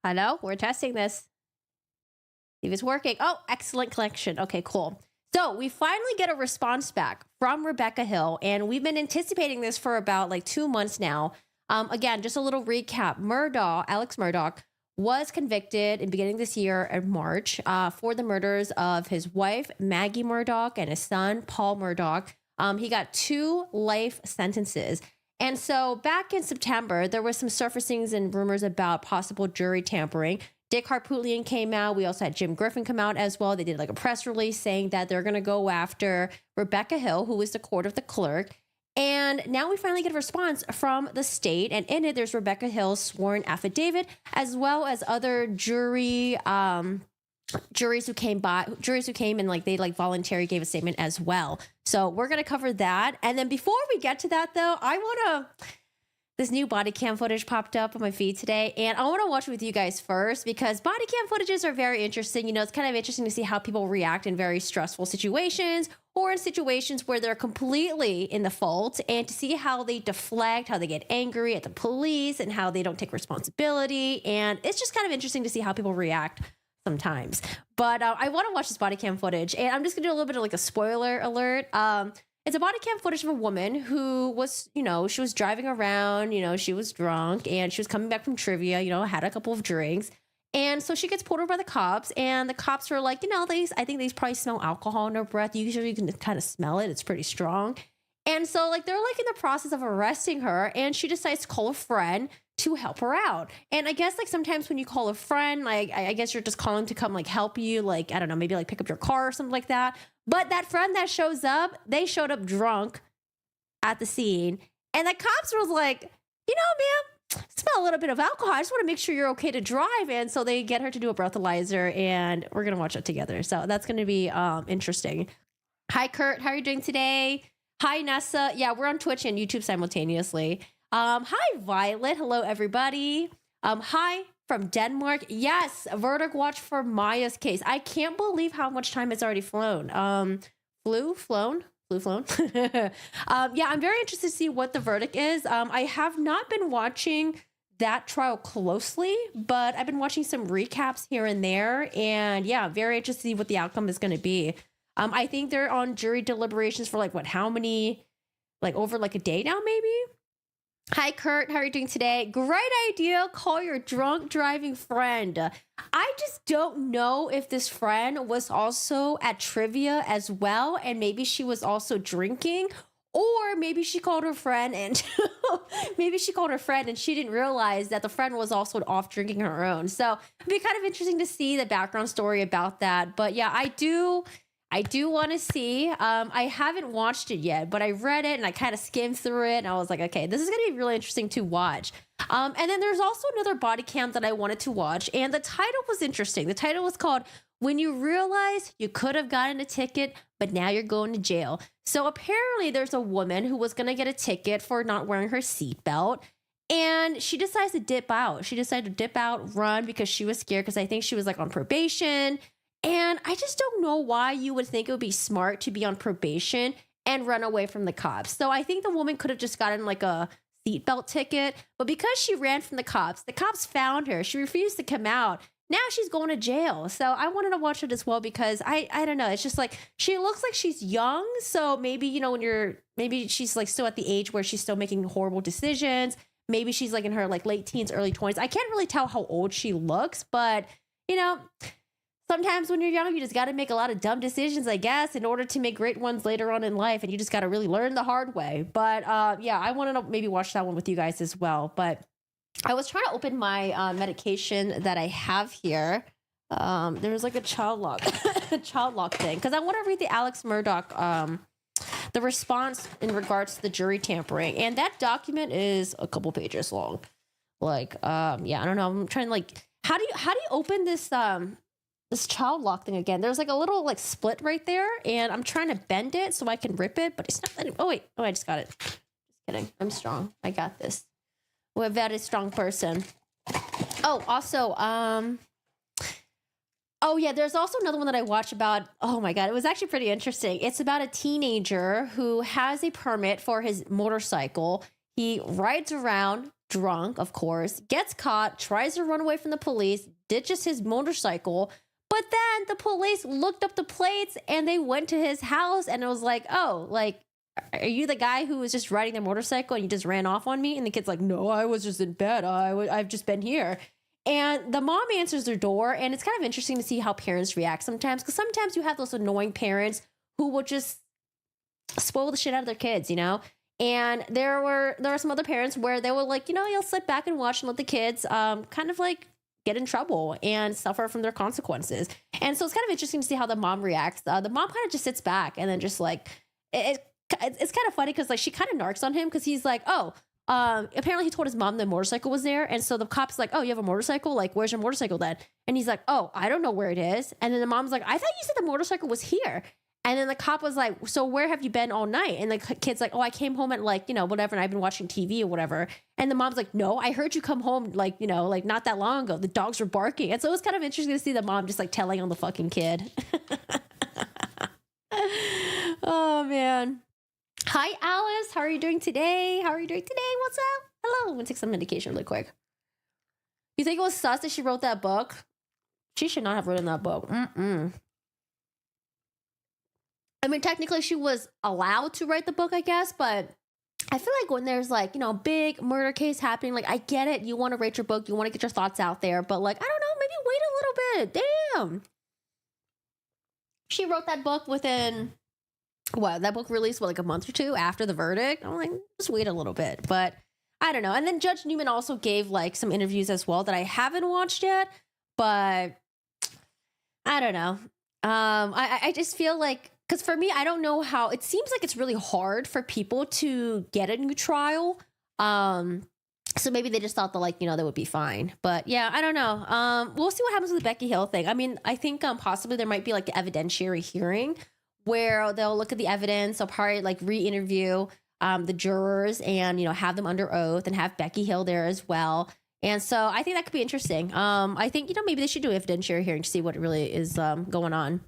Hello, we're testing this. See if it's working. Oh, excellent connection. Okay, cool. So we finally get a response back from Rebecca Hill, and we've been anticipating this for about like 2 months now. Again, just a little recap. Alex Murdaugh, was convicted in the beginning of this year in March for the murders of his wife, Maggie Murdaugh, and his son, Paul Murdaugh. He got 2 life sentences. And so back in September, there was some surfacings and rumors about possible jury tampering. Dick Harpootlian came out. We also had Jim Griffin come out as well. They did like a press release saying that they're going to go after Rebecca Hill, who is the court of the clerk. And now we finally get a response from the state. And in it, there's Rebecca Hill's sworn affidavit, as well as other juries who came and like they like voluntarily gave a statement as well. So we're going to cover that. And then before we get to that, though, this new body cam footage popped up on my feed today, and I want to watch it with you guys first because body cam footages are very interesting. You know, it's kind of interesting to see how people react in very stressful situations or in situations where they're completely in the fault, and to see how they deflect, how they get angry at the police, and how they don't take responsibility. And it's just kind of interesting to see how people react sometimes. But I want to watch this body cam footage, and I'm just gonna do a little bit of like a spoiler alert. It's a body cam footage of a woman who was, she was driving around, she was drunk and she was coming back from trivia, had a couple of drinks. And so she gets pulled over by the cops, and the cops are like, I think they probably smell alcohol in her breath. Usually you can kind of smell it. It's pretty strong. And so like they're like in the process of arresting her, and she decides to call a friend to help her out. And I guess like sometimes when you call a friend, like I guess you're just calling to come like help you, like, I don't know, maybe like pick up your car or something like that. But that friend that shows up, they showed up drunk at the scene, and the cops was like, ma'am, smell a little bit of alcohol. I just want to make sure you're okay to drive. And so they get her to do a breathalyzer, and we're going to watch it together. So that's going to be interesting. Hi, Kurt. How are you doing today? Hi, Nessa. Yeah, we're on Twitch and YouTube simultaneously. Hi, Violet. Hello, everybody. Hi from Denmark. Yes, verdict watch for Maya's case. I can't believe how much time it's already flown. Flown. Yeah, I'm very interested to see what the verdict is. I have not been watching that trial closely, but I've been watching some recaps here and there. And yeah, very interested to see what the outcome is going to be. I think they're on jury deliberations for like, over like a day now, maybe? Hi, Kurt. How are you doing today? Great idea. Call your drunk driving friend. I just don't know if this friend was also at trivia as well, and maybe she was also drinking, or maybe she called her friend and she didn't realize that the friend was also off drinking her own. So it'd be kind of interesting to see the background story about that. But yeah, I do want to see. I haven't watched it yet, but I read it and I kind of skimmed through it, and I was like, okay, this is going to be really interesting to watch. And then there's also another body cam that I wanted to watch, and the title was interesting. The title was called "When You Realize You Could Have Gotten a Ticket, But Now You're Going to Jail." So apparently there's a woman who was going to get a ticket for not wearing her seatbelt, and she decides to dip out. She decided to dip out, run, because she was scared, because I think she was like on probation. And I just don't know why you would think it would be smart to be on probation and run away from the cops. So I think the woman could have just gotten like a seatbelt ticket, but because she ran from the cops found her. She refused to come out. Now she's going to jail. So I wanted to watch it as well because I don't know. It's just like, she looks like she's young. So maybe, maybe she's like still at the age where she's still making horrible decisions. Maybe she's like in her like late teens, early 20s. I can't really tell how old she looks, but sometimes when you're young, you just got to make a lot of dumb decisions, I guess, in order to make great ones later on in life. And you just got to really learn the hard way. But yeah, I want to maybe watch that one with you guys as well. But I was trying to open my medication that I have here. There was like a child lock thing, because I want to read the Alex Murdaugh, the response in regards to the jury tampering. And that document is a couple pages long. Like, yeah, I don't know. I'm trying to like, how do you open this child lock thing again? There's like a little like split right there, and I'm trying to bend it so I can rip it, but it's not letting. Oh wait, I just got it. Just kidding. I'm strong. I got this. We're a very strong person. Oh, also, oh yeah, there's also another one that I watched about. Oh my God, it was actually pretty interesting. It's about a teenager who has a permit for his motorcycle. He rides around drunk, of course, gets caught, tries to run away from the police, ditches his motorcycle. But then the police looked up the plates and they went to his house and it was like, oh, like, are you the guy who was just riding their motorcycle and you just ran off on me? And the kid's like, no, I was just in bed. I've just been here. And the mom answers their door. And it's kind of interesting to see how parents react sometimes. Because sometimes you have those annoying parents who will just spoil the shit out of their kids, you know? And there were some other parents where they were like, you know, you'll sit back and watch and let the kids kind of like get in trouble and suffer from their consequences. And so it's kind of interesting to see how the mom reacts. The mom kind of just sits back and then just like, it's kind of funny because like she kind of narks on him because he's like, oh, apparently he told his mom the motorcycle was there. And so the cop's like, oh, you have a motorcycle? Like, where's your motorcycle then? And he's like, oh, I don't know where it is. And then the mom's like, I thought you said the motorcycle was here. And then the cop was like, so where have you been all night? And the kid's like, oh, I came home at like, you know, whatever. And I've been watching TV or whatever. And the mom's like, no, I heard you come home like, you know, like not that long ago. The dogs were barking. And so it was kind of interesting to see the mom just like telling on the fucking kid. Oh, man. Hi, Alice. How are you doing today? What's up? Hello. I'm going to take some medication really quick. You think it was sus that she wrote that book? She should not have written that book. I mean, technically she was allowed to write the book, I guess, but I feel like when there's like, you know, big murder case happening, like I get it. You want to write your book. You want to get your thoughts out there, but like, I don't know, maybe wait a little bit. Damn. She wrote that book within, that book released, like a month or two after the verdict. I'm like, just wait a little bit, but I don't know. And then Judge Newman also gave like some interviews as well that I haven't watched yet, but I don't know. I just feel like, because for me, I don't know how, it seems like it's really hard for people to get a new trial. So maybe they just thought that like, you know, they would be fine. But yeah, I don't know. We'll see what happens with the Becky Hill thing. I mean, I think possibly there might be like an evidentiary hearing where they'll look at the evidence. They'll probably like re-interview the jurors and, you know, have them under oath and have Becky Hill there as well. And so I think that could be interesting. I think, you know, maybe they should do an evidentiary hearing to see what really is going on.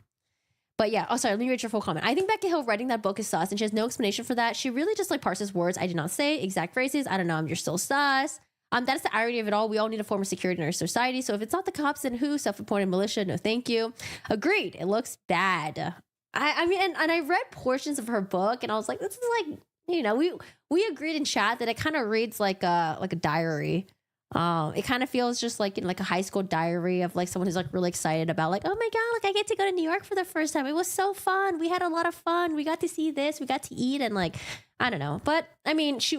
But yeah, oh, sorry, let me read your full comment. I think Becky Hill writing that book is sus, and she has no explanation for that. She really just like parses words. I did not say exact phrases. I don't know. You're still sus. That's the irony of it all. We all need a form of security in our society. So if it's not the cops, then who? Self-appointed militia? No, thank you. Agreed. It looks bad. I mean, and I read portions of her book, and I was like, this is like, you know, we agreed in chat that it kind of reads like a diary. It kind of feels just like in like a high school diary of like someone who's like really excited about like, oh my God, like I get to go to New York for the first time. It was so fun. We had a lot of fun. We got to see this. We got to eat. And like, I don't know. But I mean, it's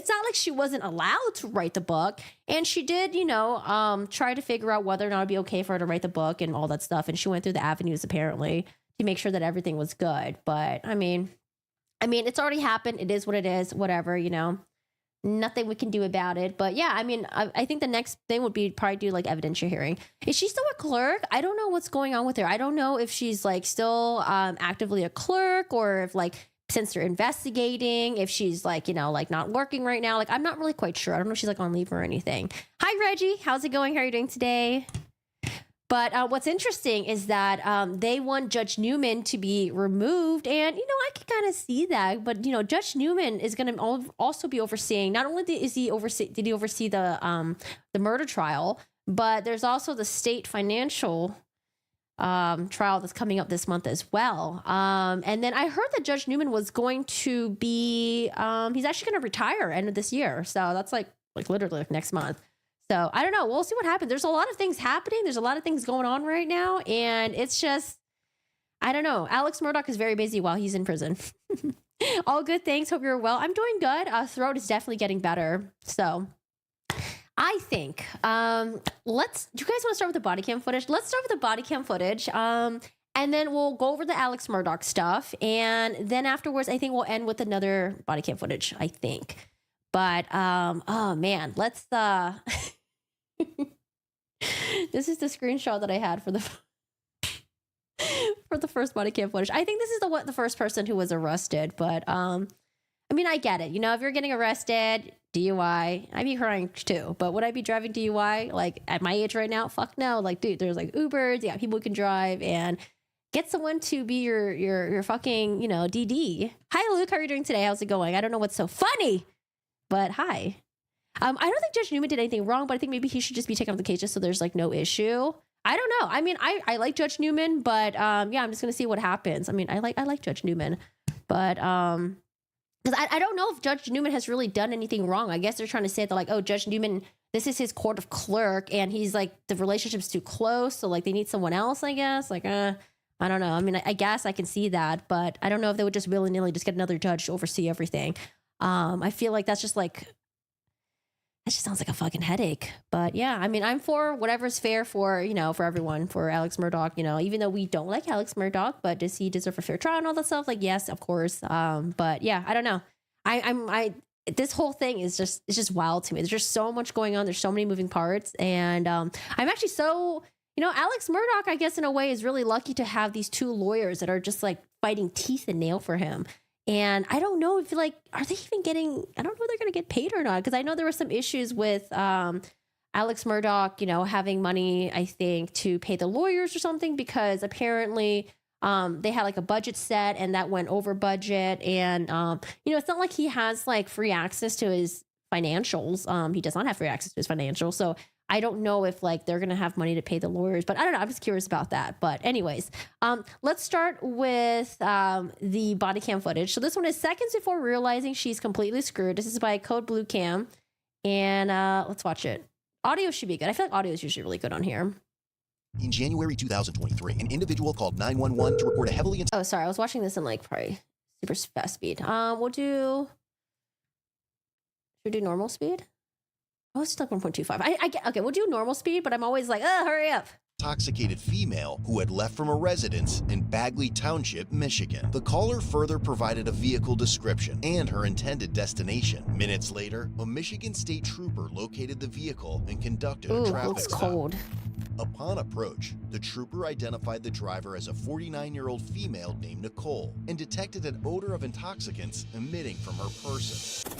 not like she wasn't allowed to write the book. And she did, you know, try to figure out whether or not it'd be okay for her to write the book and all that stuff. And she went through the avenues apparently to make sure that everything was good. But I mean, it's already happened. It is what it is. Whatever, you know. Nothing we can do about it. But yeah, I mean, I think the next thing would be probably do like evidentiary hearing. Is she still a clerk? I don't know what's going on with her. I don't know if she's like still actively a clerk or if like since they're investigating, if she's like, you know, like not working right now. Like I'm not really quite sure. I don't know if she's like on leave or anything. Hi, Reggie. How's it going? How are you doing today? But what's interesting is that they want Judge Newman to be removed. And, you know, I can kind of see that. But, you know, Judge Newman is going to also be overseeing, not only did he oversee the murder trial, but there's also the state financial trial that's coming up this month as well. And then I heard that Judge Newman was going to be, he's actually going to retire end of this year. So that's like literally like next month. So I don't know. We'll see what happens. There's a lot of things happening. There's a lot of things going on right now. And it's just, I don't know. Alex Murdaugh is very busy while he's in prison. All good. Thanks. Hope you're well. I'm doing good. Throat is definitely getting better. So I think, do you guys want to start with the body cam footage? Let's start with the body cam footage. And then we'll go over the Alex Murdaugh stuff. And then afterwards, I think we'll end with another body cam footage, I think. But, oh man, let's, this is the screenshot that I had for the first body cam footage. I think this is the first person who was arrested, but I mean, I get it. You know, if you're getting arrested, DUI, I'd be crying too. But would I be driving DUI like at my age right now? Fuck no. Like, dude, there's like Ubers, yeah, people who can drive and get someone to be your fucking, you know, DD. Hi, Luke. How are you doing today? How's it going? I don't know what's so funny, but hi. I don't think Judge Newman did anything wrong, but I think maybe he should just be taken off the case just so there's like no issue. I don't know. I mean, I like Judge Newman, but yeah, I'm just gonna see what happens. I mean, I like Judge Newman, but because I don't know if Judge Newman has really done anything wrong. I guess they're trying to say that like, oh, Judge Newman, this is his court of clerk, and he's like the relationship's too close, so like they need someone else. I guess like I don't know. I mean, I guess I can see that, but I don't know if they would just willy-nilly just get another judge to oversee everything. I feel like that's just like, that just sounds like a fucking headache. But yeah, I mean, I'm for whatever's fair for, you know, for everyone, for Alex Murdaugh, you know, even though we don't like Alex Murdaugh, but does he deserve a fair trial and all that stuff? Like, yes, of course. But yeah, I don't know. This whole thing is just, it's just wild to me. There's just so much going on. There's so many moving parts. And I'm actually so, you know, Alex Murdaugh, I guess in a way is really lucky to have these two lawyers that are just like fighting teeth and nail for him. And I don't know if like, are they even getting, I don't know if they're going to get paid or not. Cause I know there were some issues with Alex Murdaugh, you know, having money, I think, to pay the lawyers or something, because apparently they had like a budget set and that went over budget. And, you know, it's not like he has like free access to his financials. He does not have free access to his financials. So I don't know if like they're going to have money to pay the lawyers, but I don't know. I'm just curious about that. But anyways, let's start with the body cam footage. So this one is seconds before realizing she's completely screwed. This is by Code Blue Cam. And let's watch it. Audio should be good. I feel like audio is usually really good on here. In January 2023, an individual called 911 to report a heavily... Oh, sorry. I was watching this in like probably super fast speed. Should we do normal speed? Oh, it's like 1.25. Okay, we'll do normal speed, but I'm always like, hurry up. Intoxicated female who had left from a residence in Bagley Township, Michigan. The caller further provided a vehicle description and her intended destination. Minutes later, a Michigan state trooper located the vehicle and conducted a traffic stop. Cold. Upon approach, the trooper identified the driver as a 49-year-old female named Nicole and detected an odor of intoxicants emitting from her person.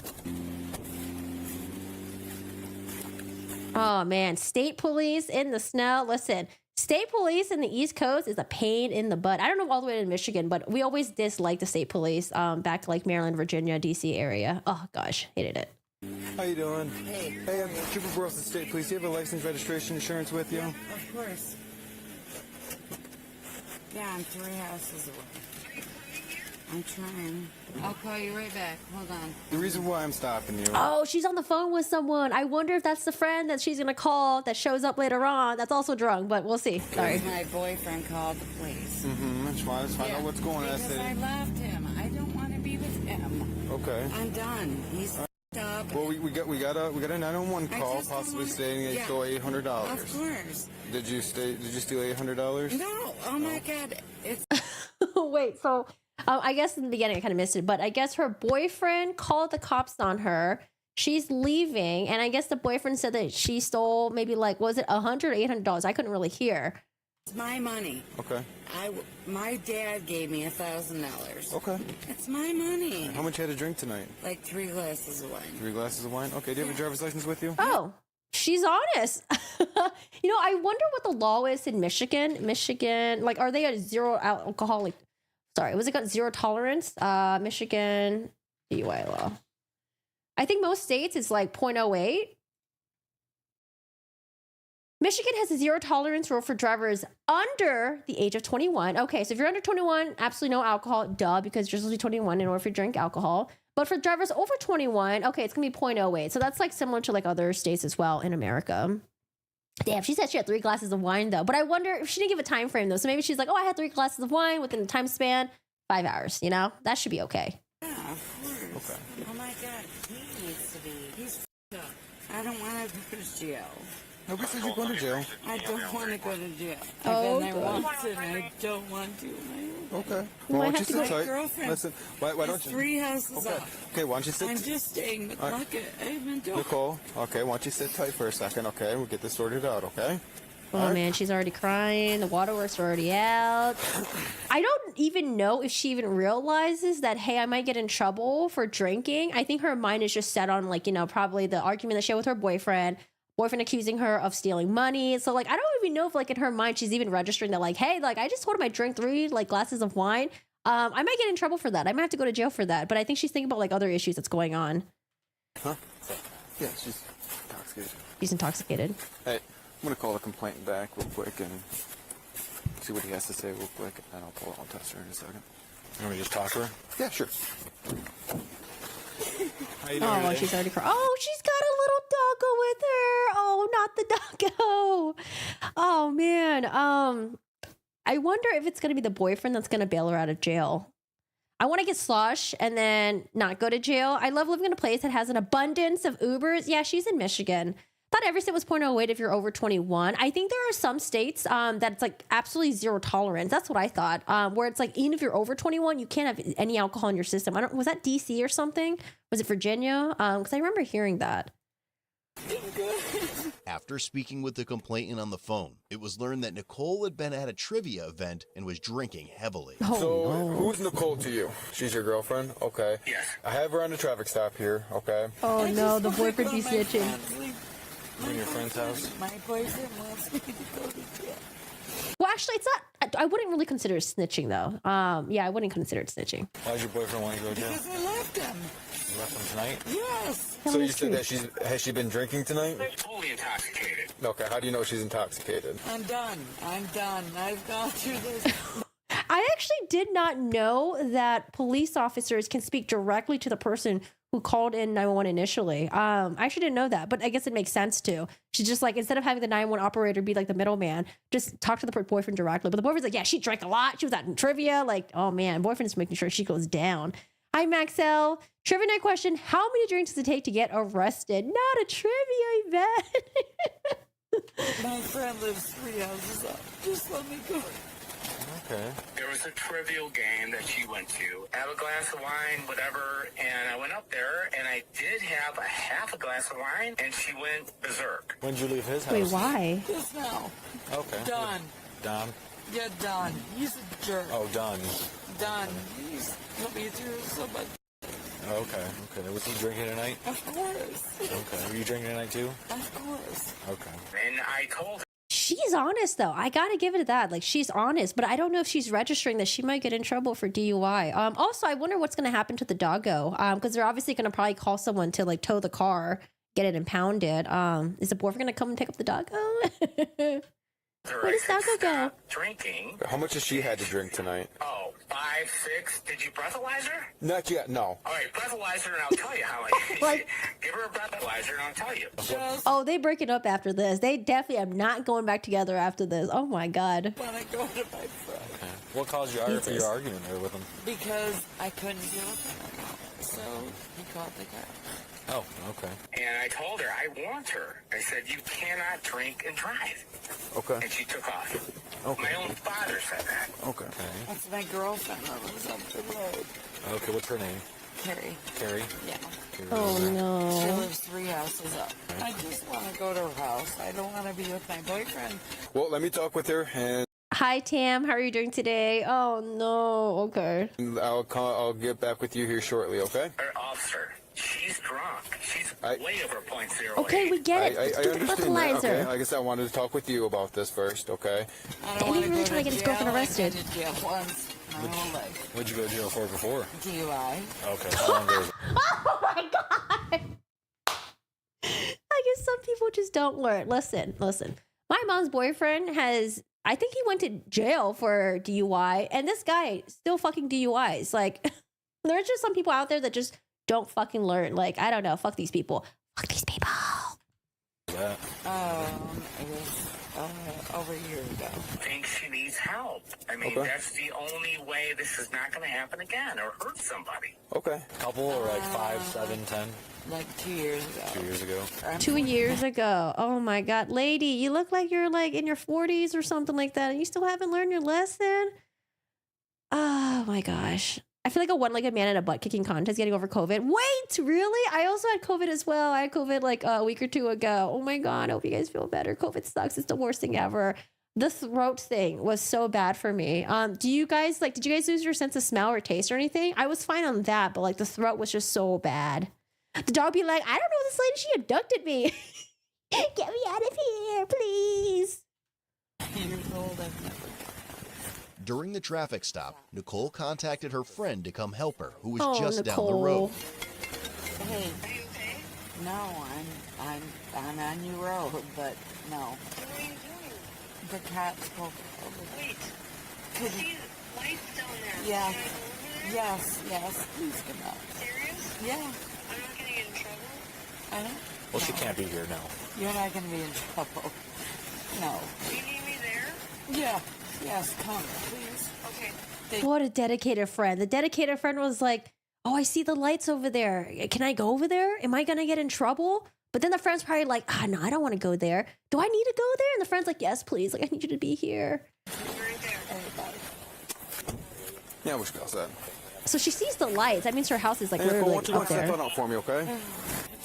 Oh man, state police in the snow. Listen, state police in the East Coast is a pain in the butt. I don't know all the way to Michigan, but we always dislike the state police back to like Maryland, Virginia, DC area. Oh gosh, hated it. How you doing? Hey, I'm Trooper Burrows, the state police. Do you have a license, registration, insurance with you? Yeah, of course. Yeah, I'm 3 houses away. I'm trying. I'll call you right back. Hold on. The reason why I'm stopping you... Oh, she's on the phone with someone. I wonder if that's the friend that she's going to call that shows up later on. That's also drunk, but we'll see. Sorry. My boyfriend called the police. That's why. Let's find out what's going on. Because I loved him. I don't want to be with him. Okay. I'm done. He's up. Well, we got a 911 call, possibly stating that you stole $800. Of course. Did you steal $800? No. Oh my God. It's... Wait, so... I guess in the beginning I kind of missed it, but I guess her boyfriend called the cops on her. She's leaving, and I guess the boyfriend said that she stole maybe like, was it $100 or $800? I couldn't really hear. It's my money. Okay. My dad gave me $1,000. Okay. It's my money. How much you had to drink tonight? Like 3 glasses of wine. 3 glasses of wine? Okay. Do you have a driver's license with you? Oh, she's honest. You know, I wonder what the law is in Michigan. Like, are they a zero alcoholic? Sorry, was it got zero tolerance? Michigan DUI law. I think most states it's like 0.08. Michigan has a zero tolerance rule for drivers under the age of 21. Okay, so if you're under 21, absolutely no alcohol. Duh, because you're supposed to be 21 in order to drink alcohol. But for drivers over 21, okay, it's going to be 0.08. So that's like similar to like other states as well in America. Damn, she said she had 3 glasses of wine though. But I wonder if she didn't give a time frame though. So maybe she's like, oh, I had 3 glasses of wine within a time span, 5 hours, you know? That should be okay. Yeah, of course. Okay. Oh my God, he needs to be. He's f***ed up. I don't want to go to jail. Nobody says you're going to jail. I don't want to go to jail. Oh, I've been there once and I don't want to. Okay. You might Well, why don't you have to sit My tight? girlfriend Listen, why don't is you... 3 houses up. Okay, why don't you sit... I'm just staying the clock. I've been doing. Nicole, okay, why don't you sit tight for a second, okay? We'll get this sorted out, okay? Oh man, she's already crying. The waterworks are already out. I don't even know if she even realizes that, hey, I might get in trouble for drinking. I think her mind is just set on like, you know, probably the argument that she had with her boyfriend accusing her of stealing money. So like, I don't even know if like in her mind, she's even registering that like, hey, like I just told him I drank 3 like glasses of wine. I might get in trouble for that. I might have to go to jail for that. But I think she's thinking about like other issues that's going on. Huh? Yeah, she's intoxicated. She's intoxicated. Hey, I'm gonna call the complainant back real quick and see what he has to say real quick, and I'll test her in a second. You want me to just talk to her? Yeah, sure. How you doing Oh, today? she's already crying. Oh, she's got a little doggo with her. Oh, not the doggo. Oh man. I wonder if it's gonna be the boyfriend that's gonna bail her out of jail. I want to get slosh and then not go to jail. I love living in a place that has an abundance of Ubers. Yeah, she's in Michigan. Thought every state was 0.08 if you're over 21. I think there are some states that it's like absolutely zero tolerance. That's what I thought. Where it's like even if you're over 21, you can't have any alcohol in your system. Was that DC or something? Was it Virginia? Because I remember hearing that. After speaking with the complainant on the phone, it was learned that Nicole had been at a trivia event and was drinking heavily. So, who's Nicole to you? She's your girlfriend? Okay. Yes. I have her on the traffic stop here, okay? Oh no, the boyfriend be snitching. You're in your friend's house? My boyfriend wants me to go to jail. Well, actually, it's not. I wouldn't really consider it snitching though. Yeah, I wouldn't consider it snitching. Why does your boyfriend want to go to jail? Because I left him. You left him tonight? Yes. Tell So me you the said truth. that has she been drinking tonight? Totally intoxicated. Okay, how do you know she's intoxicated? I'm done. I've gone through this. I actually did not know that police officers can speak directly to the person who called in 911 initially. I actually didn't know that, but I guess it makes sense too. She's just like, instead of having the 911 operator be like the middleman, just talk to the boyfriend directly. But the boyfriend's like, yeah, she drank a lot. She was out in trivia. Like, oh man, boyfriend's making sure she goes down. Hi, Maxell. Trivia night question. How many drinks does it take to get arrested? Not a trivia event. My friend lives 3 houses up. Just let me go. Okay. There was a trivial game that she went to. Have a glass of wine, whatever, and I went up there, and I did have a half a glass of wine, and she went berserk. When did you leave his house? Wait, why? Just now. Okay. Done. Don? Yeah, done. He's a jerk. Oh, Don. Done. He's put me through so much. Okay. Was he drinking tonight? Of course. Okay. Were you drinking tonight too? Of course. Okay. And I told her, She's honest though. I gotta give it that. Like she's honest, but I don't know if she's registering that she might get in trouble for DUI. Also, I wonder what's gonna happen to the doggo. Because they're obviously gonna probably call someone to like tow the car, get it impounded. Is the boyfriend gonna come and pick up the doggo? Where does doggo go? drinking. How much has she had to drink tonight? Oh, 5, 6. Did you breathalyze her? Not yet, no. All right, breathalyze her, and I'll tell you how I Like- give her a breathalyzer, and I'll tell you. Just Oh, they breaking up after this. They definitely are not going back together after this. Oh my god. want to go to my friend. What caused your Jesus. argument there with him? Because I couldn't deal with him anymore. So he called the cops. Oh, okay. And I told her, I warned her. I said, you cannot drink and drive. Okay. And she took off. Okay. My own father said that. Okay. That's my girlfriend that lives up the road. Okay, what's her name? Carrie. Carrie? Yeah. Oh She no. lives 3 houses up. I just want to go to her house. I don't want to be with my boyfriend. Well, let me talk with her, and Hi Tam, how are you doing today? Oh no. Okay. I'll get back with you here shortly, okay? Her officer, she's drunk. She's way over .08. Okay, we get it. Let's do the understand that, fertilizer. okay? Like I said, I wanted to talk with you about this first, okay? I And don't he want to really go trying to get his girlfriend arrested. I've been to jail once my whole life. What'd you go to jail for before? DUI. Okay, how long ago? Oh my god. I guess some people just don't learn. Listen. My mom's boyfriend I think he went to jail for DUI, and this guy still fucking DUIs. Like, there's just some people out there that just don't fucking learn. Like, I don't know. Fuck these people. Fuck these people. That. It was over a year ago. I think she needs help. I mean, Okay. that's the only way this is not going to happen again or hurt somebody. Okay. Couple or like 5, 7, 10? Like 2 years ago. 2 years ago. 2 years ago. Oh my god, lady, you look like you're like in your 40s or something like that, and you still haven't learned your lesson. Oh my gosh. I feel like a one-legged man in a butt-kicking contest getting over COVID. Wait, really? I also had COVID as well. I had COVID like a week or 2 ago. Oh my God. I hope you guys feel better. COVID sucks. It's the worst thing ever. The throat thing was so bad for me. Did you guys lose your sense of smell or taste or anything? I was fine on that, but like the throat was just so bad. The dog be like, I don't know, this lady, she abducted me. Get me out of here, please. Years old, I've never. During the traffic stop, Nicole contacted her friend to come help her, who was Oh, just down the Nicole. road. Hey, No, I'm on your road, but no. What are you doing? The cops pulled over. Wait. Could See you- the lights down there. Yeah. Can I go over there? Yes, please come out. Serious? Yeah. I'm not gonna get in trouble. I don't. Well, she can't be here now. You're not going to be in trouble. No. Do you need me there? Yeah. Yes, come, please. Okay. What a dedicated friend. The dedicated friend was like, oh, I see the lights over there. Can I go over there? Am I going to get in trouble? But then the friend's probably like, no, I don't want to go there. Do I need to go there? And the friend's like, yes, please. Like, I need you to be here. Right there. Yeah, we're all set. So she sees the lights. That means her house is like Hey, Nicole, literally why don't you go up and step there. that out for me, okay?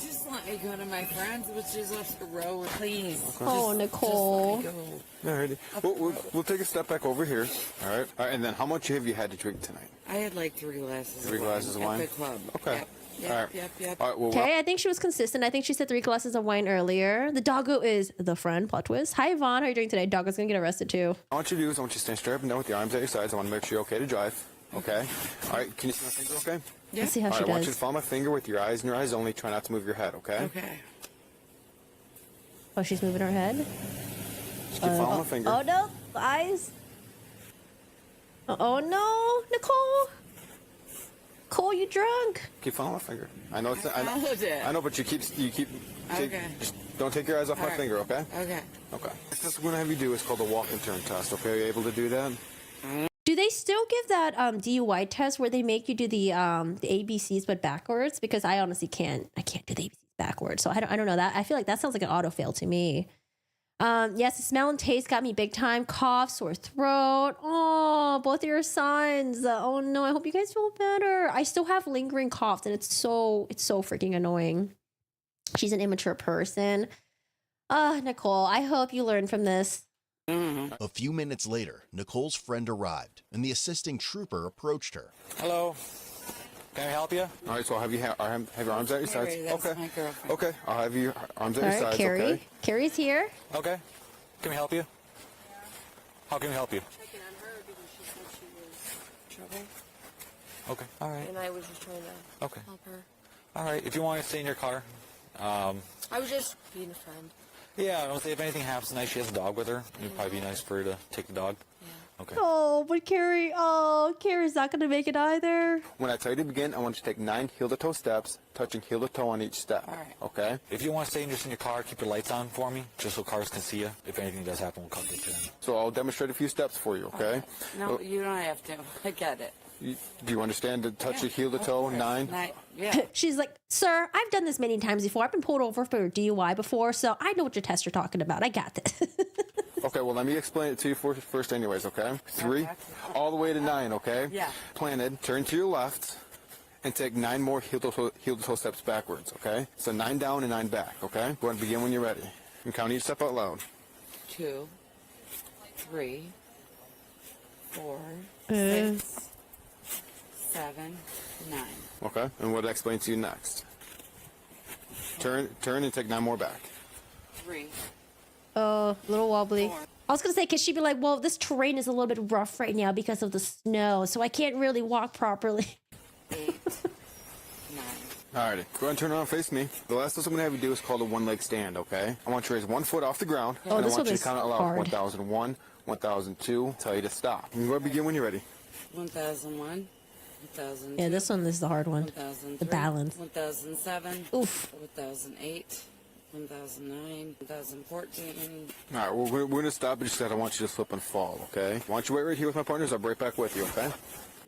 Just let me go to my friends, which is up the road, please. Oh, Nicole. Just let me go. Alrighty. We'll take a step back over here. All right. And then how much have you had to drink tonight? I had like 3 glasses. 3 glasses of wine? At the club. Okay. Yep. All right. Yep. All right. Well, Okay, I think she was consistent. I think she said 3 glasses of wine earlier. The doggo is the friend, plot twist. Hi, Yvonne. How are you doing today? Doggo's going to get arrested too. I want you to do is I want you to stand straight up and down with your arms at your sides. I want to make sure you're okay to drive. Okay. All right. Can you see my finger okay? Yeah. Let's see how All she right. I want you to does. follow my finger with your eyes and your eyes only. Try not to move your head, okay? Okay. Oh, she's moving her head. Just keep following my finger. Oh, no. The eyes. Oh, no. Nicole. Cole, you drunk? Keep following my finger. I know it's. I followed it. know, but you keep. Okay. Just don't take your eyes off All my right. finger, okay? Okay. Okay. This we're gonna have you do is called the walk and turn test. Okay, are you able to do that? Do they still give that DUI test where they make you do the ABCs but backwards? Because I honestly can't. I can't do the ABCs backwards. So I don't know that. I feel like that sounds like an auto fail to me. Yes, the smell and taste got me big time. Cough, sore throat. Oh, both of your signs. Oh no, I hope you guys feel better. I still have lingering coughs, and it's so freaking annoying. She's an immature person. Nicole, I hope you learn from this. A few minutes later, Nicole's friend arrived, and the assisting trooper approached her. Hello. Can I help you? All right, so I'll have your arms at your sides. Mary, that's Okay. my girlfriend. Okay, I'll have your arms at All your right, sides. Carrie. Okay. Carrie's here. Okay. Can we help you? How can we help you? Checking on her because she said she was in trouble. Okay. All right. And I was just trying to Okay. help her. All right. If you want to stay in your car, I was just being a friend. yeah. I don't say if anything happens tonight, she has a dog with her. It'd probably be nice for her to take the dog. Yeah. Okay. Oh, but Carrie's not gonna make it either. When I tell you to begin, I want you to take 9 heel-to-toe steps, touching heel to toe on each step. All right. Okay? If you want to stay just in your car, keep your lights on for me, just so cars can see you. If anything does happen, we'll come get you in. So I'll demonstrate a few steps for you, okay? No, you don't have to. I get it. Do you understand to touch your heel to toe? 9? Yeah. She's like, sir, I've done this many times before. I've been pulled over for DUI before, so I know what your tests are talking about. I got this. Okay, well, let me explain it to you first anyways, okay? 3, all the way to 9, okay? Yeah. Planted, turn to your left, and take 9 more heel-to-toe steps backwards, okay? So 9 down and 9 back, okay? Go ahead and begin when you're ready. And count each step out loud. 2, 3, 4, 6, 7, 9. Okay, and what did I explain to you next? Turn and take 9 more back. 3. Oh, a little wobbly. I was going to say, because she'd be like, well, this terrain is a little bit rough right now because of the snow, so I can't really walk properly. 8, 9. Alright, go ahead and turn around and face me. The last thing I'm going to have you do is called a one-leg stand, okay? I want you to raise 1 foot off the ground, Oh, and I this want one you is to count out loud. hard. 1001, 1002, tell you to stop. You can go ahead and begin when you're ready. 1001, 1002. Yeah, this one is the hard one. 1003, The balance. 1007. Oof. 1008. 1009, 2014. Alright, well, we're going to stop and just said I want you to slip and fall, okay? Why don't you wait right here with my partners? I'll be right back with you, okay?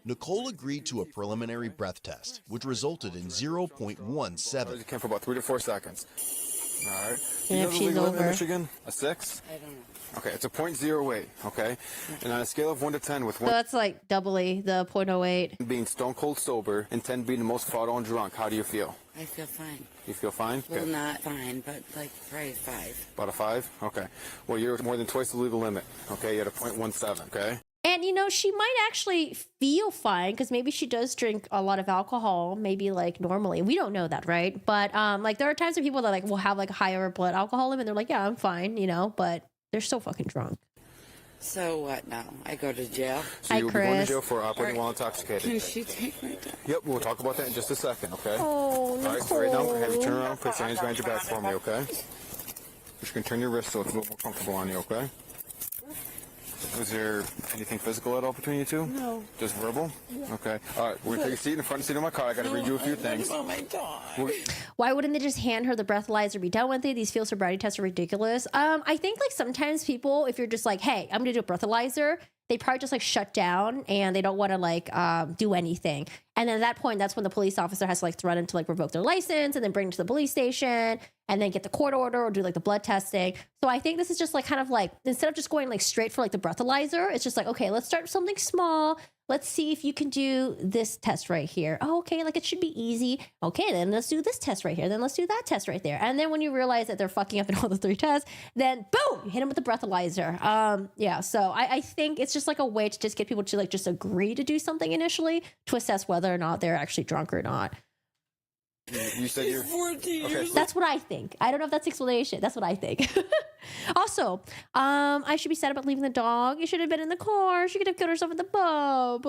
Nicole agreed to a preliminary breath test, which resulted in 0.17. You can for about 3 to 4 seconds. Alright. And You know if the she's legal limit in over. Michigan? A 6? I don't know. Okay, it's a .08, okay? And on a scale of 1 to 10, with So 1 that's like doubly the 0.08. being stone cold sober and 10 being the most fought on drunk, how do you feel? I feel fine. You feel fine? Well, not fine, but like probably 5. About a 5? Okay. Well, you're more than twice the legal limit, okay? You're at a .17, okay? And, you know, she might actually feel fine because maybe she does drink a lot of alcohol, maybe like normally. We don't know that, right? But like there are times when people that like will have like a higher blood alcohol limit and they're like, yeah, I'm fine, you know, but they're still fucking drunk. So what now? I go to jail? So Hi, you'll be going to Chris. jail for operating while Can intoxicated. she take my dog? Yep, we'll talk about that in just a second, okay? Oh, All right, so right now, have you turn around, place your hands behind your back for me, okay? Just gonna turn your wrist so it's a little more comfortable on you, okay? Was there anything physical at all between you two? No. Just verbal? Okay. All right, we're gonna take a seat in the front seat of my car. I gotta read you a few things. What about my dog? Why wouldn't they just hand her the breathalyzer, be done with it? These field sobriety tests are ridiculous. I think like sometimes people, if you're just like, hey, I'm gonna do a breathalyzer, they probably just like shut down and they don't want to like do anything. And then at that point, that's when the police officer has to like threaten to like revoke their license and then bring them to the police station and then get the court order or do like the blood testing. So I think this is just like kind of like, instead of just going like straight for like the breathalyzer, it's just like, okay, let's start with something small. Let's see if you can do this test right here. Oh, okay, like it should be easy. Okay, then let's do this test right here. Then let's do that test right there. And then when you realize that they're fucking up in all the 3 tests, then boom, you hit them with the breathalyzer. Yeah, so I think it's just like a way to just get people to like just agree to do something initially to assess whether or not they're actually drunk or not. You said you're 14 okay. years old. That's what I think. I don't know if that's explanation. That's what I think. Also, I should be sad about leaving the dog. You should have been in the car. She could have killed herself in the pub.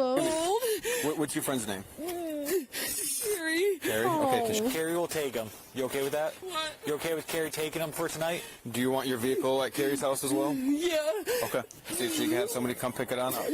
What's your friend's name? Carrie. Carrie. Okay. Oh. Carrie will take him. You okay with that? What? You okay with Carrie taking him for tonight? Do you want your vehicle at Carrie's house as well? Yeah. Okay. See if you can have somebody come pick it on up.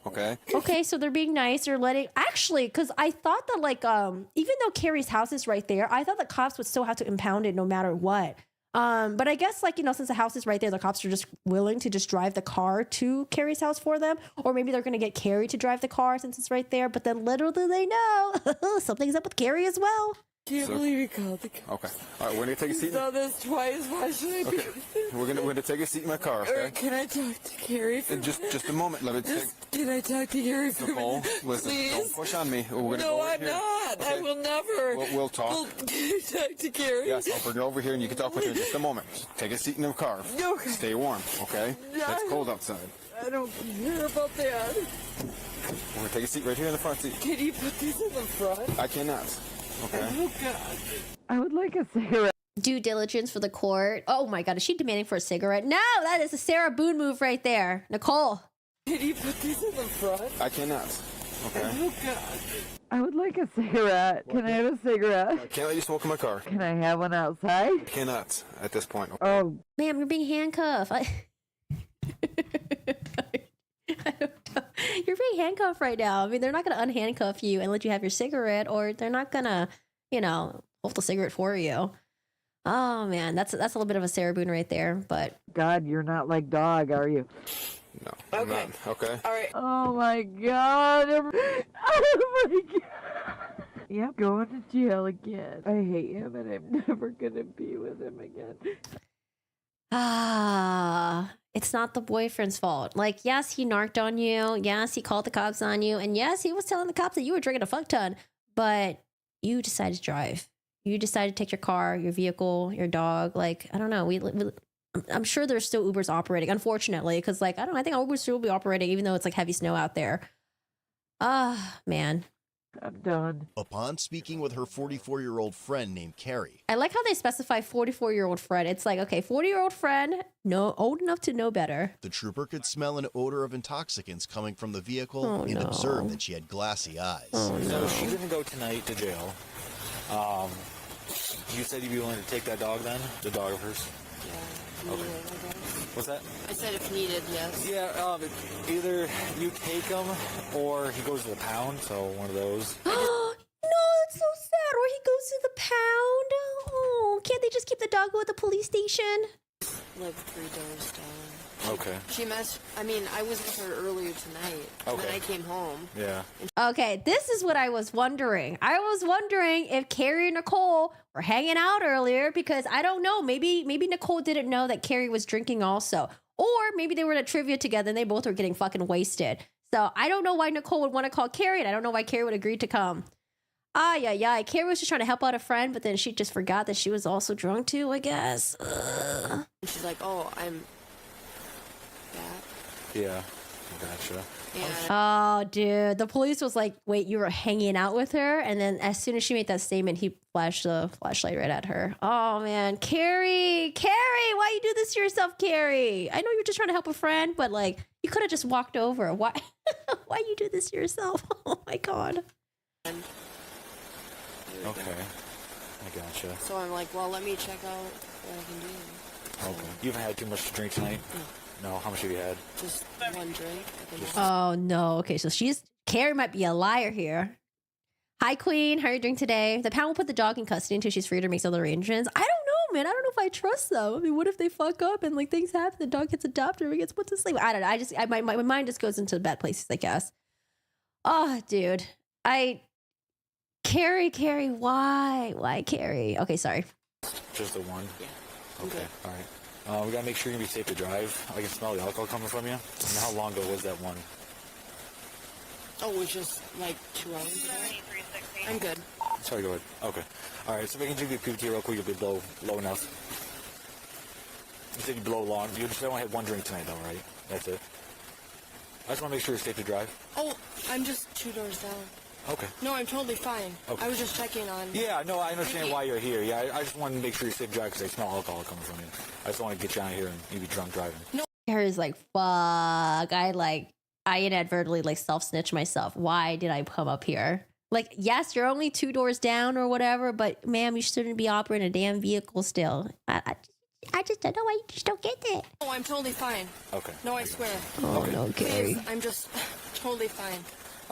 Okay. Okay, so they're being nice. They're letting actually, because I thought that like even though Carrie's house is right there, I thought the cops would still have to impound it no matter what. But I guess like, you know, since the house is right there, the cops are just willing to just drive the car to Carrie's house for them. Or maybe they're going to get Carrie to drive the car since it's right there. But then little do they know, something's up with Carrie as well. Can't believe you called the cops. Okay. All right. We're gonna take a seat. I've done this twice. Why should I be? Okay. We're gonna take a seat in my car. Okay. Can I talk to Carrie for Just a moment. Let me take. Can I talk to Carrie for Nicole, listen. Please? Don't push on me. We're gonna No, go right I'm here. not. Okay. I will never. We'll talk. Well, can I talk to Carrie? Yes, I'll bring her over here and you can talk with her in just a moment. Just take a seat in the car. Okay. Stay warm, okay? It's cold outside. I don't care about that. We're gonna take a seat right here in the front seat. Can you put these in the front? I cannot. Okay. Oh, God. I would like a cigarette. Due diligence for the court. Oh my God, is she demanding for a cigarette? No, that is a Sarah Boone move right there. Nicole. Can you put these in the front? I cannot. Okay. Oh, God. I would like a cigarette. Can I have a cigarette? I can't let you smoke in my car. Can I have one outside? I cannot at this point. Oh, Ma'am, you're being handcuffed. I don't know. You're being handcuffed right now. I mean, they're not going to unhandcuff you and let you have your cigarette, or they're not going to, you know, hold the cigarette for you. Oh, man, that's a little bit of a Sarah Boone right there, but God, you're not like dog, are you? No, I'm not. Okay. All right. Oh, my God. Oh, my God. Yep, going to jail again. I hate him, and I'm never going to be with him again. it's not the boyfriend's fault. Like, yes, he narked on you. Yes, he called the cops on you. And yes, he was telling the cops that you were drinking a fuck ton, but you decided to drive. You decided to take your car, your vehicle, your dog. Like, I don't know. I'm sure there's still Ubers operating, unfortunately, because like, I think Ubers still will be operating even though it's like heavy snow out there. Man. I'm done. Upon speaking with her 44-year-old friend named Carrie, I like how they specify 44-year-old friend. It's like, okay, 40-year-old friend, no, old enough to know better. the trooper could smell an odor of intoxicants coming from the vehicle and no. observed that she had glassy eyes. So she's gonna go tonight to jail. You said you'd be willing to take that dog then? The dog of hers? Yeah. Okay. What's that? I said if needed, yes. Yeah, either you take him or he goes to the pound, so one of those. No, it's so sad. Or he goes to the pound. Oh, can't they just keep the dog at the police station? Like 3 doors down. Okay. I was with her earlier tonight. And then Okay. I came home. Yeah. Okay, this is what I was wondering. I was wondering if Carrie and Nicole were hanging out earlier because I don't know. Maybe Nicole didn't know that Carrie was drinking also. Or maybe they were at trivia together and they both were getting fucking wasted. So I don't know why Nicole would want to call Carrie, and I don't know why Carrie would agree to come. Yeah. Carrie was just trying to help out a friend, but then she just forgot that she was also drunk too, I guess. And she's like, oh, I'm that. Yeah. Gotcha. And Oh, dude. The police was like, wait, you were hanging out with her? And then as soon as she made that statement, he flashed the flashlight right at her. Oh, man. Carrie, why you do this to yourself, Carrie? I know you're just trying to help a friend, but like, you could have just walked over. Why you do this to yourself? Oh, my God. there we Okay. go. I gotcha. So I'm like, well, let me check out what I can do. Okay. You haven't had too much to drink tonight? No. How much have you had? Just one drink. I think. Oh, no. Okay, so Carrie might be a liar here. Hi, Queen. How are you doing today? The pound will put the dog in custody until she's free to make other arrangements. I don't know, man. I don't know if I trust them. I mean, what if they fuck up and like things happen? The dog gets adopted or he gets put to sleep. I don't know. My mind just goes into bad places, I guess. Oh, dude. Carrie, why? Why, Carrie? Okay, sorry. Just the one? Yeah. Okay. All right. We gotta make sure you're gonna be safe to drive. I can smell the alcohol coming from you. And how long ago was that one? Oh, it was just like 2 hours ago. I'm good. Sorry, go ahead. Okay. All right. So we can do the PVT real quick. You'll be low enough. You said you blow long. You just only had one drink tonight, though, right? That's it. I just want to make sure you're safe to drive. Oh, I'm just 2 doors down. Okay. No, I'm totally fine. Okay. I was just checking on. Yeah, no, I understand why you're here. Yeah, I just want to make sure you're safe to drive because I smell alcohol coming from you. I just want to get you out of here and you be drunk driving. Carrie's like, fuck. I inadvertently like self-snitched myself. Why did I come up here? Like, yes, you're only 2 doors down or whatever, but ma'am, you shouldn't be operating a damn vehicle still. I just don't know why you just don't get it. Oh, I'm totally fine. Okay. No, I swear. Oh, no, Carrie. Please, I'm just totally fine.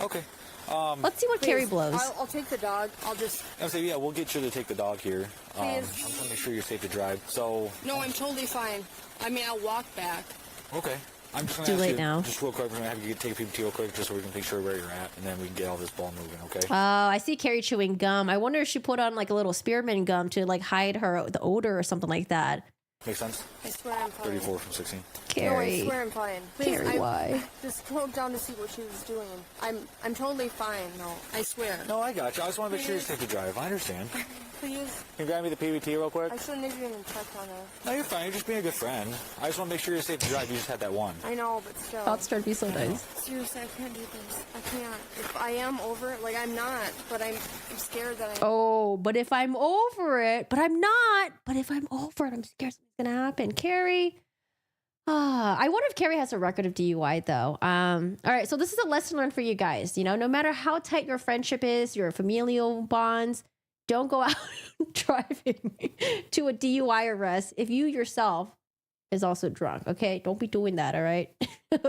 Okay. Let's see what Carrie Please, blows. I'll take the dog. I'll just. I'll say, yeah, we'll get you to take the dog here. I Please. just want to make sure you're safe to drive. So. No, I'm totally fine. I mean, I'll walk back. Okay. I'm just going Too to ask late you, now. just real quick, we're going to have you take a PPT real quick just so we can make sure where you're at, and then we can get all this ball moving, okay? Oh, I see Carrie chewing gum. I wonder if she put on like a little spearmint gum to like hide the odor or something like that. Make sense? I swear I'm fine. 34 from 16. Carrie. No, I swear I'm fine. Please, Carrie, why? Just close down to see what she was doing. I'm totally fine. No, I swear. No, I got you. I just want to make sure you're safe to drive. I understand. Please. Can you grab me the PVT real quick? I shouldn't have even checked on her. No, you're fine. You're just being a good friend. I just want to make sure you're safe to drive. You just had that one. I know, but still. Thoughts start to be so nice. Seriously, I can't do this. I can't. If I am over it, like I'm not, but I'm scared that I. Oh, but if I'm over it, but I'm not. But if I'm over it, I'm scared something's gonna happen. Carrie. I wonder if Carrie has a record of DUI though. All right, so this is a lesson learned for you guys. You know, no matter how tight your friendship is, your familial bonds, don't go out driving to a DUI arrest if you yourself is also drunk. Okay, don't be doing that. All right,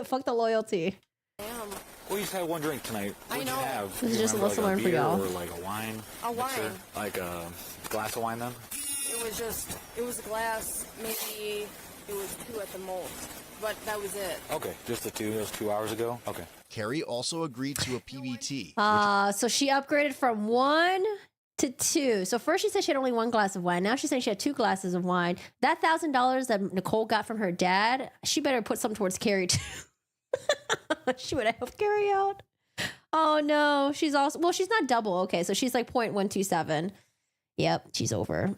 fuck the loyalty. I am. Well, you just had one drink tonight. What did you know. have? This is You just a remember, lesson learned for beer y'all. Or like a wine? A mixer? wine. Like a glass of wine then? It was a glass, maybe it was 2 at the most, but that was it. Okay, just the two. That was 2 hours ago? Okay. Carrie also agreed to a PBT, So she upgraded from 1 to 2. So first she said she had only 1 glass of wine. Now she's saying she had 2 glasses of wine. That $1,000 that Nicole got from her dad, she better put something towards Carrie too. She would have helped Carrie out. Oh no, she's also she's not double. Okay, so she's like 0.127. Yep, she's over.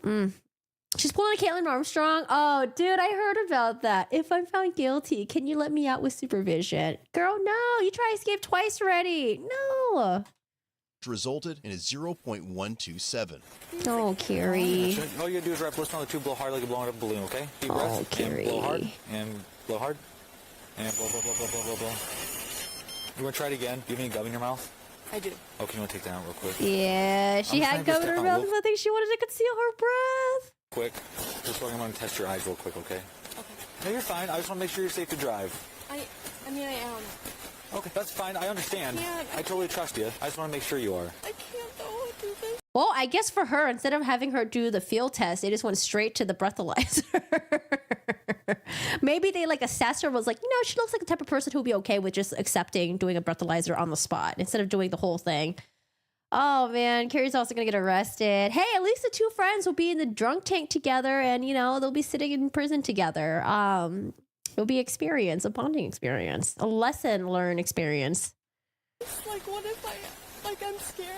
She's pulling a Caitlin Armstrong. Oh, dude, I heard about that. If I'm found guilty, can you let me out with supervision? Girl, no, you try to escape twice already. No. which resulted in a 0.127. Oh, Carrie. So all you gotta do is listen on the 2, blow hard like you're blowing up a balloon, okay? Deep Oh, breath, Carrie. and blow hard, and blow hard, and blow, blow, blow, blow, blow, blow, blow. You wanna try it again? Do you have any gum in your mouth? I do. Okay, you wanna take that out real quick? Yeah, she I'm had trying to gum in step her on mouth Wolf. because I think she wanted to conceal her breath. Quick. Just I'm gonna test your eyes real quick, okay? Okay. No, you're fine. I just wanna make sure you're safe to drive. I mean, I am. Okay, that's fine. I understand. Yeah. I totally trust you. I just wanna make sure you are. I can't though do this. Well, I guess for her, instead of having her do the field test, they just went straight to the breathalyzer. Maybe they like assessed her, was like, she looks like the type of person who'll be okay with just accepting doing a breathalyzer on the spot instead of doing the whole thing. Oh man, Carrie's also gonna get arrested. Hey, at least the 2 friends will be in the drunk tank together, and they'll be sitting in prison together. It'll be experience, a bonding experience, a lesson learned experience. It's like, what if I'm scared?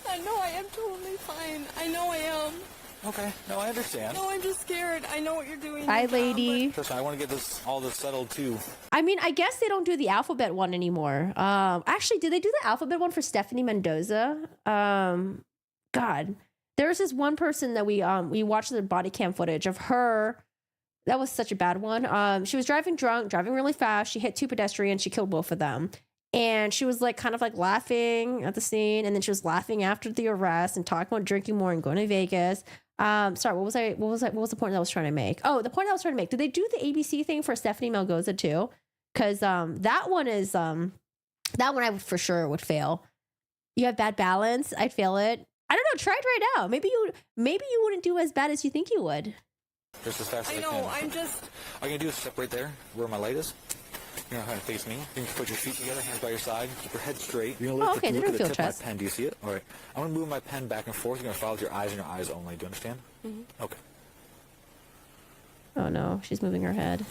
I know I am totally fine. I know I am. Okay. No, I understand. No, I'm just scared. I know what you're doing. Bye, lady. Trust me, I want to get all this settled too. I mean, I guess they don't do the alphabet one anymore. Actually, did they do the alphabet one for Stephanie Mendoza? God, there's this one person that we watched the body cam footage of her. That was such a bad one. She was driving drunk, driving really fast. She hit 2 pedestrians. She killed both of them. And she was like kind of like laughing at the scene, and then she was laughing after the arrest and talking about drinking more and going to Vegas. Sorry, what was the point that I was trying to make? Oh, the point I was trying to make. Did they do the ABC thing for Stephanie Mendoza too? Because that one I for sure would fail. You have bad balance. I'd fail it. I don't know. Try it right now. Maybe you wouldn't do as bad as you think you would. Just as fast as I know. I'm just. All you're gonna do is step right there where my light is. You're gonna face me. You can put your feet together, hands by your side, keep your head straight. You're gonna look at the tip of my pen. Do you see it? All right. I'm gonna move my pen back and forth. You're gonna follow with your eyes and your eyes only. Do you understand? Mm-hmm. Okay. Oh no, she's moving her head.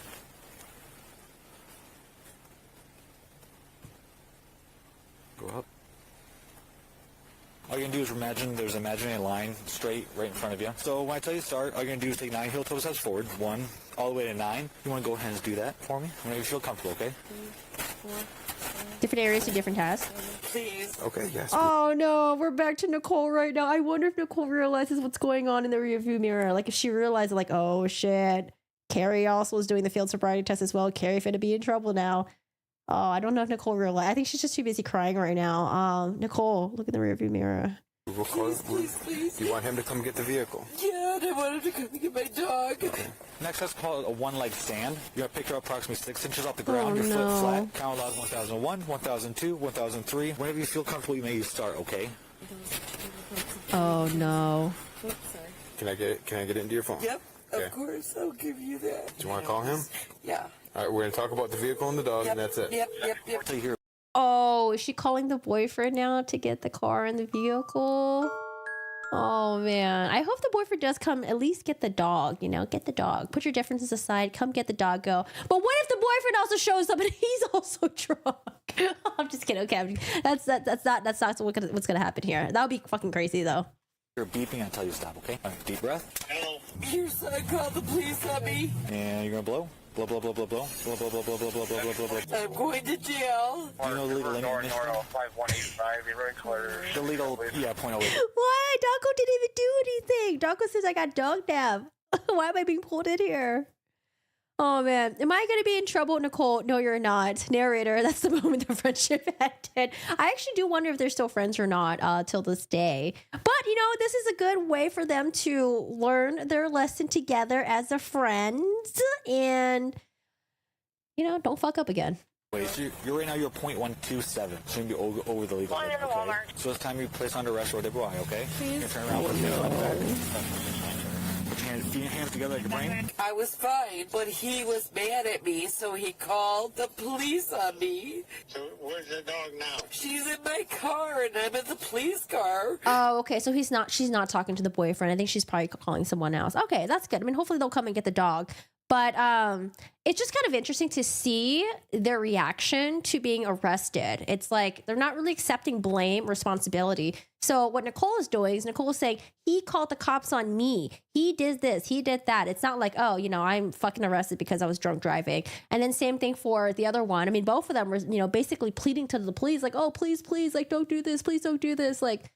Go up. All you're gonna do is imagine there's an imaginary line straight right in front of you. So when I tell you to start, all you're gonna do is take 9 heel toe steps forward. 1, all the way to 9. You wanna go ahead and do that for me whenever you feel comfortable, okay? 3, 4, Different areas to different tasks. please. Okay, yes. Oh no, we're back to Nicole right now. I wonder if Nicole realizes what's going on in the rearview mirror. Like if she realizes, like, oh shit, Carrie also was doing the field sobriety test as well. Carrie finna be in trouble now. Oh, I don't know if Nicole realized. I think she's just too busy crying right now. Nicole, look in the rearview mirror. Please. You want him to come get the vehicle? Yeah, I want him to come get my dog. Okay. Next, let's call it a one-leg stand. You're gonna pick her up approximately 6 inches off the ground. Oh, Your no. foot flat. Count aloud 1001, 1002, 1003. Whenever you feel comfortable, you may start. Okay. Oh no. Oops, sorry. Can I get it into your phone? Yep, Okay. of course. I'll give you that. Do you want to call him? Yeah. All right, we're gonna talk about the vehicle and the dog, and that's it. Yep. Until you hear. Oh, is she calling the boyfriend now to get the car and the vehicle? Oh man, I hope the boyfriend does come at least get the dog, get the dog. Put your differences aside, come get the dog, go. But what if the boyfriend also shows up and he's also drunk? I'm just kidding. Okay, that's not what's gonna happen here. That would be fucking crazy though. You're beeping until you stop, okay? All right, deep breath. Hello. Your son called the police on me. And you're gonna blow. Blow, blow, blow, blow, blow. Blow, blow, blow, blow, blow, blow, blow, blow, blow. I'm going to jail. Do you know the legal limit in Michigan? 5185, you're very clear. The legal, yeah, .08. Why? Daco didn't even do anything. Daco says I got dog nab. Why am I being pulled in here? Oh man, am I going to be in trouble, Nicole? No, you're not. Narrator, that's the moment the friendship ended. I actually do wonder if they're still friends or not till this day. But, this is a good way for them to learn their lesson together as a friends and, don't fuck up again. Wait, so you're right now, you're .127. So you're going to be over the legal limit, okay? So it's time you place under arrest or DUI, okay? Please. You turn around, put your hands on the back. Put your hands together like your brain. I was fine, but he was mad at me, so he called the police on me. So where's the dog now? She's in my car, and I'm in the police car. Oh, okay. So she's not talking to the boyfriend. I think she's probably calling someone else. Okay, that's good. I mean, hopefully they'll come and get the dog. But it's just kind of interesting to see their reaction to being arrested. It's like they're not really accepting blame, responsibility. So what Nicole is doing is Nicole is saying, he called the cops on me. He did this. He did that. It's not like, oh, I'm fucking arrested because I was drunk driving. And then same thing for the other one. I mean, both of them were, basically pleading to the police like, oh, please, like, don't do this. Please don't do this. Like,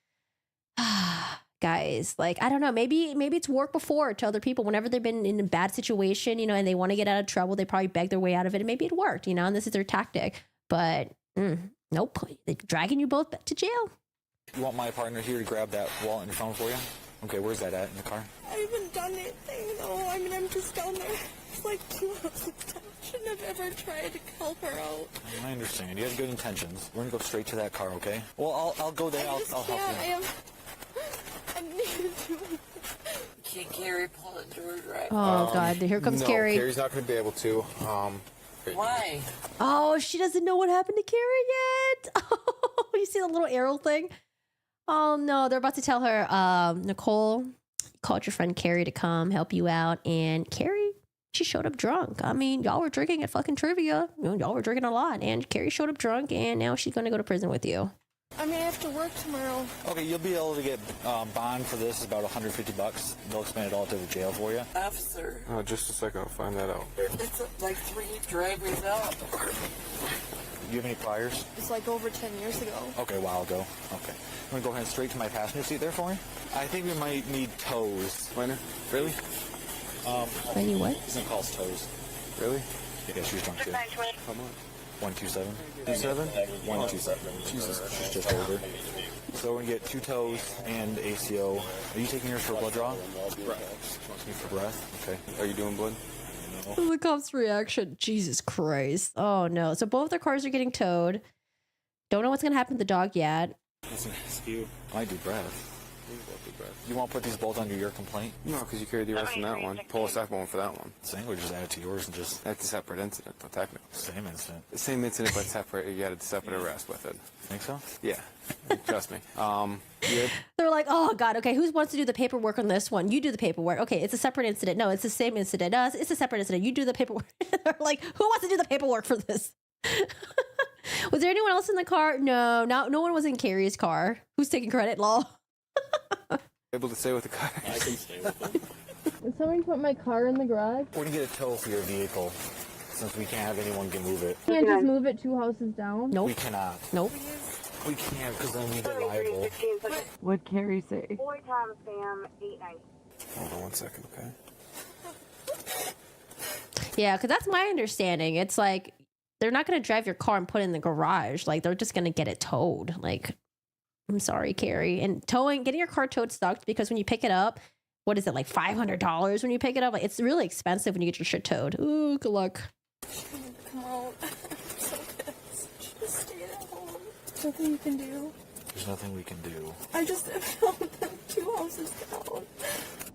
guys, like, I don't know, maybe it's worked before to other people whenever they've been in a bad situation, and they want to get out of trouble, they probably beg their way out of it, and maybe it worked, and this is their tactic. But nope, they're dragging you both back to jail. You want my partner here to grab that wallet and your phone for you? Okay, where's that at in the car? I haven't done anything, though. I mean, I'm just down there. It's like 2 hours of time. Shouldn't have ever tried to help her out. I understand. You have good intentions. We're going to go straight to that car, okay? Well, I'll go there. I'll help you. I need to. Can't Carrie pull it George right? Oh God, here comes no, Carrie. Carrie's not going to be able to. Why? Oh, she doesn't know what happened to Carrie yet. Oh, you see the little arrow thing? Oh no, they're about to tell her, Nicole, you called your friend Carrie to come help you out, and Carrie, she showed up drunk. I mean, y'all were drinking at fucking trivia. Y'all were drinking a lot, and Carrie showed up drunk, and now she's gonna go to prison with you. I mean, I have to work tomorrow. Okay, you'll be able to get bond for this. Is about $150. They'll expand it all to the jail for you. Officer, Oh, just a second. I'll find that out. it's like 3 driveways out. Do you have any priors? It's like over 10 years ago. Okay, a while ago. Okay. I'm going to go ahead and straight to my passenger seat there for me. I think we might need toes. Minor? Really? Any what? He's going to call us toes. Really? Yeah, she's drunk too. How much? 127. 27? 127. Jesus, she's just older. So we're going to get 2 toes and ACO. Are you taking yours for a blood draw? Breath. For breath? Okay. Are you doing blood? The cop's reaction. Jesus Christ. Oh no. So both their cars are getting towed. Don't know what's gonna happen to the dog yet. Listen, you. I do breath. You want to put these both under your complaint? No, because you carried the arrest on that one. Pull a separate one for that one. Saying we just add it to yours and just... That's a separate incident, though, technically. Same incident. The same incident, but separate. You got a separate arrest with it. Think so? Yeah. Trust me. Yeah. They're like, oh God, okay, who wants to do the paperwork on this one? You do the paperwork. Okay, it's a separate incident. No, it's the same incident. No, it's a separate incident. You do the paperwork. They're like, who wants to do the paperwork for this? Was there anyone else in the car? No, no one was in Carrie's car. Who's taking credit, lol? Able to stay with the car. I can stay with them. Did somebody put my car in the garage? We're going to get a tow for your vehicle, since we can't have anyone can move it. Can't just move it 2 houses down? Nope. We cannot. Nope. We can't, because then we get liable. What'd Carrie say? Boy Tom Sam 890. Hold on 1 second, okay? Yeah, because that's my understanding. It's like, they're not going to drive your car and put it in the garage. Like, they're just going to get it towed. Like, I'm sorry, Carrie. And getting your car towed sucked because when you pick it up, what is it, like $500 when you pick it up? Like, it's really expensive when you get your shit towed. Ooh, good luck. Come out. So just stay at home. Nothing you can do. There's nothing we can do. I just found them 2 houses down.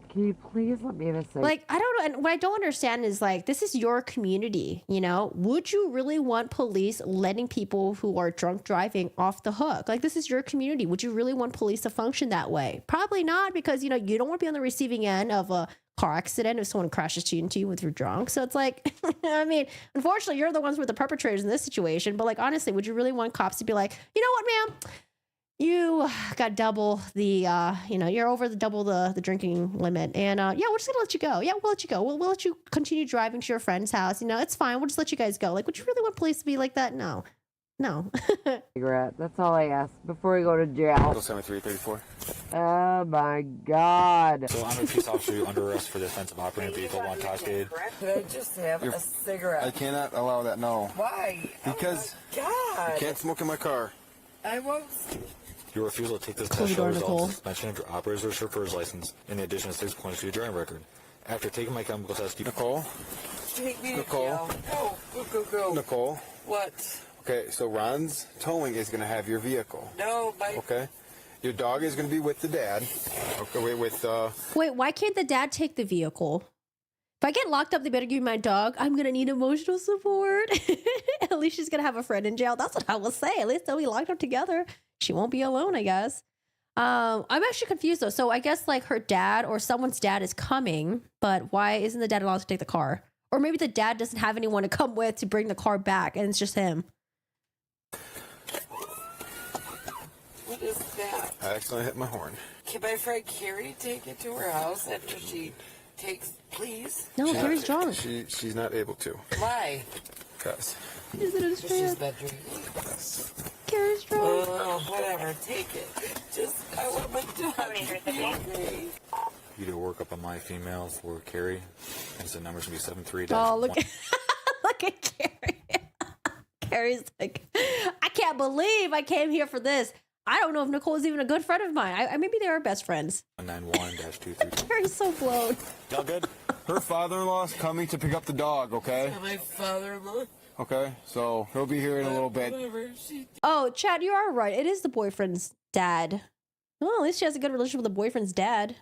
Can you please let me in a second? Like, I don't know. And what I don't understand is, like, this is your community, you know? Would you really want police letting people who are drunk driving off the hook? Like, this is your community. Would you really want police to function that way? Probably not, because, you know, you don't want to be on the receiving end of a car accident if someone crashes into you with your drunk. So it's like, I mean, unfortunately, you're the ones who are the perpetrators in this situation. But, like, honestly, would you really want cops to be like, you know what, ma'am? You got double the, you're over double the drinking limit. And, yeah, we're just going to let you go. Yeah, we'll let you go. We'll let you continue driving to your friend's house. You know, it's fine. We'll just let you guys go. Like, would you really want police to be like that? No. Cigarette. That's all I ask before we go to jail. 7334. Oh my God. So I'm a peace officer. You're under arrest for the offense of operating a vehicle while intoxicated. Could I just have a cigarette? I cannot allow that, no. Why? Because Oh my God. you can't smoke in my car. I won't. Your refusal to take this Close test the door, shall result Nicole. in suspension of your operator's or chauffeur's license, in addition to 6 points to your driving record. After taking my chemical test, you... Nicole? Take me to Nicole? jail. Go. Nicole? What? Okay, so Ron's towing is going to have your vehicle. No, my... Okay? Your dog is going to be with the dad. Okay, Wait, why can't the dad take the vehicle? If I get locked up, they better give me my dog. I'm going to need emotional support. At least she's going to have a friend in jail. That's what I will say. At least they'll be locked up together. She won't be alone, I guess. I'm actually confused, though. So I guess, like, her dad or someone's dad is coming, but why isn't the dad allowed to take the car? Or maybe the dad doesn't have anyone to come with to bring the car back, and it's just him. What is that? I accidentally hit my horn. Can my friend Carrie take it to her house after she takes... Please? No, Carrie's drunk. She's not able to. Why? Because. Is it his She's friend? not drinking. Carrie's drunk. Oh, whatever. Take it. Just, I want my dog to be okay. You do work up on my female for Carrie. And the number's going to be 73. Oh, look at, look at Carrie. Carrie's like, I can't believe I came here for this. I don't know if Nicole is even a good friend of mine. Maybe they are best friends. 191-232. Carrie's so blown. Y'all good? Her father-in-law's coming to pick up the dog, okay? My father-in-law. Okay, so he'll be here in a little bit. Whatever. Oh, Chad, you are right. It is the boyfriend's dad. Well, at least she has a good relationship with the boyfriend's dad.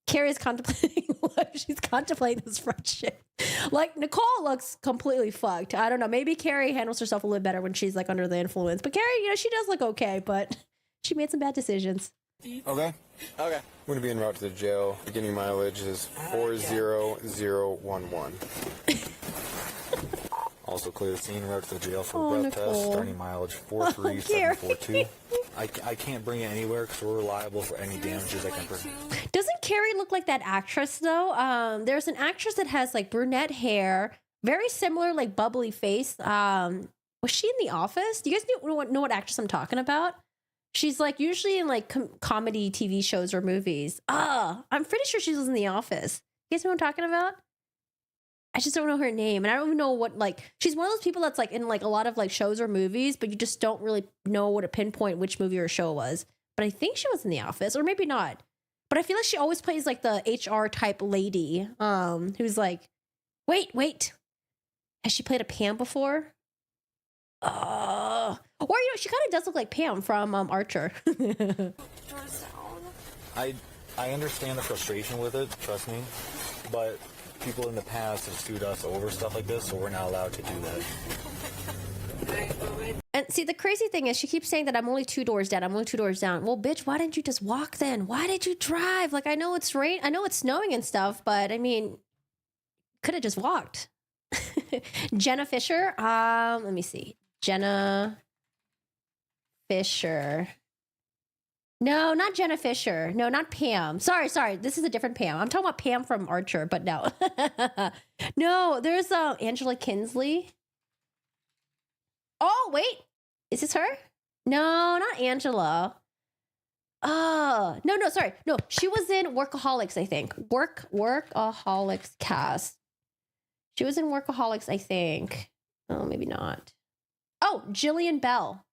Carrie's contemplating life. She's contemplating this friendship. Like, Nicole looks completely fucked. I don't know. Maybe Carrie handles herself a little bit better when she's, like, under the influence. But Carrie, she does look okay, but she made some bad decisions. Okay? Okay. We're going to be en route to the jail. Beginning mileage is 40011. Also clear the scene, route to the jail for Oh, a breath test. Nicole. Starting mileage 43742. I can't bring it anywhere because we're liable for any damages I can bring. Doesn't Carrie look like that actress though? There's an actress that has like brunette hair, very similar, like bubbly face. Was she in The Office? Do you guys know what actress I'm talking about? She's like usually in like comedy TV shows or movies. I'm pretty sure she was in The Office. You guys know what I'm talking about? I just don't know her name, and I don't even know what, like, she's one of those people that's like in like a lot of like shows or movies, but you just don't really know what to pinpoint which movie or show it was. But I think she was in The Office, or maybe not. But I feel like she always plays like the HR type lady, who's like, wait, has she played a Pam before? Or she kind of does look like Pam from Archer. I understand the frustration with it, trust me, but people in the past have sued us over stuff like this, so we're not allowed to do that. And see, the crazy thing is she keeps saying that I'm only 2 doors down. Well, bitch, why didn't you just walk then? Why did you drive? Like, I know it's snowing and stuff, but I mean, could have just walked. Jenna Fisher. Let me see. Jenna Fisher. No, not Jenna Fisher. No, not Pam. Sorry. This is a different Pam. I'm talking about Pam from Archer, but no. No, there's Angela Kinsley. Oh, wait. Is this her? No, not Angela. No, sorry. No, she was in Workaholics, I think. Workaholics cast. She was in Workaholics, I think. Oh, maybe not. Oh, Jillian Bell.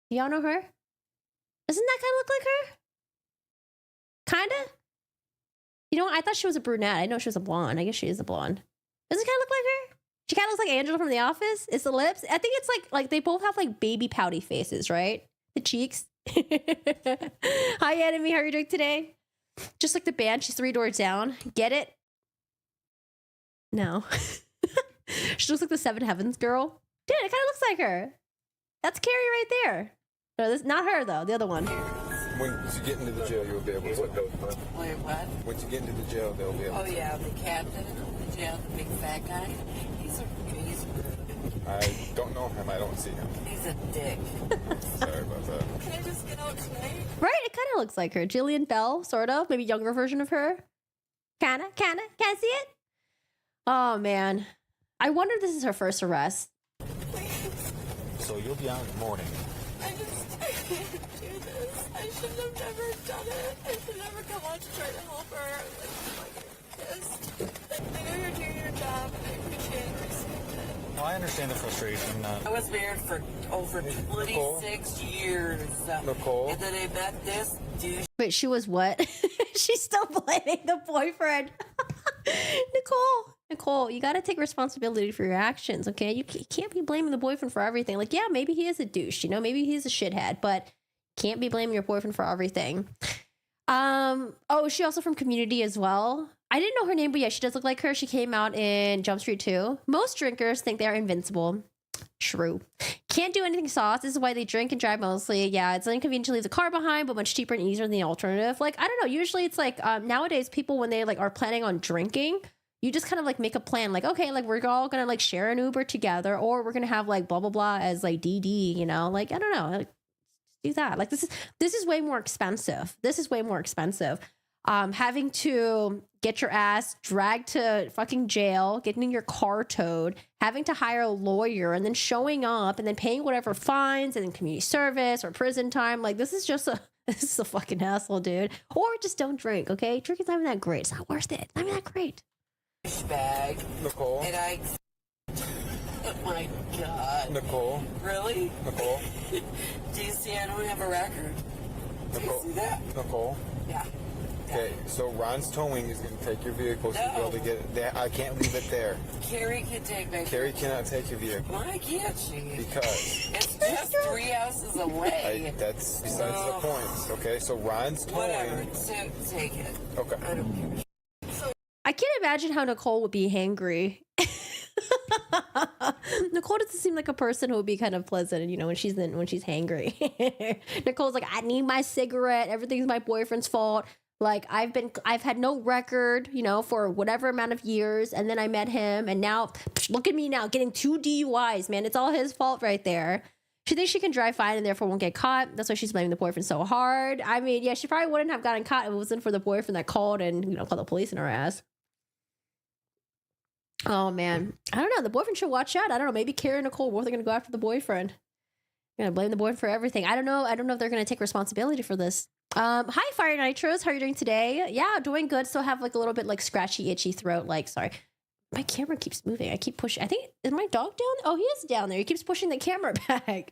Y'all know her? Doesn't that kind of look like her? Kinda? You know what? I thought she was a brunette. I know she was a blonde. I guess she is a blonde. Does it kind of look like her? She kind of looks like Angela from The Office. It's the lips. I think it's like they both have like baby pouty faces, right? The cheeks. Hi, Enemy. How are you doing today? Just like the band. She's 3 doors down. Get it? No. She looks like the Seven Heavens girl. Dude, it kind of looks like her. That's Carrie right there. No, this not her though. The other one. Once you get into the jail, you'll be able to look those. Wait, what? Once you get into the jail, they'll be able to. Oh yeah, the captain of the jail, the big fat guy. He's I don't know him. I don't see him. He's a dick. Sorry about that. Can I just get out tonight? Right? It kind of looks like her. Jillian Bell, sort of. Maybe younger version of her. Kinda. Can I see it? Oh, man. I wonder if this is her first arrest. So you'll be out in the morning. I can't do this. I should have never done it. I should never come out to try to help her. I'm like pissed. I know you're doing your job, and I appreciate and respect it. No, I understand the frustration. I was married for over 26 years. Nicole? And then I met this douche. Wait, she was what? She's still blaming the boyfriend. Nicole, you got to take responsibility for your actions, okay? You can't be blaming the boyfriend for everything. Like, yeah, maybe he is a douche, maybe he's a shithead, but can't be blaming your boyfriend for everything. Oh, is she also from Community as well? I didn't know her name, but yeah, she does look like her. She came out in Jump Street 2. Most drinkers think they're invincible. True. Can't do anything sauce. This is why they drink and drive mostly. Yeah, it's inconvenient to leave the car behind, but much cheaper and easier than the alternative. Like, I don't know. Usually it's like nowadays people, when they like are planning on drinking, you just kind of like make a plan. Like, okay, like we're all going to like share an Uber together, or we're going to have like blah, blah, blah as like DD, like, I don't know. Like, do that. Like this is way more expensive. Having to get your ass dragged to fucking jail, getting your car towed, having to hire a lawyer, and then showing up and then paying whatever fines and then community service or prison time. Like this is a fucking hassle, dude. Or just don't drink, okay? Drinking's not even that great. It's not worth it. It's not even that great. Bag. Nicole. And oh my God. Nicole. Really? Nicole. Do you see I don't have a record? Nicole. Do you see that? Nicole. Yeah. Okay, so Ron's towing is going to take your vehicle. So you'll be able to get it. I can't leave it there. Carrie can take my Carrie cannot take your vehicle. Why can't she? Because it's just 3 houses away. That's besides the point. Okay, so Ron's towing. Whatever, take it. Okay. I don't care. I can't imagine how Nicole would be hangry. Nicole doesn't seem like a person who would be kind of pleasant, when she's hangry. Nicole's like, I need my cigarette. Everything's my boyfriend's fault. Like I've had no record, you know, for whatever amount of years. And then I met him and now look at me now getting 2 DUIs, man. It's all his fault right there. She thinks she can drive fine and therefore won't get caught. That's why she's blaming the boyfriend so hard. I mean, yeah, she probably wouldn't have gotten caught if it wasn't for the boyfriend that called and, you know, called the police in her ass. Oh man. I don't know. The boyfriend should watch out. I don't know. Maybe Carrie and Nicole both are gonna go after the boyfriend. Gonna blame the boyfriend for everything. I don't know if they're gonna take responsibility for this. Hi, Fire Nitros. How are you doing today? Yeah, doing good. Still have like a little bit like scratchy, itchy throat. Like, sorry. My camera keeps moving. I keep pushing. I think, is my dog down? Oh, he is down there. He keeps pushing the camera back. It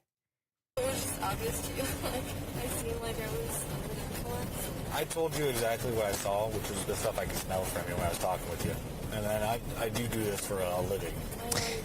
was just obvious to you. Like, I seemed like I was under the influence. I told you exactly what I saw, which was the stuff I could smell from you when I was talking with you. And then I do this for a living. I know you do.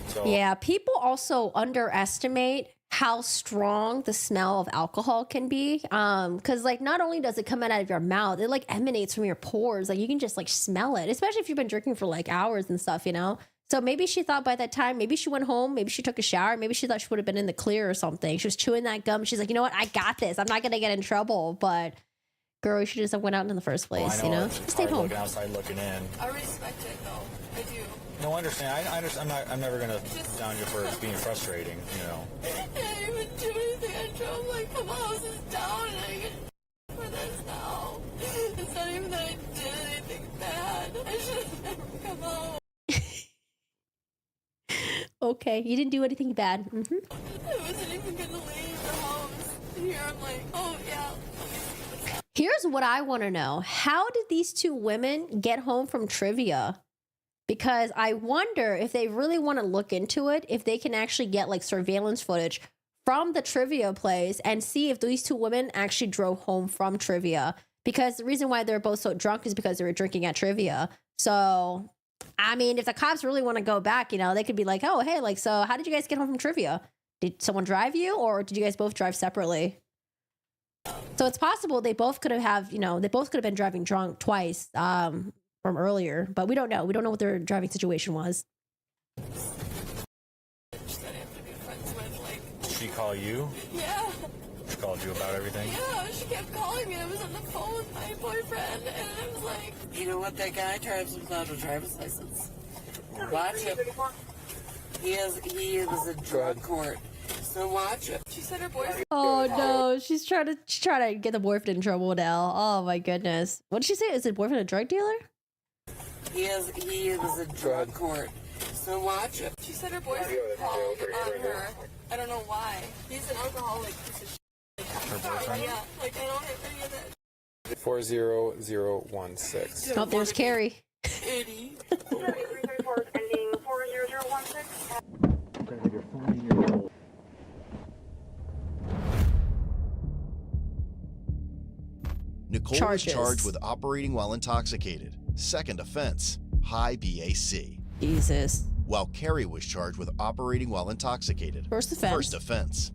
So Yeah, people also underestimate how strong the smell of alcohol can be. Because like not only does it come out of your mouth, it like emanates from your pores. Like you can just like smell it, especially if you've been drinking for like hours and stuff, you know? So maybe she thought by that time, maybe she went home, maybe she took a shower, maybe she thought she would have been in the clear or something. She was chewing that gum. She's like, you know what? I got this. I'm not going to get in trouble. But girl, you should just have went out in the first place, you know? It's Stayed home. looking outside, looking in. I respect it though. I do. No, I understand. I understand. I'm never gonna down you for being frustrating. You know. I didn't even do anything. I drove like a couple houses down and I get for this now. It's not even that I did anything bad. I should have never come home. Okay, you didn't do anything bad. I wasn't even gonna leave the house. And here I'm like, oh yeah. Let me see what's up. Here's what I want to know. How did these two women get home from trivia? Because I wonder if they really want to look into it, if they can actually get like surveillance footage from the trivia place and see if these two women actually drove home from trivia. Because the reason why they're both so drunk is because they were drinking at trivia. So, I mean, if the cops really want to go back, you know, they could be like, oh, hey, like, so how did you guys get home from trivia? Did someone drive you or did you guys both drive separately? So it's possible they both could have, you know, they both could have been driving drunk twice from earlier, but we don't know. We don't know what their driving situation was. That I have to be friends with, like, Did she call you? yeah. She called you about everything. Yeah, she kept calling me. I was on the phone with my boyfriend, and I was like, You know what? That guy drives without a driver's license. Watch him. He was a drug court. So watch it. she said her boyfriend. Oh no, she's trying to get the boyfriend in trouble now. Oh my goodness. What did she say? Is the boyfriend a drug dealer? He was a drug court. So watch it. She said her boyfriend called on her. I don't know why. He's an alcoholic piece of shit. Her boyfriend. Yeah, like I don't have any of that 40016. Oh, there's Carrie. shitty. Ending 40016. Nicole Charges. was charged with operating while intoxicated. Second offense, high BAC. Jesus. While Carrie was charged with operating while intoxicated. First offense. First offense.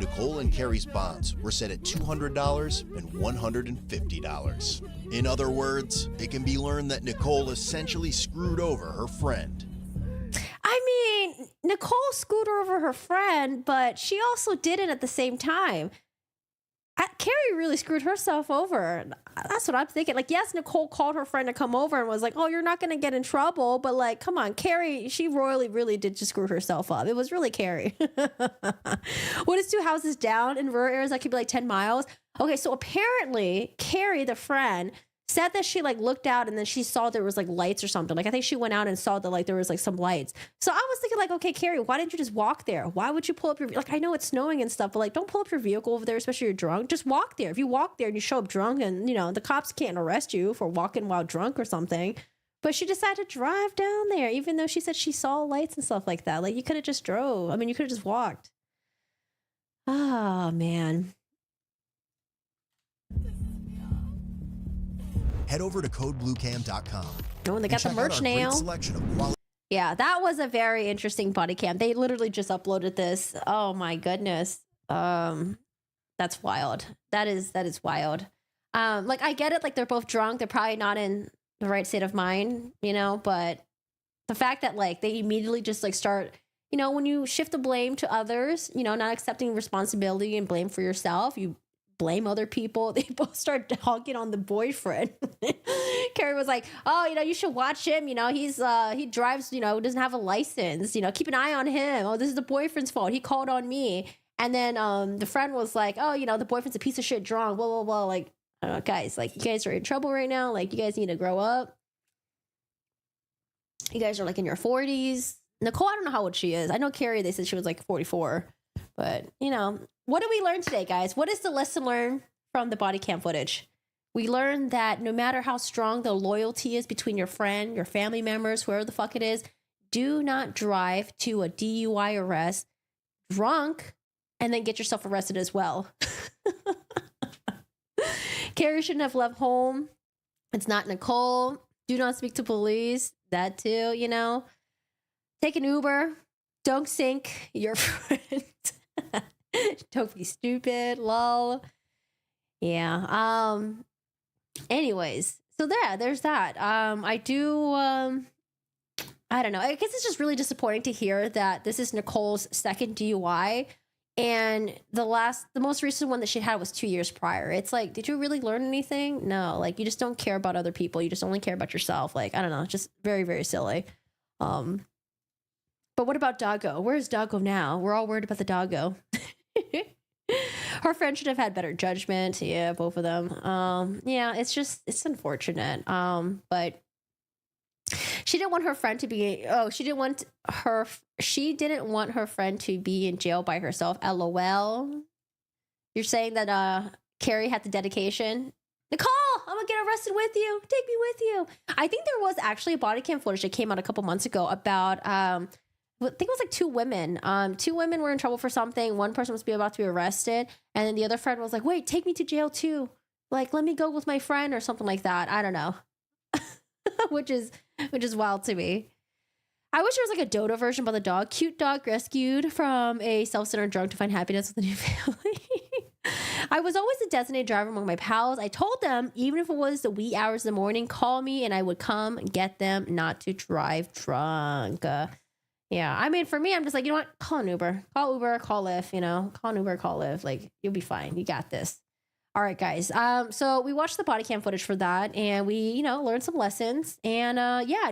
Nicole and Carrie's bonds were set at $200 and $150. In other words, it can be learned that Nicole essentially screwed over her friend. I mean, Nicole screwed over her friend, but she also did it at the same time. Carrie really screwed herself over. That's what I'm thinking. Like, yes, Nicole called her friend to come over and was like, oh, you're not going to get in trouble. But like, come on, Carrie, she royally really did just screw herself up. It was really Carrie. What is 2 houses down in rural areas? That could be like 10 miles. Okay, so apparently Carrie, the friend, said that she like looked out and then she saw there was like lights or something. Like I think she went out and saw that like there was like some lights. So I was thinking like, okay, Carrie, why didn't you just walk there? Why would you pull up your, like, I know it's snowing and stuff, but like, don't pull up your vehicle over there, especially if you're drunk. Just walk there. If you walk there and you show up drunk and, you know, the cops can't arrest you for walking while drunk or something. But she decided to drive down there, even though she said she saw lights and stuff like that. Like you could have just drove. I mean, you could have just walked. Oh, man. Head over to codebluecam.com. Oh, and they got the check out merch our great now. selection of quality. Yeah, that was a very interesting body cam. They literally just uploaded this. Oh my goodness. That's wild. That is wild. Like I get it, like they're both drunk. They're probably not in the right state of mind, you know, but the fact that like they immediately just like start, you know, when you shift the blame to others, you know, not accepting responsibility and blame for yourself, you blame other people. They both start hogging on the boyfriend. Carrie was like, oh, you should watch him. He drives, doesn't have a license. Keep an eye on him. Oh, this is the boyfriend's fault. He called on me. And then the friend was like, oh, the boyfriend's a piece of shit drunk. Blah, blah, blah. Like, I don't know, guys, like, you guys are in trouble right now. Like, you guys need to grow up. You guys are like in your 40s. Nicole, I don't know how old she is. I know Carrie, they said she was like 44. But, what did we learn today, guys? What is the lesson learned from the body cam footage? We learned that no matter how strong the loyalty is between your friend, your family members, whoever the fuck it is, do not drive to a DUI arrest drunk and then get yourself arrested as well. Carrie shouldn't have left home. It's not Nicole. Do not speak to police. That too, Take an Uber. Don't sink your friend. Don't be stupid. Lol. Yeah. Anyways, so there's that. I don't know. I guess it's just really disappointing to hear that this is Nicole's second DUI. And the most recent one that she had was 2 years prior. It's like, did you really learn anything? No, like, you just don't care about other people. You just only care about yourself. Like, I don't know, just very, very silly. But what about Doggo? Where's Doggo now? We're all worried about the Doggo. Her friend should have had better judgment. Yeah, both of them. Yeah, it's unfortunate. But she didn't want her friend to be, she didn't want her friend to be in jail by herself. LOL. You're saying that Carrie had the dedication? Nicole, I'm gonna get arrested with you. Take me with you. I think there was actually a body cam footage that came out a couple months ago about, I think it was like two women. Two women were in trouble for something. One person was about to be arrested. And then the other friend was like, wait, take me to jail too. Like, let me go with my friend or something like that. I don't know. which is wild to me. I wish there was like a Dodo version about the dog. Cute dog rescued from a self-centered drunk to find happiness with a new family. I was always the designated driver among my pals. I told them, even if it was the wee hours of the morning, call me and I would come get them, not to drive drunk. Yeah, I mean, for me, I'm just like, you know what? Call an Uber. Call Uber, call Lyft, call an Uber, call Lyft. Like, you'll be fine. You got this. All right, guys. So we watched the body cam footage for that and we, learned some lessons. And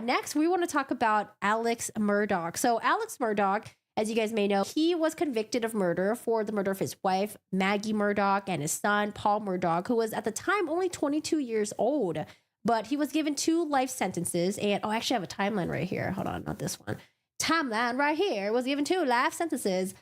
next we want to talk about Alex Murdaugh. So Alex Murdaugh, as you guys may know, he was convicted of murder for the murder of his wife, Maggie Murdaugh, and his son, Paul Murdaugh, who was at the time only 22 years old. But he was given 2 life sentences. And, I actually have a timeline right here. Hold on, not this one. Timeline right here. Was given 2 life sentences.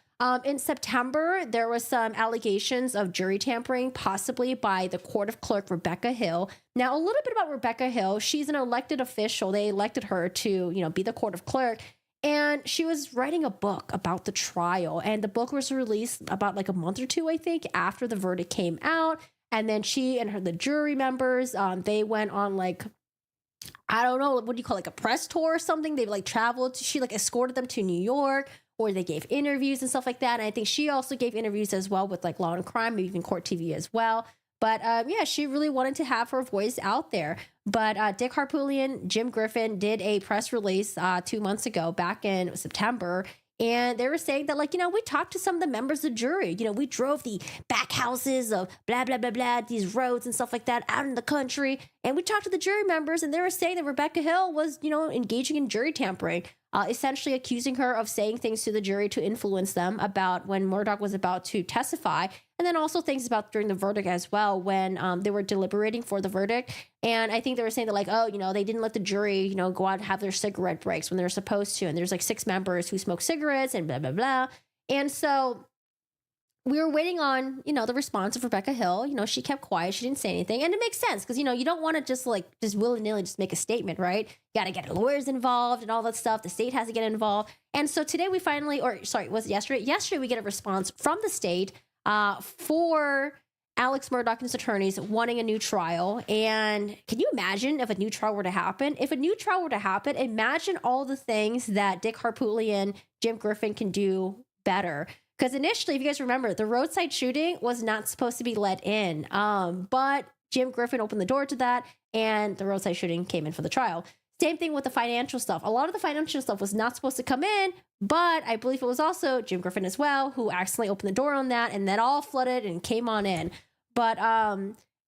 In September, there was some allegations of jury tampering, possibly by the court of clerk, Rebecca Hill. Now, a little bit about Rebecca Hill. She's an elected official. They elected her to, be the court of clerk. And she was writing a book about the trial. And the book was released about like a month or 2, I think, after the verdict came out. And then she and the jury members, they went on like, I don't know, what do you call it, like a press tour or something? They like traveled. She like escorted them to New York. Or they gave interviews and stuff like that. And I think she also gave interviews as well with like Law and Crime, maybe even Court TV as well. But she really wanted to have her voice out there. But Dick Harpootlian, Jim Griffin did a press release 2 months ago, back in September. And they were saying that, like, we talked to some of the members of the jury. We drove the back houses of blah, blah, blah, blah, these roads and stuff like that out in the country. And we talked to the jury members and they were saying that Rebecca Hill was, engaging in jury tampering. Essentially accusing her of saying things to the jury to influence them about when Murdaugh was about to testify. And then also things about during the verdict as well, when they were deliberating for the verdict. And I think they were saying that like, they didn't let the jury, go out and have their cigarette breaks when they're supposed to. And there's like 6 members who smoke cigarettes and blah, blah, blah. And so we were waiting on, the response of Rebecca Hill. She kept quiet. She didn't say anything. And it makes sense because, you don't want to just willy-nilly just make a statement, right? You got to get lawyers involved and all that stuff. The state has to get involved. And so today we finally, was it yesterday? Yesterday we get a response from the state for Alex Murdaugh and his attorneys wanting a new trial. And can you imagine if a new trial were to happen? If a new trial were to happen, imagine all the things that Dick Harpootlian, Jim Griffin can do better. Because initially, if you guys remember, the roadside shooting was not supposed to be let in. But Jim Griffin opened the door to that, and the roadside shooting came in for the trial. Same thing with the financial stuff. A lot of the financial stuff was not supposed to come in, but I believe it was also Jim Griffin as well who accidentally opened the door on that, and that all flooded and came on in. But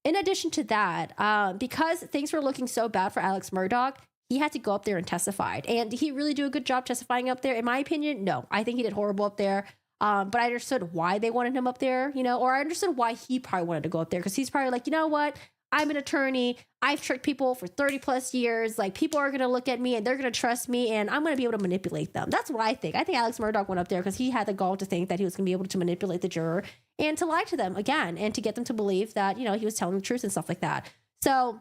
in addition to that, because things were looking so bad for Alex Murdaugh, he had to go up there and testify. And did he really do a good job testifying up there? In my opinion, no. I think he did horrible up there. But I understood why they wanted him up there, you know, or I understood why he probably wanted to go up there, because he's probably like, you know what? I'm an attorney. I've tricked people for 30 plus years. Like, people are going to look at me and they're going to trust me, and I'm going to be able to manipulate them. That's what I think. I think Alex Murdaugh went up there because he had the gall to think that he was going to be able to manipulate the juror and to lie to them again and to get them to believe that, you know, he was telling the truth and stuff like that. So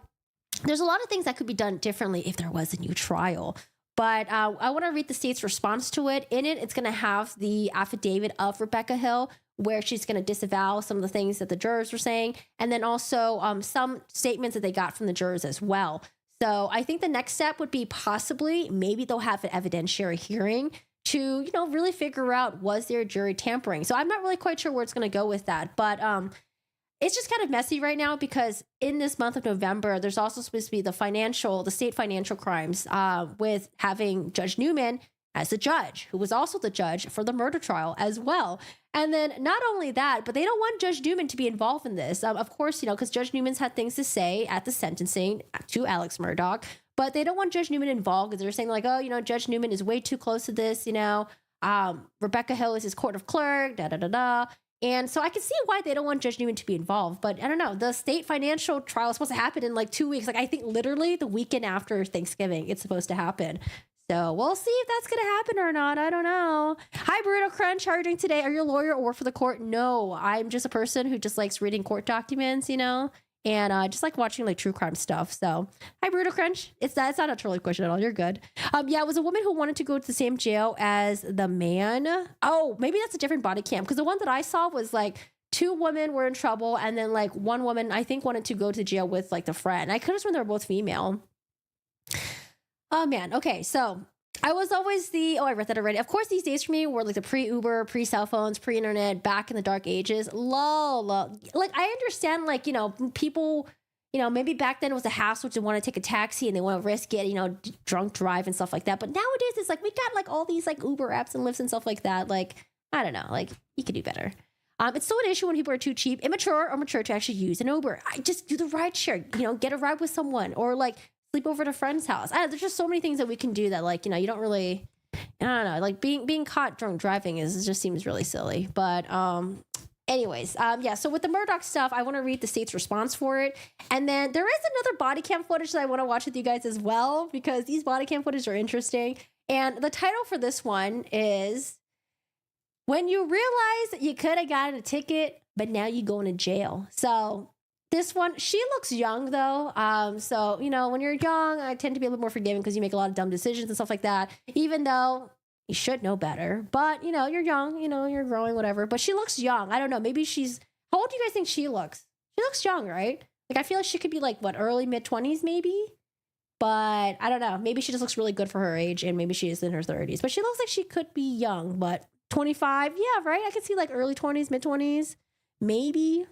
there's a lot of things that could be done differently if there was a new trial. But I want to read the state's response to it. In it, it's going to have the affidavit of Rebecca Hill, where she's going to disavow some of the things that the jurors were saying, and then also some statements that they got from the jurors as well. So I think the next step would be possibly, maybe they'll have an evidentiary hearing to, you know, really figure out, was there jury tampering? So I'm not really quite sure where it's going to go with that. But it's just kind of messy right now, because in this month of November, there's also supposed to be the state financial crimes with having Judge Newman as the judge, who was also the judge for the murder trial as well. And then not only that, but they don't want Judge Newman to be involved in this. Of course, you know, because Judge Newman's had things to say at the sentencing to Alex Murdaugh, but they don't want Judge Newman involved because they're saying like, oh, you know, Judge Newman is way too close to this, you know. Rebecca Hill is his court of clerk, da-da-da-da. And so I can see why they don't want Judge Newman to be involved. But I don't know. The state financial trial is supposed to happen in like 2 weeks. Like, I think literally the weekend after Thanksgiving, it's supposed to happen. So we'll see if that's going to happen or not. I don't know. Hi, Burrito Crunch. How are you doing today? Are you a lawyer or work for the court? No, I'm just a person who just likes reading court documents, you know, and just like watching like true crime stuff. So hi, Burrito Crunch. It's not a trolley question at all. You're good. Yeah, it was a woman who wanted to go to the same jail as the man. Oh, maybe that's a different body cam, because the one that I saw was like 2 women were in trouble, and then like 1 woman I think wanted to go to jail with like the friend. I could have sworn they were both female. Oh man. Okay. So I was always I read that already. Of course, these days for me were like the pre-Uber, pre-cell phones, pre-internet, back in the dark ages. Lol. Like, I understand, like, you know, people, you know, maybe back then it was a hassle to want to take a taxi and they want to risk it, you know, drunk drive and stuff like that. But nowadays it's like, we got like all these like Uber apps and Lyfts and stuff like that. Like, I don't know, like, you could do better. It's still an issue when people are too cheap, immature, or mature to actually use an Uber. I just do the ride share, you know, get a ride with someone, or like sleep over at a friend's house. There's just so many things that we can do that, like, you know, you don't really, I don't know, like being caught drunk driving just seems really silly. But anyways, yeah, so with the Murdaugh stuff, I want to read the state's response for it. And then there is another body cam footage that I want to watch with you guys as well, because these body cam footage are interesting. And the title for this one is When You Realize You Could Have Gotten a Ticket, But Now You Going to Jail. So this one, she looks young though. So, you know, when you're young, I tend to be a little more forgiving because you make a lot of dumb decisions and stuff like that, even though you should know better. But, you know, you're young, you know, you're growing, whatever. But she looks young. I don't know. Maybe how old do you guys think she looks? She looks young, right? Like, I feel like she could be like, what, early, mid-20s maybe? But I don't know. Maybe she just looks really good for her age, and maybe she is in her 30s. But she looks like she could be young, but 25, yeah, right? I could see like early 20s, mid-20s, maybe.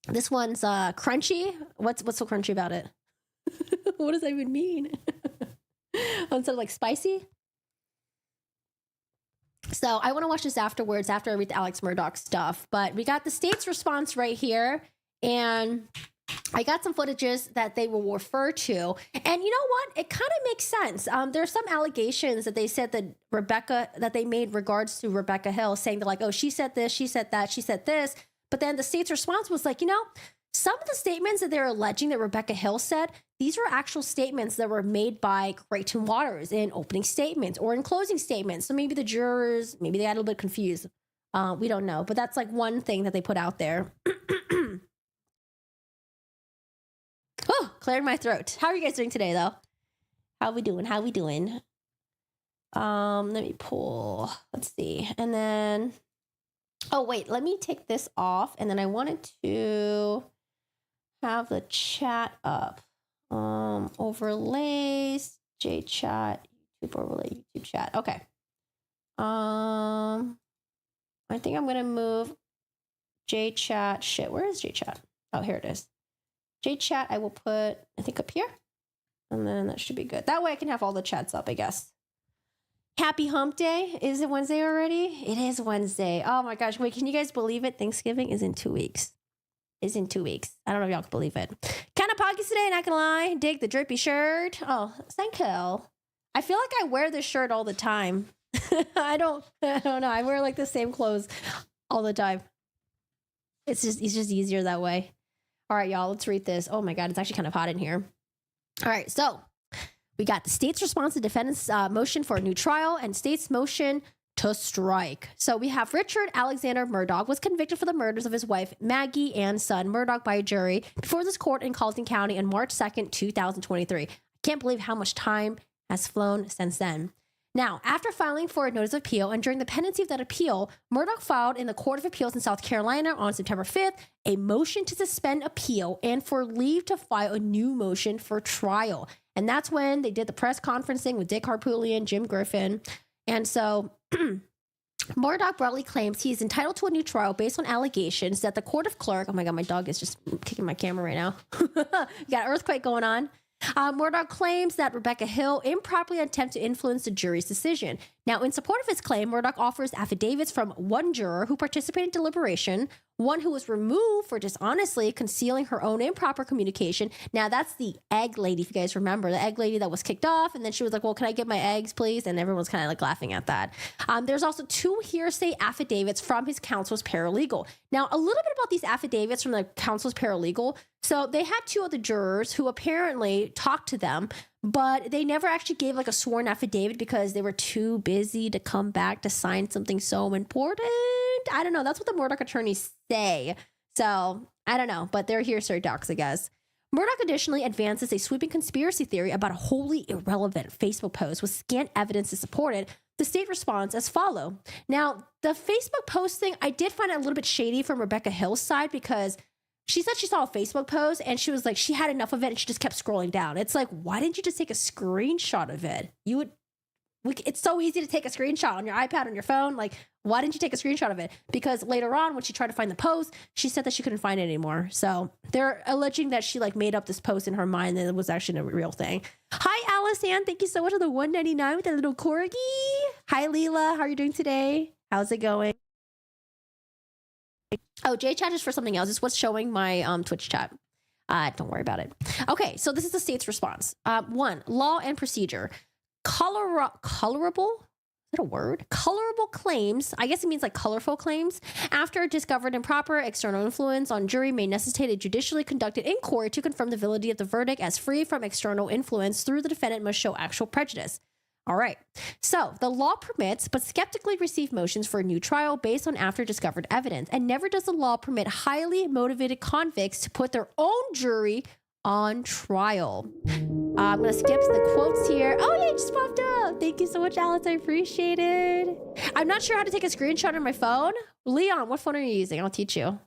This one's crunchy. What's so crunchy about it? What does that even mean? Instead of like spicy? So I want to watch this afterwards, after I read the Alex Murdaugh stuff. But we got the state's response right here. And I got some footages that they will refer to. And you know what? It kind of makes sense. There are some allegations that they said that they made regards to Rebecca Hill, saying that like, oh, she said this, she said that, she said this. But then the state's response was like, you know, some of the statements that they're alleging that Rebecca Hill said, these were actual statements that were made by Creighton Waters in opening statements or in closing statements. So maybe the jurors, maybe they got a little bit confused. We don't know. But that's like one thing that they put out there. Oh, cleared my throat. How are you guys doing today, though? How we doing? Let me pull. Let's see. And then... Oh, wait, let me take this off. And then I wanted to have the chat up. Overlays, JChat, YouTube overlay, YouTube chat. Okay. I think I'm going to move JChat. Shit, where is JChat? Oh, here it is. JChat, I will put, I think, up here. And then that should be good. That way I can have all the chats up, I guess. Happy hump day. Is it Wednesday already? It is Wednesday. Oh my gosh. Wait, can you guys believe it? Thanksgiving is in 2 weeks. is in 2 weeks. I don't know if y'all can believe it. Kind of poggy today, not gonna lie. Dig the drippy shirt. Oh, thank you. I feel like I wear this shirt all the time. I don't know. I wear like the same clothes all the time. It's just easier that way. All right, y'all, let's read this. Oh my God, it's actually kind of hot in here. All right, so we got the state's response to defendant's motion for a new trial and state's motion to strike. So we have Richard Alexander Murdaugh was convicted for the murders of his wife, Maggie, and son, Murdaugh, by a jury before this court in Carleton County on March 2nd, 2023. I can't believe how much time has flown since then. Now, after filing for a notice of appeal and during the pendency of that appeal, Murdaugh filed in the Court of Appeals in South Carolina on September 5th a motion to suspend appeal and for leave to file a new motion for trial. And that's when they did the press conferencing with Dick Harpootlian, Jim Griffin. And so Murdaugh broadly claims he is entitled to a new trial based on allegations that the court of clerk, oh my God, my dog is just kicking my camera right now. You got an earthquake going on. Murdaugh claims that Rebecca Hill improperly attempted to influence the jury's decision. Now, in support of his claim, Murdaugh offers affidavits from one juror who participated in deliberation, one who was removed for dishonestly concealing her own improper communication. Now, that's the egg lady, if you guys remember, the egg lady that was kicked off. And then she was like, well, can I get my eggs, please? And everyone's kind of like laughing at that. There's also 2 hearsay affidavits from his counsel's paralegal. Now, a little bit about these affidavits from the counsel's paralegal. So they had 2 other jurors who apparently talked to them, but they never actually gave like a sworn affidavit because they were too busy to come back to sign something so important. I don't know. That's what the Murdaugh attorneys say. So I don't know, but they're hearsay docs, I guess. Murdaugh additionally advances a sweeping conspiracy theory about a wholly irrelevant Facebook post with scant evidence to support it. The state responds as follow. Now, the Facebook posting, I did find it a little bit shady from Rebecca Hill's side because she said she saw a Facebook post and she was like, she had enough of it and she just kept scrolling down. It's like, why didn't you just take a screenshot of it? It's so easy to take a screenshot on your iPad, on your phone. Like, why didn't you take a screenshot of it? Because later on, when she tried to find the post, she said that she couldn't find it anymore. So they're alleging that she like made up this post in her mind that it was actually a real thing. Hi, Alice Ann. Thank you so much for the $1.99 with that little corgi. Hi, Leela. How are you doing today? How's it going? Oh, J chat is for something else. It's what's showing my Twitch chat. Don't worry about it. Okay, so this is the state's response. 1, law and procedure. Colorable? Is that a word? Colorable claims. I guess it means like colorful claims. After discovered improper external influence on jury may necessitate a judicially conducted inquiry to confirm the validity of the verdict as free from external influence through the defendant must show actual prejudice. All right. So the law permits, but skeptically receive motions for a new trial based on after discovered evidence. And never does the law permit highly motivated convicts to put their own jury on trial. I'm going to skip the quotes here. Oh, yeah, it just popped up. Thank you so much, Alice. I appreciate it. I'm not sure how to take a screenshot on my phone. Leon, what phone are you using? I'll teach you.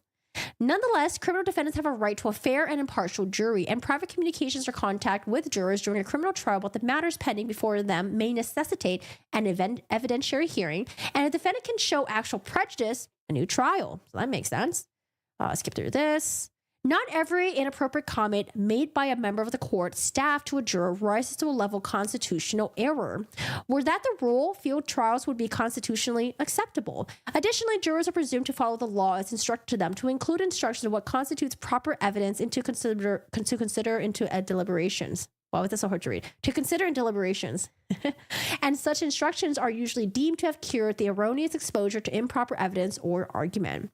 Nonetheless, criminal defendants have a right to a fair and impartial jury, and private communications or contact with jurors during a criminal trial about the matters pending before them may necessitate an evidentiary hearing, and a defendant can show actual prejudice, a new trial. So that makes sense. Skip through this. Not every inappropriate comment made by a member of the court, staff to a juror rises to a level of constitutional error. Were that the rule, field trials would be constitutionally acceptable. Additionally, jurors are presumed to follow the law as instructed to them, to include instructions of what constitutes proper evidence and to consider into deliberations. Why was that so hard to read? To consider in deliberations. And such instructions are usually deemed to have cured the erroneous exposure to improper evidence or argument.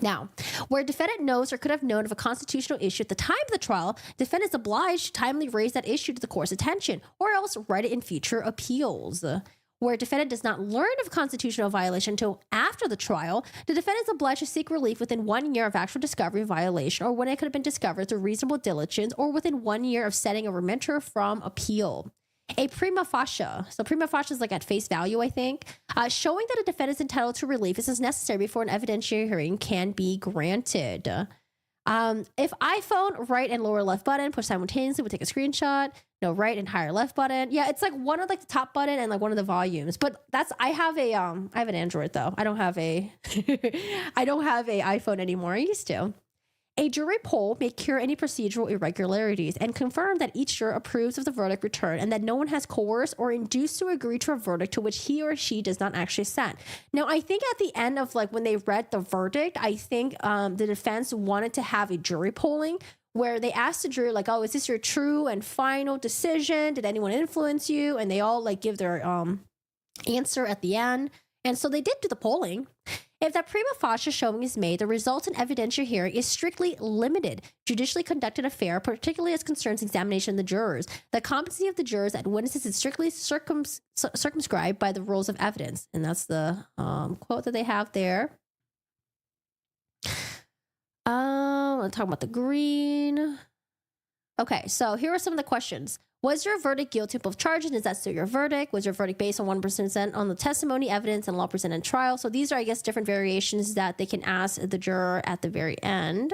Now, where a defendant knows or could have known of a constitutional issue at the time of the trial, defendant is obliged to timely raise that issue to the court's attention, or else write it in future appeals. Where a defendant does not learn of a constitutional violation until after the trial, the defendant is obliged to seek relief within 1 year of actual discovery of violation, or when it could have been discovered through reasonable diligence, or within 1 year of setting a remainder from appeal. A prima facie, so prima facie is like at face value, I think, showing that a defendant is entitled to relief is necessary before an evidentiary hearing can be granted. If iPhone right and lower left button push simultaneously, we'll take a screenshot. No, right and higher left button. Yeah, it's like one of like the top button and like one of the volumes. But that's I have an Android though. I don't have a I don't have a iPhone anymore. I used to. A jury poll may cure any procedural irregularities and confirm that each juror approves of the verdict returned and that no one has coerced or induced to agree to a verdict to which he or she does not actually assent. Now, I think at the end of like when they read the verdict, I think the defense wanted to have a jury polling where they asked the jury like, oh, is this your true and final decision? Did anyone influence you? And they all like give their answer at the end. And so they did do the polling. If that prima facie showing is made, the resultant evidentiary hearing is strictly limited, judicially conducted affair, particularly as concerns examination of the jurors. The competency of the jurors and witnesses is strictly circumscribed by the rules of evidence. And that's the quote that they have there. Let's talk about the green. Okay, so here are some of the questions. Was your verdict guilty of both charges? Is that still your verdict? Was your verdict based on 1% on the testimony, evidence, and law presented in trial? So these are, I guess, different variations that they can ask the juror at the very end.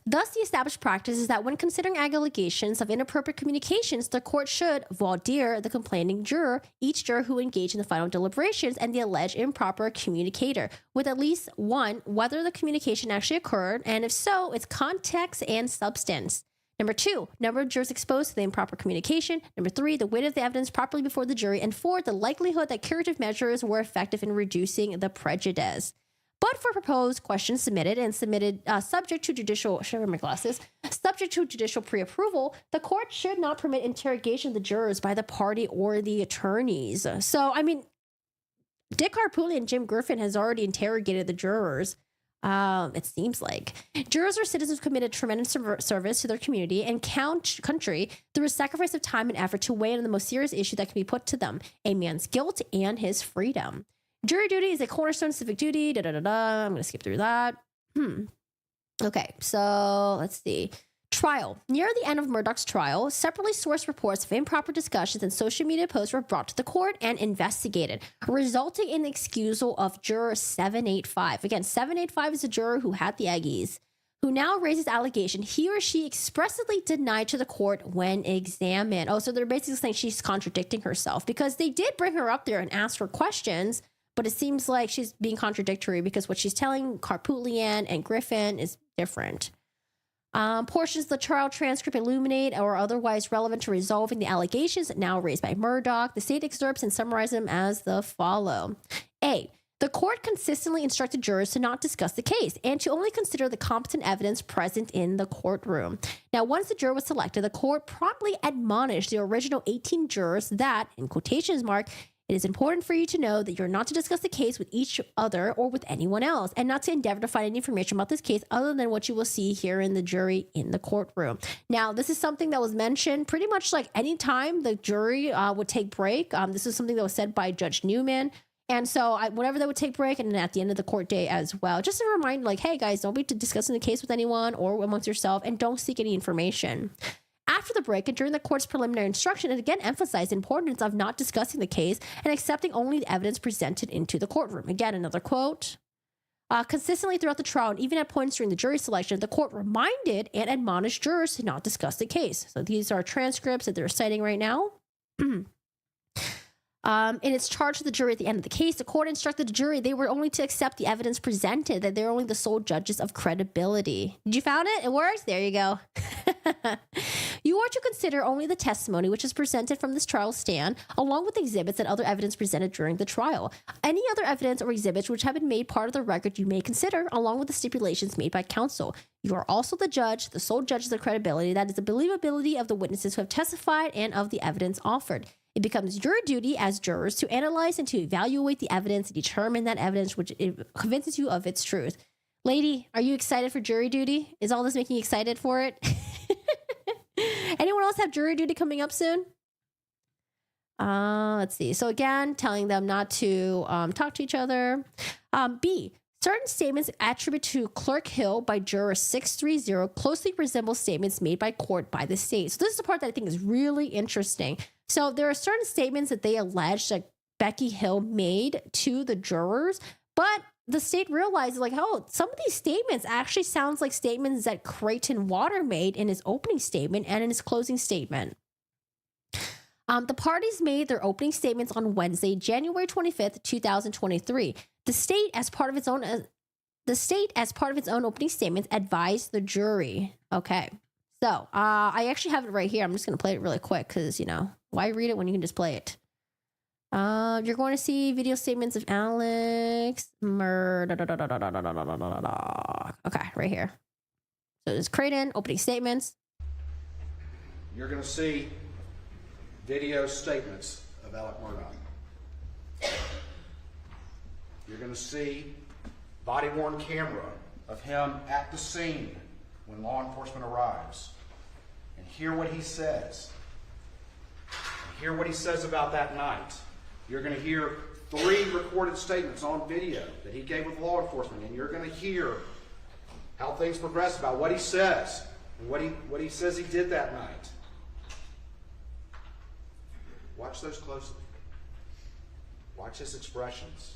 Thus, the established practice is that when considering allegations of inappropriate communications, the court should voir dire the complaining juror, each juror who engaged in the final deliberations, and the alleged improper communicator, with at least one, whether the communication actually occurred, and if so, its context and substance. Number 2, number of jurors exposed to the improper communication. Number 3, the weight of the evidence properly before the jury. And 4, the likelihood that curative measures were effective in reducing the prejudice. But for proposed questions submitted subject to judicial, subject to judicial pre-approval, the court should not permit interrogation of the jurors by the party or the attorneys. So, I mean, Dick Harpootlian and Jim Griffin has already interrogated the jurors. It seems like jurors are citizens who committed tremendous service to their community and country through a sacrifice of time and effort to weigh in on the most serious issue that can be put to them: a man's guilt and his freedom. Jury duty is a cornerstone of civic duty. I'm going to skip through that. Okay, so let's see. Trial. Near the end of Murdaugh's trial, separately sourced reports of improper discussions and social media posts were brought to the court and investigated, resulting in the excusal of juror 785. Again, 785 is a juror who had the Aggies, who now raises allegation he or she expressly denied to the court when examined. Oh, so they're basically saying she's contradicting herself because they did bring her up there and ask her questions. But it seems like she's being contradictory because what she's telling Harpootlian and Griffin is different. Portions of the trial transcript illuminate or otherwise relevant to resolving the allegations now raised by Murdaugh. The state excerpts and summarizes them as the follow. A. The court consistently instructed jurors to not discuss the case and to only consider the competent evidence present in the courtroom. Now, once the juror was selected, the court promptly admonished the original 18 jurors that, in quotations mark, it is important for you to know that you're not to discuss the case with each other or with anyone else, and not to endeavor to find any information about this case other than what you will see here in the jury in the courtroom. Now, this is something that was mentioned pretty much like any time the jury would take break. This is something that was said by Judge Newman. And so whenever they would take break, and then at the end of the court day as well, just a reminder like, hey guys, don't be discussing the case with anyone or amongst yourself, and don't seek any information. After the break and during the court's preliminary instruction, it again emphasized the importance of not discussing the case and accepting only the evidence presented into the courtroom. Again, another quote. Consistently throughout the trial and even at points during the jury selection, the court reminded and admonished jurors to not discuss the case. So these are transcripts that they're citing right now. In its charge to the jury at the end of the case, the court instructed the jury they were only to accept the evidence presented, that they're only the sole judges of credibility. Did you found it? It works? There you go. You are to consider only the testimony which is presented from this trial stand, along with exhibits and other evidence presented during the trial. Any other evidence or exhibits which have been made part of the record you may consider, along with the stipulations made by counsel. You are also the judge, the sole judges of credibility, that is the believability of the witnesses who have testified and of the evidence offered. It becomes your duty as jurors to analyze and to evaluate the evidence and determine that evidence which convinces you of its truth. Lady, are you excited for jury duty? Is all this making you excited for it? Anyone else have jury duty coming up soon? Let's see. So again, telling them not to talk to each other. B, certain statements attributed to Clerk Hill by juror 630 closely resemble statements made by court by the state. So this is the part that I think is really interesting. So there are certain statements that they allege that Becky Hill made to the jurors, but the state realizes like, oh, some of these statements actually sounds like statements that Creighton Water made in his opening statement and in his closing statement. The parties made their opening statements on Wednesday, January 25th, 2023. The state, as part of its own the state, as part of its own opening statements, advised the jury. Okay. So I actually have it right here. I'm just going to play it really quick because, you know, why read it when you can just play it? You're going to see video statements of Alex Murdaugh. Okay, right here. So there's Creighton, opening statements. You're going to see video statements of Alec Murdaugh. You're going to see body-worn camera of him at the scene when law enforcement arrives. And hear what he says. And hear what he says about that night. You're going to hear 3 recorded statements on video that he gave with law enforcement, and you're going to hear how things progress about what he says and what he says he did that night. Watch those closely. Watch his expressions.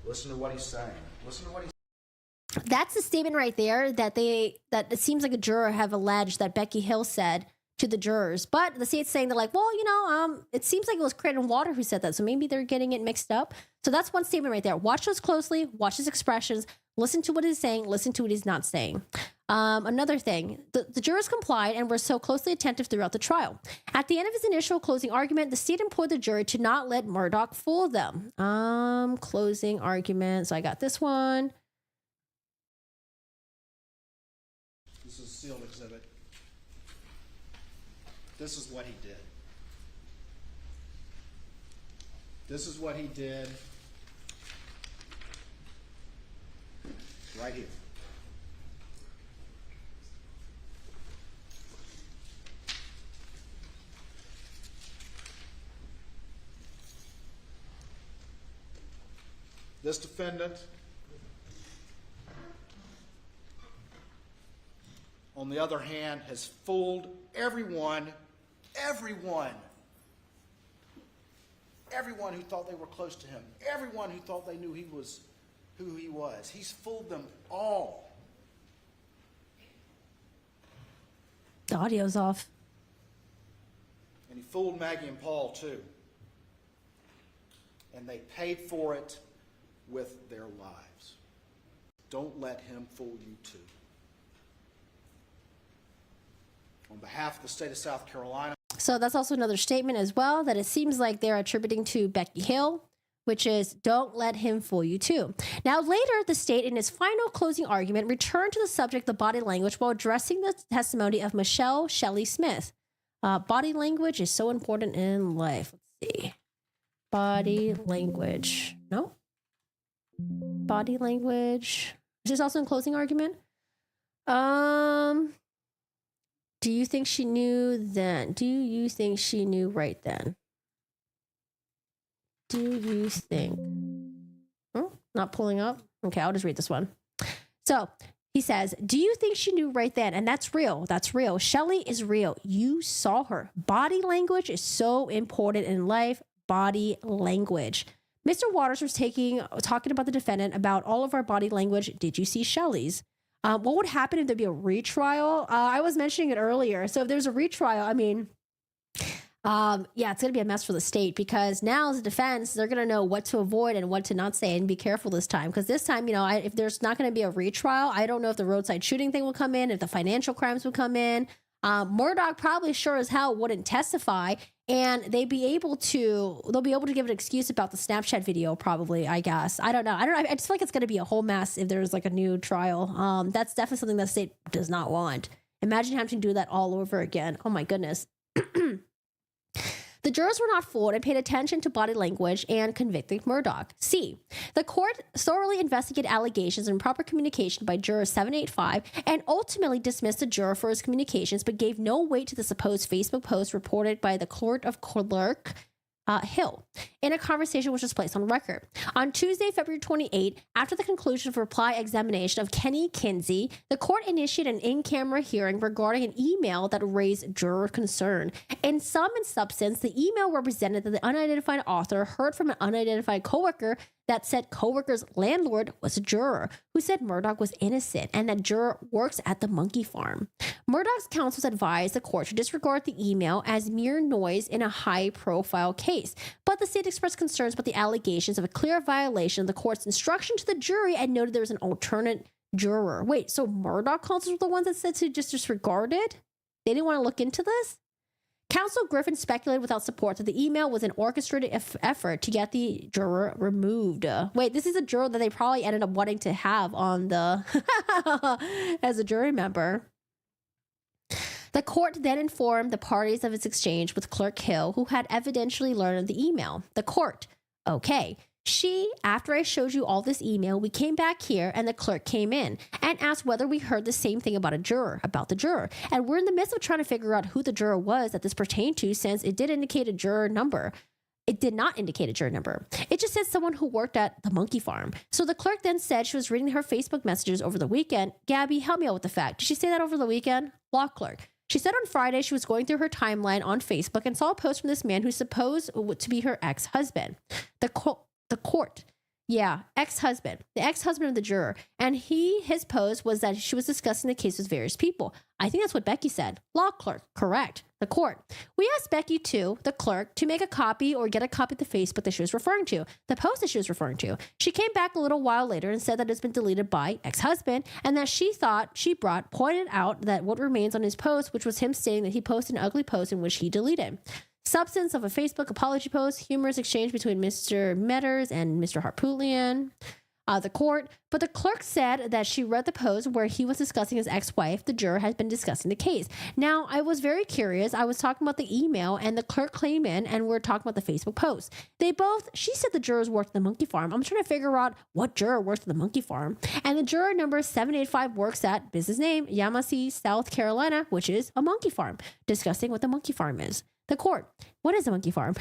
Listen to what he's saying. Listen to what he's saying. That's the statement right there that it seems like a juror have alleged that Becky Hill said to the jurors. But the state's saying, they're like, well, you know, it seems like it was Creighton Water who said that, so maybe they're getting it mixed up. So that's one statement right there. Watch those closely, watch his expressions, listen to what he's saying, listen to what he's not saying. Another thing, the jurors complied and were so closely attentive throughout the trial. At the end of his initial closing argument, the state implored the jury to not let Murdaugh fool them. Closing argument. So I got this one. This is a sealed exhibit. This is what he did. This is what he did right here. This defendant, on the other hand, has fooled everyone who thought they were close to him, everyone who thought they knew he was who he was. He's fooled them all. The audio's off. And he fooled Maggie and Paul too. And they paid for it with their lives. Don't let him fool you too. On behalf of the state of South Carolina. So that's also another statement as well that it seems like they're attributing to Becky Hill, which is don't let him fool you too. Now later, the state in its final closing argument returned to the subject of body language while addressing the testimony of Michelle Shelley Smith. Body language is so important in life. Let's see. Body language. No? Body language. Is this also in closing argument? Do you think she knew then? Do you think she knew right then? Do you think? Oh, not pulling up. Okay, I'll just read this one. So he says, do you think she knew right then? And that's real. That's real. Shelley is real. You saw her. Body language is so important in life. Body language. Mr. Waters was talking about the defendant about all of our body language. Did you see Shelley's? What would happen if there'd be a retrial? I was mentioning it earlier. So if there's a retrial, I mean, yeah, it's going to be a mess for the state because now as a defense, they're going to know what to avoid and what to not say and be careful this time. Because this time, you know, if there's not going to be a retrial, I don't know if the roadside shooting thing will come in, if the financial crimes would come in. Murdaugh probably sure as hell wouldn't testify, and they'll be able to give an excuse about the Snapchat video, probably, I guess. I don't know. I just feel like it's going to be a whole mess if there's like a new trial. That's definitely something that the state does not want. Imagine having to do that all over again. Oh my goodness. The jurors were not fooled and paid attention to body language and convicted Murdaugh. C. The court thoroughly investigated allegations of improper communication by juror 785 and ultimately dismissed the juror for his communications, but gave no weight to the supposed Facebook post reported by the Court of Clerk Hill in a conversation which was placed on record. On Tuesday, February 28, after the conclusion of reply examination of Kenny Kinsey, the court initiated an in-camera hearing regarding an email that raised juror concern. In sum and substance, the email represented that the unidentified author heard from an unidentified coworker that said coworker's landlord was a juror who said Murdaugh was innocent and that juror works at the monkey farm. Murdaugh's counsels advised the court to disregard the email as mere noise in a high-profile case, but the state expressed concerns about the allegations of a clear violation of the court's instruction to the jury and noted there was an alternate juror. Wait, so Murdaugh counsels were the ones that said to just disregard it? They didn't want to look into this? Counsel Griffin speculated without support that the email was an orchestrated effort to get the juror removed. Wait, this is a juror that they probably ended up wanting to have on the as a jury member. The court then informed the parties of its exchange with Clerk Hill, who had evidentially learned of the email. The court, okay. After I showed you all this email, we came back here and the clerk came in and asked whether we heard the same thing about the juror. And we're in the midst of trying to figure out who the juror was that this pertained to, since it did indicate a juror number. It did not indicate a juror number. It just said someone who worked at the monkey farm. So the clerk then said she was reading her Facebook messages over the weekend. Gabby, help me out with the fact. Did she say that over the weekend? Law clerk. She said on Friday she was going through her timeline on Facebook and saw a post from this man who's supposed to be her ex-husband. The court. Yeah, ex-husband. The ex-husband of the juror. And his post was that she was discussing the case with various people. I think that's what Becky said. Law clerk. Correct. The court. We asked Becky too, the clerk, to make a copy or get a copy of the Facebook that she was referring to. The post that she was referring to. She came back a little while later and said that it's been deleted by ex-husband and that she thought pointed out that what remains on his post, which was him stating that he posted an ugly post in which he deleted. Substance of a Facebook apology post, humorous exchange between Mr. Metters and Mr. Harpootlian, the court. But the clerk said that she read the post where he was discussing his ex-wife. The juror has been discussing the case. Now, I was very curious. I was talking about the email and the clerk came in and we're talking about the Facebook post. She said the jurors worked at the monkey farm. I'm trying to figure out what juror works at the monkey farm. And the juror number 785 works at business name, Yamasee, South Carolina, which is a monkey farm, discussing what the monkey farm is. The court. What is a monkey farm?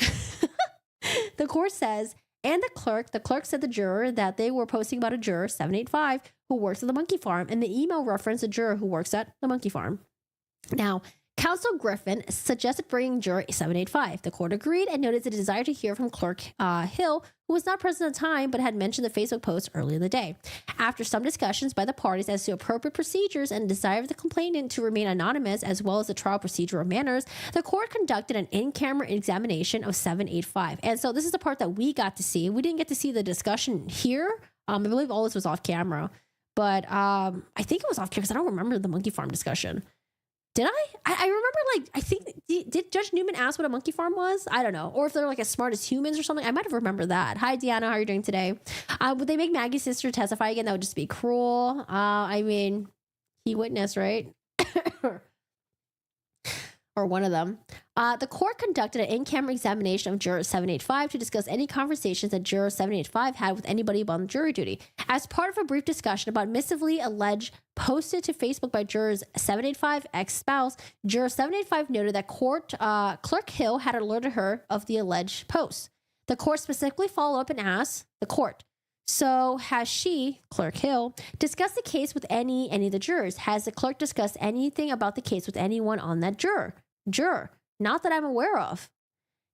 The court says, and the clerk said the juror that they were posting about a juror, 785, who works at the monkey farm, and the email referenced a juror who works at the monkey farm. Now, Counsel Griffin suggested bringing juror 785. The court agreed and noted the desire to hear from Clerk Hill, who was not present at the time but had mentioned the Facebook post earlier in the day. After some discussions by the parties as to appropriate procedures and desire of the complainant to remain anonymous, as well as the trial procedural manners, the court conducted an in-camera examination of 785. And so this is the part that we got to see. We didn't get to see the discussion here. I believe all this was off camera, but I think it was off camera because I don't remember the monkey farm discussion. Did I remember, I think, did Judge Newman ask what a monkey farm was? I don't know. Or if they're as smart as humans or something. I might have remembered that. Hi, Deanna. How are you doing today? Would they make Maggie's sister testify again? That would just be cruel. I mean, he witnessed, right? Or one of them. The court conducted an in-camera examination of Juror 785 to discuss any conversations that Juror 785 had with anybody on jury duty. As part of a brief discussion about missively alleged posted to Facebook by Jurors 785 ex-spouse, Juror 785 noted that Clerk Hill had alerted her of the alleged post. The court specifically followed up and asked the court, so has she, Clerk Hill, discussed the case with any of the jurors? Has the clerk discussed anything about the case with anyone on that juror? Not that I'm aware of.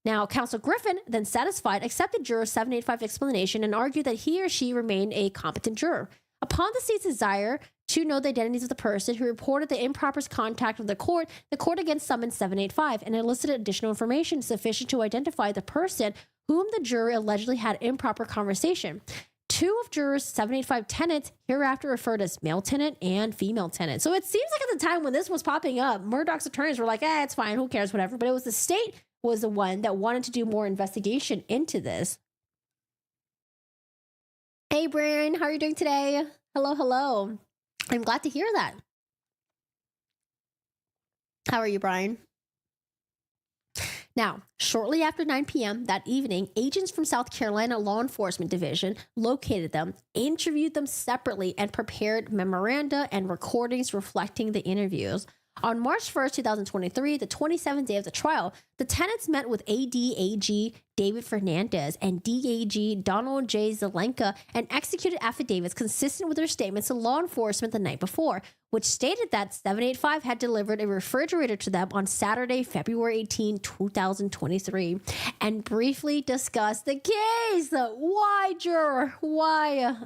Now, Counsel Griffin, then satisfied, accepted Juror 785's explanation and argued that he or she remained a competent juror. Upon the state's desire to know the identities of the person who reported the improper contact with the court again summoned 785 and elicited additional information sufficient to identify the person whom the jury allegedly had improper conversation. Two of Jurors 785 tenants hereafter referred as male tenant and female tenant. So it seems like at the time when this was popping up, Murdaugh's attorneys were like, it's fine, who cares, whatever. But it was the state was the one that wanted to do more investigation into this. Hey, Brian, how are you doing today? Hello. I'm glad to hear that. How are you, Brian? Now, shortly after 9 p.m. that evening, agents from South Carolina Law Enforcement Division located them, interviewed them separately, and prepared memoranda and recordings reflecting the interviews. On March 1st, 2023, the 27th day of the trial, the tenants met with ADAG David Fernandez and DAG Donald J. Zelenka and executed affidavits consistent with their statements to law enforcement the night before, which stated that 785 had delivered a refrigerator to them on Saturday, February 18, 2023, and briefly discussed the case. Why, juror? Why?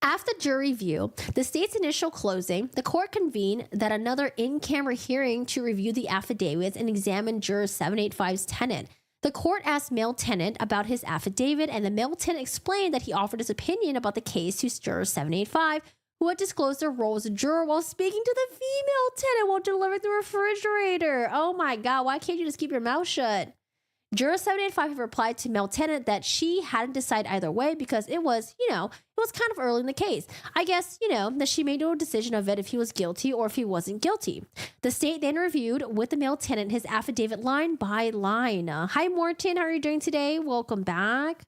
After jury view, the state's initial closing, the court convened that another in-camera hearing to review the affidavits and examine juror 785's tenant. The court asked male tenant about his affidavit, and the male tenant explained that he offered his opinion about the case to juror 785, who had disclosed their role as a juror while speaking to the female tenant while delivering the refrigerator. Oh my God, why can't you just keep your mouth shut? Juror 785 had replied to male tenant that she hadn't decided either way because it was kind of early in the case. I guess, that she made no decision of it if he was guilty or if he wasn't guilty. The state then reviewed with the male tenant his affidavit line by line. Hi, Morton. How are you doing today? Welcome back.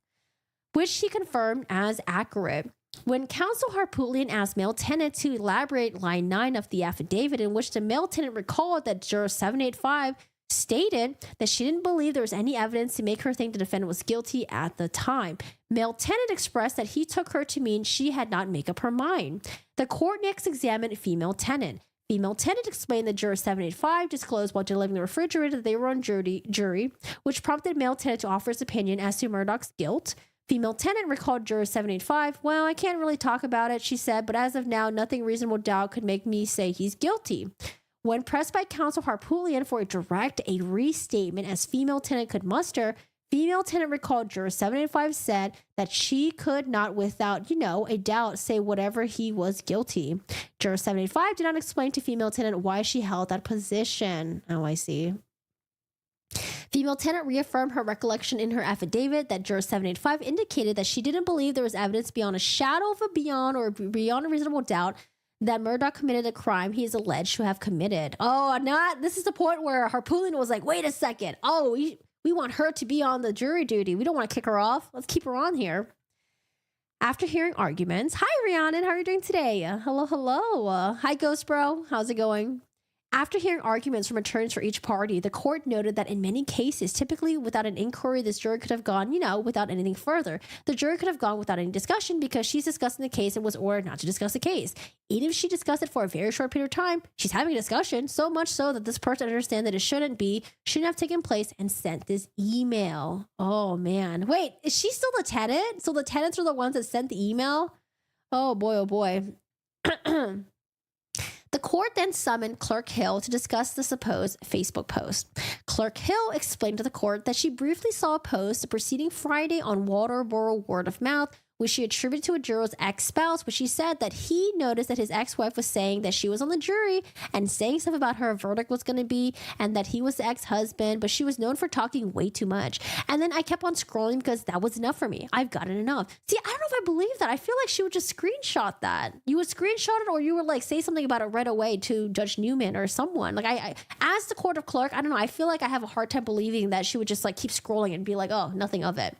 Which he confirmed as accurate. When counsel Harpootlian asked male tenant to elaborate line 9 of the affidavit, in which the male tenant recalled that juror 785 stated that she didn't believe there was any evidence to make her think the defendant was guilty at the time. Male tenant expressed that he took her to mean she had not made up her mind. The court next examined female tenant. Female tenant explained that juror 785 disclosed while delivering the refrigerator that they were on jury, which prompted male tenant to offer his opinion as to Murdaugh's guilt. Female tenant recalled juror 785, well, I can't really talk about it, she said, but as of now, nothing reasonable doubt could make me say he's guilty. When pressed by counsel Harpootlian for a restatement as female tenant could muster, female tenant recalled juror 785 said that she could not without, a doubt say whatever he was guilty. Juror 785 did not explain to female tenant why she held that position. Oh, I see. Female tenant reaffirmed her recollection in her affidavit that juror 785 indicated that she didn't believe there was evidence beyond a shadow of beyond a reasonable doubt that Murdaugh committed a crime he is alleged to have committed. This is the point where Harpootlian was like, wait a second. We want her to be on the jury duty. We don't want to kick her off. Let's keep her on here. After hearing arguments, hi, Rhiannon, how are you doing today? Hello. Hi, Ghost Bro. How's it going? After hearing arguments from attorneys for each party, the court noted that in many cases, typically without an inquiry, this jury could have gone, without anything further. The jury could have gone without any discussion because she's discussing the case and was ordered not to discuss the case. Even if she discussed it for a very short period of time, she's having a discussion, so much so that this person understands that it shouldn't have taken place and sent this email. Oh, man. Wait, is she still the tenant? So the tenants are the ones that sent the email? Oh, boy. The court then summoned Clerk Hill to discuss the supposed Facebook post. Clerk Hill explained to the court that she briefly saw a post the preceding Friday on Walterboro Word of Mouth, which she attributed to a juror's ex-spouse, but she said that he noticed that his ex-wife was saying that she was on the jury and saying stuff about her verdict was going to be, and that he was the ex-husband, but she was known for talking way too much. And then I kept on scrolling because that was enough for me. I've gotten enough. See, I don't know if I believe that. I feel like she would just screenshot that. You would screenshot it, or you would say something about it right away to Judge Newman or someone. I as the court of clerk, I don't know. I feel like I have a hard time believing that she would just keep scrolling and be like, oh, nothing of it.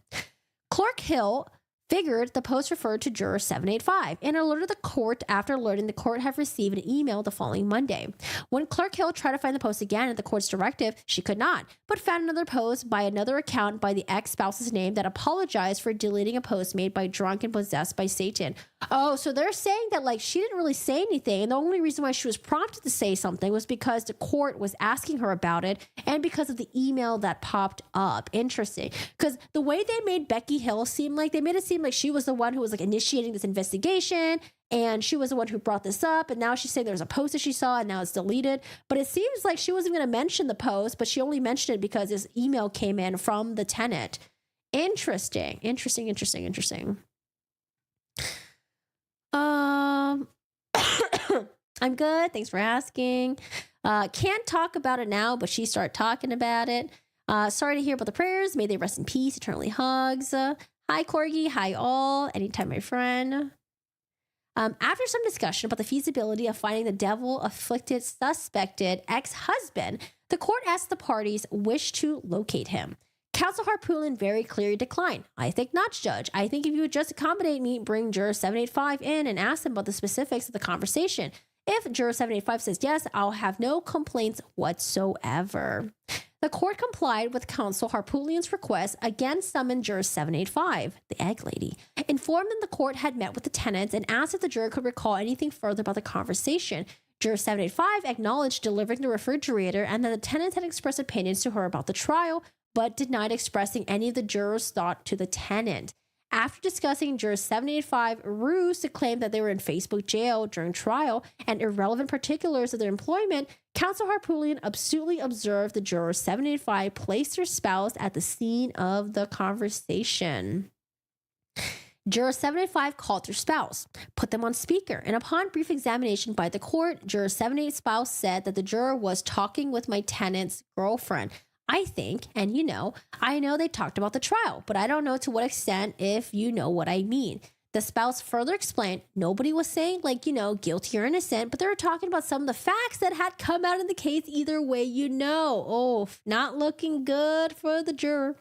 Clerk Hill figured the post referred to juror 785 and alerted the court after alerting the court had received an email the following Monday. When Clerk Hill tried to find the post again at the court's directive, she could not, but found another post by another account by the ex-spouse's name that apologized for deleting a post made by drunk and possessed by Satan. Oh, so they're saying that she didn't really say anything, and the only reason why she was prompted to say something was because the court was asking her about it and because of the email that popped up. Interesting. Because the way they made Becky Hill seem like, they made it seem like she was the one who was initiating this investigation, and she was the one who brought this up, and now she's saying there's a post that she saw and now it's deleted. But it seems like she wasn't going to mention the post, but she only mentioned it because this email came in from the tenant. Interesting. I'm good. Thanks for asking. Can't talk about it now, but she started talking about it. Sorry to hear about the prayers. May they rest in peace. Eternally hugs. Hi, Corgi. Hi, all. Anytime, my friend. After some discussion about the feasibility of finding the devil-afflicted, suspected ex-husband, the court asked the parties wish to locate him. Counsel Harpootlian very clearly declined. I think not, Judge. I think if you would just accommodate me, bring juror 785 in and ask them about the specifics of the conversation. If juror 785 says yes, I'll have no complaints whatsoever. The court complied with counsel Harpootlian's request, again summoned juror 785, the egg lady, informed them the court had met with the tenants and asked if the juror could recall anything further about the conversation. Juror 785 acknowledged delivering the refrigerator and that the tenants had expressed opinions to her about the trial, but denied expressing any of the jurors' thought to the tenant. After discussing juror 785 ruse to claim that they were in Facebook jail during trial and irrelevant particulars of their employment, counsel Harpootlian astutely observed the juror 785 place their spouse at the scene of the conversation. Juror 785 called their spouse, put them on speaker, and upon brief examination by the court, juror 785's spouse said that the juror was talking with my tenant's girlfriend. I think, and I know they talked about the trial, but I don't know to what extent, if you know what I mean. The spouse further explained nobody was saying guilty or innocent, but they were talking about some of the facts that had come out in the case either way, Oh, not looking good for the juror.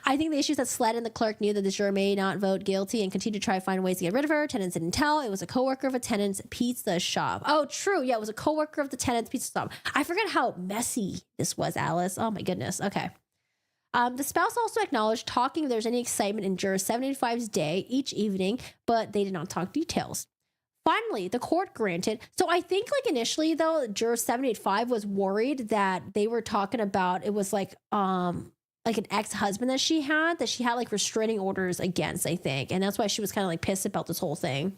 I think the issues that Sled and the clerk knew that the juror may not vote guilty and continue to try to find ways to get rid of her. Tenants didn't tell. It was a coworker of a tenant's pizza shop. Oh, true. Yeah, it was a coworker of the tenant's pizza shop. I forget how messy this was, Alice. Oh my goodness. Okay. The spouse also acknowledged talking if there's any excitement in juror 785's day each evening, but they did not talk details. Finally, the court granted. So I think initially though, juror 785 was worried that they were talking about, it was like an ex-husband that she had restraining orders against, I think. And that's why she was kind of pissed about this whole thing.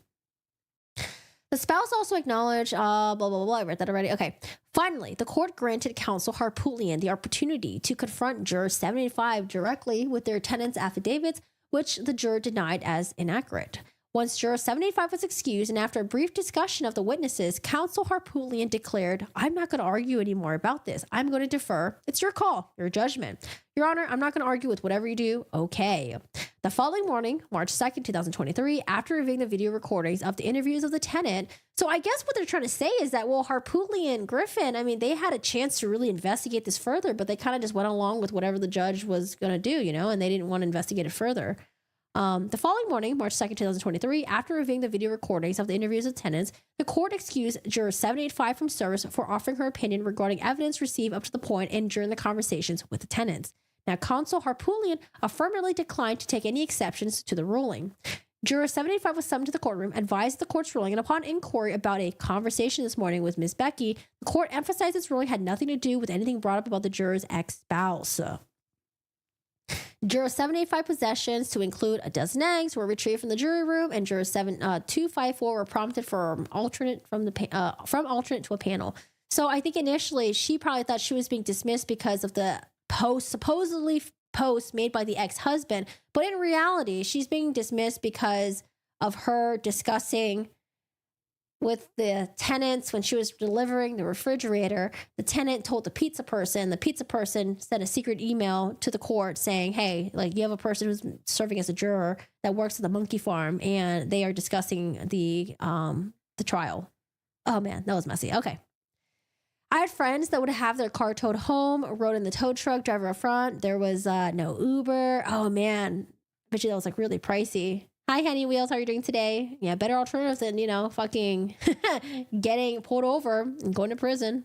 The spouse also acknowledged, blah, blah, blah, I read that already. Okay. Finally, the court granted counsel Harpootlian the opportunity to confront juror 785 directly with their tenant's affidavits, which the juror denied as inaccurate. Once juror 785 was excused and after a brief discussion of the witnesses, counsel Harpootlian declared, I'm not going to argue anymore about this. I'm going to defer. It's your call, your judgment. Your Honor, I'm not going to argue with whatever you do. Okay. The following morning, March 2nd, 2023, after reviewing the video recordings of the interviews of the tenant, so I guess what they're trying to say is that, Harpootlian, Griffin, they had a chance to really investigate this further, but they kind of just went along with whatever the judge was going to do, and they didn't want to investigate it further. The following morning, March 2nd, 2023, after reviewing the video recordings of the interviews of tenants, the court excused juror 785 from service for offering her opinion regarding evidence received up to the point and during the conversations with the tenants. Now, counsel Harpootlian affirmatively declined to take any exceptions to the ruling. Juror 785 was summoned to the courtroom, advised the court's ruling, and upon inquiry about a conversation this morning with Ms. Becky, the court emphasized its ruling had nothing to do with anything brought up about the juror's ex-spouse. Juror 785 possessions, to include a dozen eggs, were retrieved from the jury room, and jurors 254 were prompted for alternate from alternate to a panel. So I think initially she probably thought she was being dismissed because of the supposedly post made by the ex-husband, but in reality, she's being dismissed because of her discussing with the tenants when she was delivering the refrigerator. The tenant told the pizza person sent a secret email to the court saying, hey, you have a person who's serving as a juror that works at the monkey farm and they are discussing the trial. Oh man, that was messy. Okay. I had friends that would have their car towed home, rode in the tow truck, driver up front. There was no Uber. Oh man, I bet you that was really pricey. Hi, Henny Wheels. How are you doing today? Yeah, better alternatives than, fucking getting pulled over and going to prison.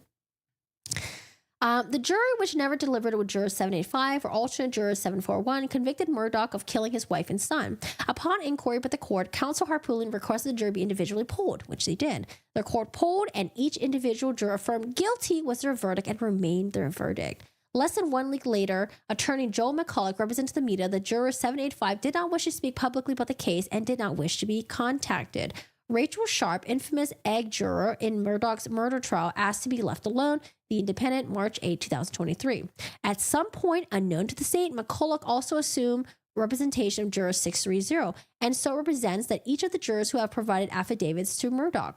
The jury, which never delivered with juror 785 or alternate juror 741, convicted Murdaugh of killing his wife and son. Upon inquiry by the court, counsel Harpootlian requested the jury be individually polled, which they did. The court polled, and each individual juror affirmed guilty was their verdict and remained their verdict. Less than 1 week later, attorney Joel McCulloch represented to the media that juror 785 did not wish to speak publicly about the case and did not wish to be contacted. Rachel Sharp, infamous egg juror in Murdaugh's murder trial, asked to be left alone. The Independent, March 8, 2023. At some point, unknown to the state, McCulloch also assumed representation of juror 630, and so represents that each of the jurors who have provided affidavits to Murdaugh.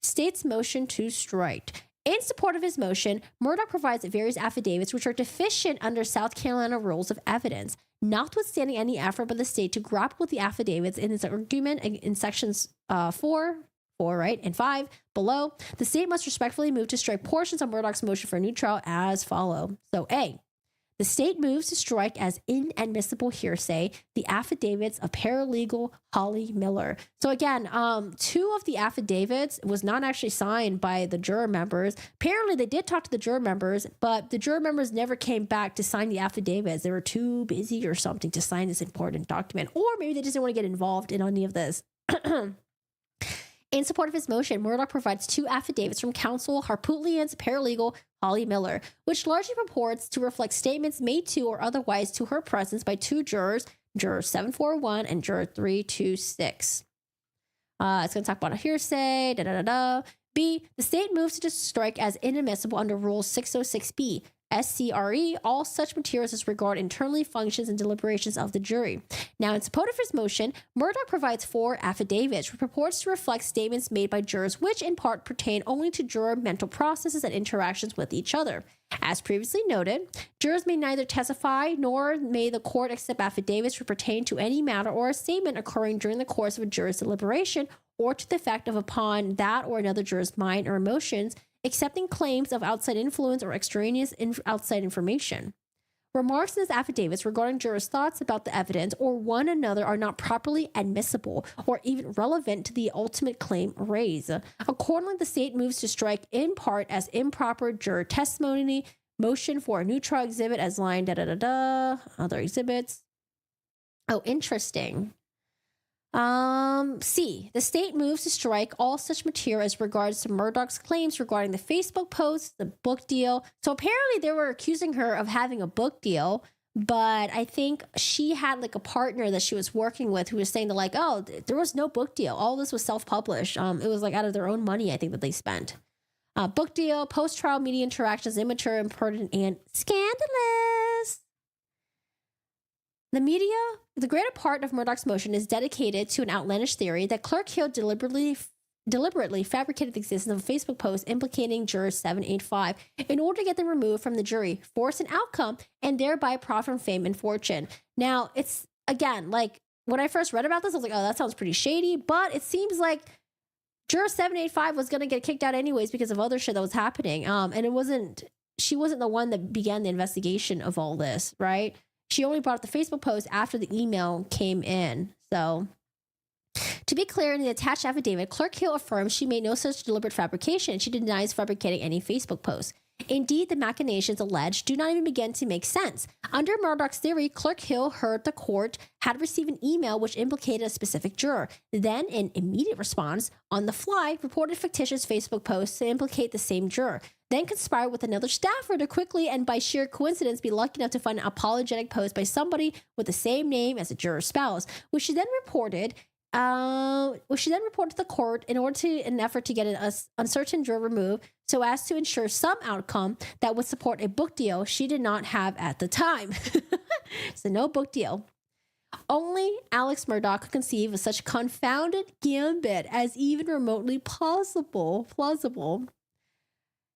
State's motion to strike. In support of his motion, Murdaugh provides various affidavits which are deficient under South Carolina rules of evidence. Notwithstanding any effort by the state to grapple with the affidavits in its argument in sections 4, and 5 below, the state must respectfully move to strike portions of Murdaugh's motion for a new trial as follow. So A, The state moves to strike as inadmissible hearsay the affidavits of paralegal Holly Miller. So again, 2 of the affidavits was not actually signed by the juror members. Apparently, they did talk to the juror members, but the juror members never came back to sign the affidavits. They were too busy or something to sign this important document, or maybe they just didn't want to get involved in any of this. In support of his motion, Murdaugh provides 2 affidavits from counsel Harpootlian's paralegal Holly Miller, which largely purports to reflect statements made to or otherwise to her presence by 2 jurors, Juror 741 and Juror 326. It's going to talk about a hearsay, B, the state moves to strike as inadmissible under Rule 606B. SCRE, all such materials as regard internally functions and deliberations of the jury. Now, in support of his motion, Murdaugh provides 4 affidavits, which purports to reflect statements made by jurors, which in part pertain only to juror mental processes and interactions with each other. As previously noted, jurors may neither testify nor may the court accept affidavits which pertain to any matter or a statement occurring during the course of a juror's deliberation or to the effect of upon that or another juror's mind or emotions, accepting claims of outside influence or extraneous outside information. Remarks in his affidavits regarding jurors' thoughts about the evidence or one another are not properly admissible or even relevant to the ultimate claim raised. Accordingly, the state moves to strike in part as improper juror testimony, motion for a new trial exhibit as line other exhibits. Oh, interesting. C, the state moves to strike all such material as regards to Murdaugh's claims regarding the Facebook posts, the book deal. So apparently they were accusing her of having a book deal, but I think she had like a partner that she was working with who was saying that like, oh, there was no book deal. All this was self-published. It was like out of their own money, I think, that they spent. Book deal, post-trial media interactions, immature, impertinent, and scandalous. The greater part of Murdaugh's motion is dedicated to an outlandish theory that Clerk Hill deliberately fabricated the existence of a Facebook post implicating juror 785 in order to get them removed from the jury, force an outcome, and thereby profit from fame and fortune. Now, it's, again, like, when I first read about this, I was like, oh, that sounds pretty shady, but it seems like juror 785 was going to get kicked out anyways because of other shit that was happening. And she wasn't the one that began the investigation of all this, right? She only brought up the Facebook post after the email came in. So, to be clear, in the attached affidavit, Clerk Hill affirms she made no such deliberate fabrication. She denies fabricating any Facebook post. Indeed, the machinations alleged do not even begin to make sense. Under Murdaugh's theory, Clerk Hill heard the court had received an email which implicated a specific juror. Then, in immediate response, on the fly, reported fictitious Facebook posts to implicate the same juror. Then conspired with another staffer to quickly and by sheer coincidence be lucky enough to find an apologetic post by somebody with the same name as a juror's spouse, which she then reported to the court in an effort to get an uncertain juror removed so as to ensure some outcome that would support a book deal she did not have at the time. So no book deal. Only Alex Murdaugh could conceive of such confounded gambit as even remotely plausible.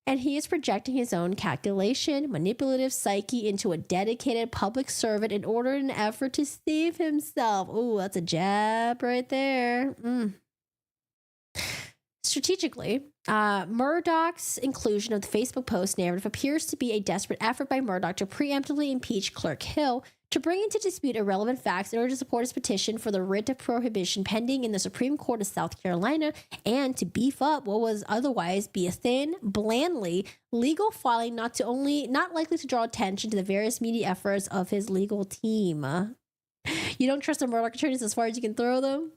And he is projecting his own calculation, manipulative psyche into a dedicated public servant in an effort to save himself. Ooh, that's a jab right there. Strategically, Murdaugh's inclusion of the Facebook post narrative appears to be a desperate effort by Murdaugh to preemptively impeach Clerk Hill, to bring into dispute irrelevant facts in order to support his petition for the writ of prohibition pending in the Supreme Court of South Carolina, and to beef up what was otherwise be a thin, blandly legal filing not likely to draw attention to the various media efforts of his legal team. You don't trust the Murdaugh attorneys as far as you can throw them?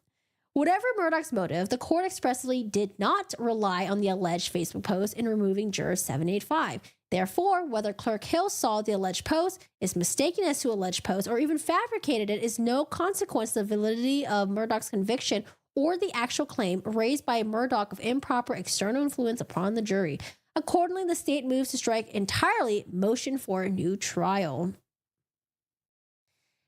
Whatever Murdaugh's motive, the court expressly did not rely on the alleged Facebook post in removing juror 785. Therefore, whether Clerk Hill saw the alleged post, is mistaken as to alleged post, or even fabricated it is no consequence of the validity of Murdaugh's conviction or the actual claim raised by Murdaugh of improper external influence upon the jury. Accordingly, the state moves to strike entirely motion for a new trial.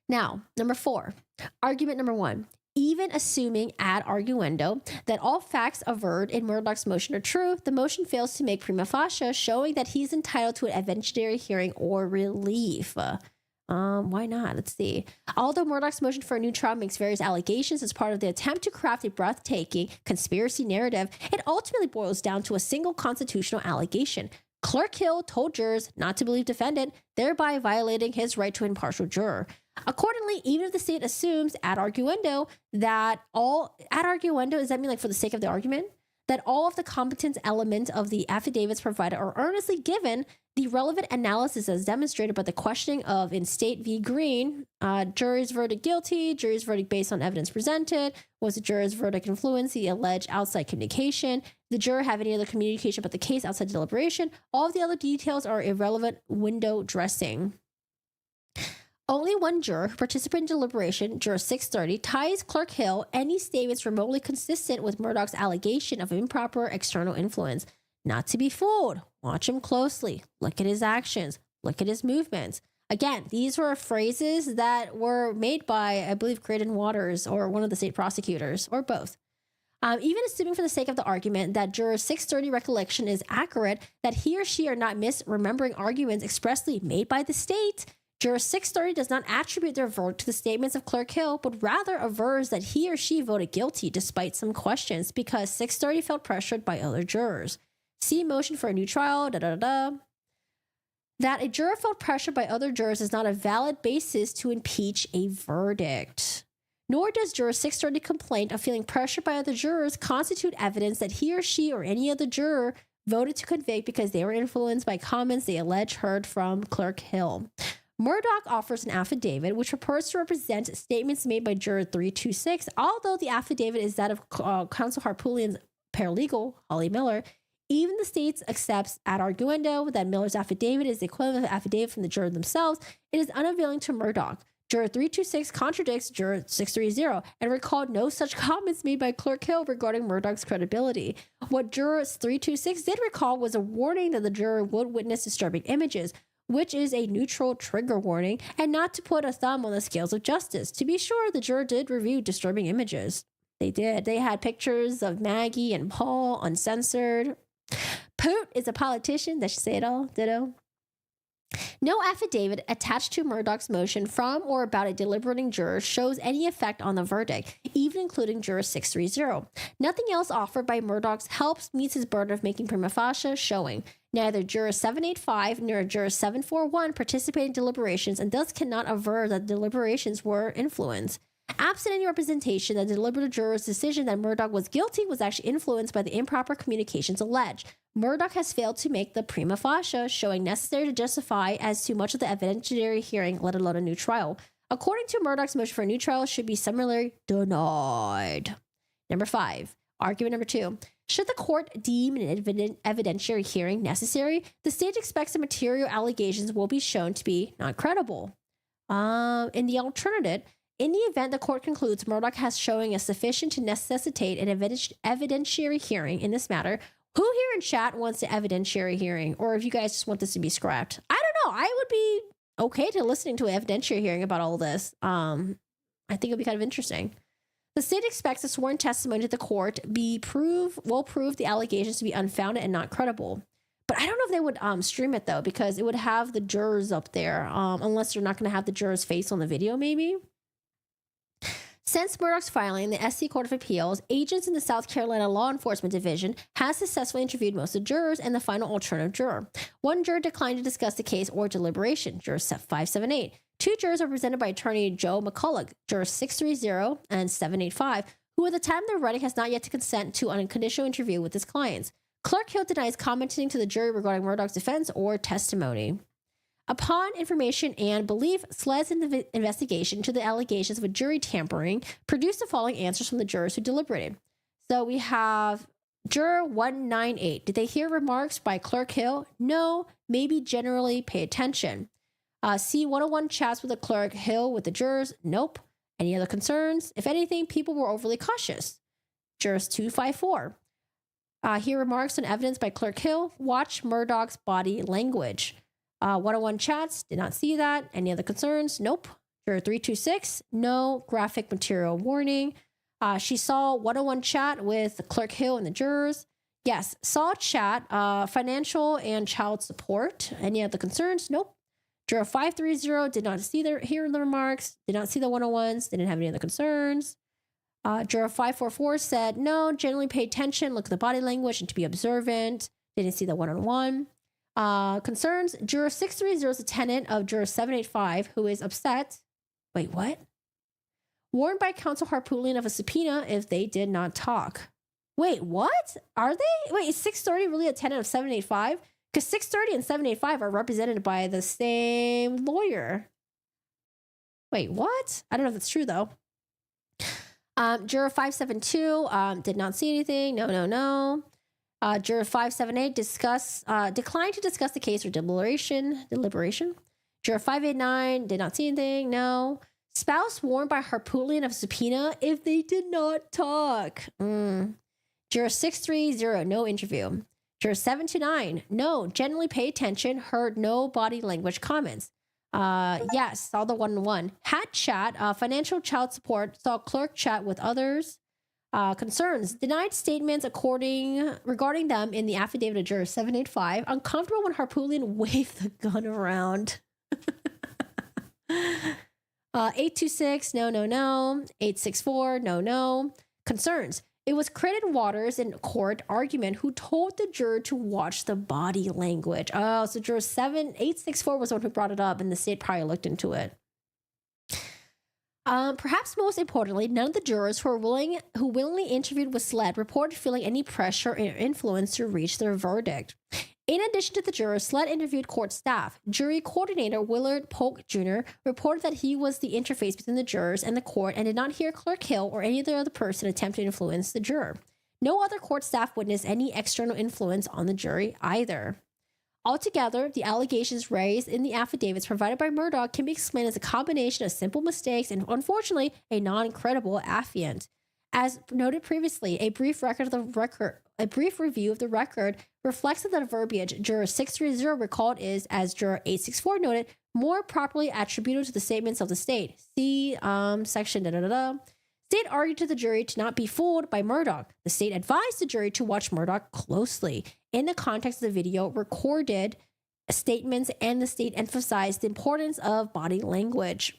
Now, number 4, argument number 1. Even assuming ad arguendo that all facts averred in Murdaugh's motion are true, the motion fails to make prima facie, showing that he's entitled to an evidentiary hearing or relief. Why not? Let's see. Although Murdaugh's motion for a new trial makes various allegations as part of the attempt to craft a breathtaking conspiracy narrative, it ultimately boils down to a single constitutional allegation. Clerk Hill told jurors not to believe defendant, thereby violating his right to impartial juror. Accordingly, even if the state assumes ad arguendo that ad arguendo, does that mean like for the sake of the argument? That all of the competence elements of the affidavits provided are earnestly given, the relevant analysis as demonstrated by the questioning of in State v. Green, jury's verdict guilty, jury's verdict based on evidence presented, was the juror's verdict influence the alleged outside communication, the juror have any other communication about the case outside deliberation, all of the other details are irrelevant window dressing. Only one juror who participated in deliberation, juror 630, ties Clerk Hill any statements remotely consistent with Murdaugh's allegation of improper external influence. Not to be fooled. Watch him closely. Look at his actions. Look at his movements. Again, these were phrases that were made by, I believe, Graydon Waters or one of the state prosecutors, or both. Even assuming for the sake of the argument that juror 630 recollection is accurate, that he or she are not misremembering arguments expressly made by the state, juror 630 does not attribute their verdict to the statements of Clerk Hill, but rather avers that he or she voted guilty despite some questions because 630 felt pressured by other jurors. See motion for a new trial, That a juror felt pressured by other jurors is not a valid basis to impeach a verdict. Nor does juror 630 complaint of feeling pressured by other jurors constitute evidence that he or she or any other juror voted to convict because they were influenced by comments they allege heard from Clerk Hill. Murdaugh offers an affidavit which purports to represent statements made by juror 326, although the affidavit is that of Counsel Harpoolian's paralegal, Holly Miller. Even the state accepts ad arguendo that Miller's affidavit is the equivalent of the affidavit from the juror themselves. It is unavailing to Murdaugh. Juror 326 contradicts juror 630 and recalled no such comments made by Clerk Hill regarding Murdaugh's credibility. What juror 326 did recall was a warning that the juror would witness disturbing images, which is a neutral trigger warning, and not to put a thumb on the scales of justice. To be sure, the juror did review disturbing images. They did. They had pictures of Maggie and Paul uncensored. Poot is a politician. That should say it all. Ditto. No affidavit attached to Murdaugh's motion from or about a deliberating juror shows any effect on the verdict, even including juror 630. Nothing else offered by Murdaugh's helps meets his burden of making prima facie showing. Neither juror 785 nor juror 741 participated in deliberations and thus cannot aver that deliberations were influenced. Absent any representation that the deliberative juror's decision that Murdaugh was guilty was actually influenced by the improper communications alleged. Murdaugh has failed to make the prima facie showing necessary to justify as to much of the evidentiary hearing, let alone a new trial. According to Murdaugh's motion for a new trial, should be summarily denied. Number 5. Argument number 2. Should the court deem an evidentiary hearing necessary, the state expects the material allegations will be shown to be not credible. In the alternative, in the event the court concludes Murdaugh has showing as sufficient to necessitate an evidentiary hearing in this matter, who here in chat wants an evidentiary hearing? Or if you guys just want this to be scrapped? I don't know. I would be okay to listening to an evidentiary hearing about all this. I think it'd be kind of interesting. The state expects a sworn testimony to the court will prove the allegations to be unfounded and not credible. But I don't know if they would stream it though, because it would have the jurors up there, unless they're not going to have the juror's face on the video, maybe. Since Murdaugh's filing, the SC Court of Appeals, agents in the South Carolina Law Enforcement Division has successfully interviewed most of the jurors and the final alternative juror. One juror declined to discuss the case or deliberation, juror 578. Two jurors are presented by attorney Joe McCullough, jurors 630 and 785, who at the time of their writing has not yet to consent to an unconditional interview with his clients. Clerk Hill denies commenting to the jury regarding Murdaugh's defense or testimony. Upon information and belief, SLED's investigation to the allegations of a jury tampering produced the following answers from the jurors who deliberated. So we have juror 198. Did they hear remarks by Clerk Hill? No, maybe generally pay attention. C101 chats with the Clerk Hill with the jurors? Nope. Any other concerns? If anything, people were overly cautious. Jurors 254. Hear remarks on evidence by Clerk Hill? Watch Murdaugh's body language. 101 chats, did not see that. Any other concerns? Nope. Juror 326, no. Graphic material warning. She saw 101 chat with Clerk Hill and the jurors. Yes, saw chat, financial and child support. Any other concerns? Nope. Juror 530 did not hear the remarks, did not see the 101s, didn't have any other concerns. Juror 544 said, no, generally pay attention, look at the body language and to be observant. Didn't see the 101. Concerns. Juror 630 is a tenant of juror 785 who is upset. Wait, what? Warned by counsel Harpootlian of a subpoena if they did not talk. Wait, what? Are they? Wait, is 630 really a tenant of 785? Because 630 and 785 are represented by the same lawyer. Wait, what? I don't know if that's true, though. Juror 572 did not see anything. No. Juror 578 declined to discuss the case or deliberation. Juror 589 did not see anything. No. Spouse warned by Harpootlian of subpoena if they did not talk. Juror 630, no interview. Juror 729, no, generally pay attention, heard no body language comments. Yes, saw the 1-on-1. Had chat, financial child support, saw clerk chat with others. Concerns, denied statements regarding them in the affidavit of juror 785. Uncomfortable when Harpootlian waved the gun around. 826, no. 864, no. Concerns. It was Creighton Waters in court argument who told the juror to watch the body language. Oh, so juror 864 was the one who brought it up, and the state probably looked into it. Perhaps most importantly, none of the jurors who willingly interviewed with SLED reported feeling any pressure or influence to reach their verdict. In addition to the jurors, SLED interviewed court staff. Jury coordinator Willard Polk Jr. reported that he was the interface between the jurors and the court and did not hear Clerk Hill or any other person attempt to influence the juror. No other court staff witnessed any external influence on the jury either. Altogether, the allegations raised in the affidavits provided by Murdaugh can be explained as a combination of simple mistakes and, unfortunately, a non-credible affiant. As noted previously, a brief review of the record reflects that the verbiage juror 630 recalled is, as juror 864 noted, more properly attributed to the statements of the state. See section State argued to the jury to not be fooled by Murdaugh. The state advised the jury to watch Murdaugh closely. In the context of the video, recorded statements, and the state emphasized the importance of body language.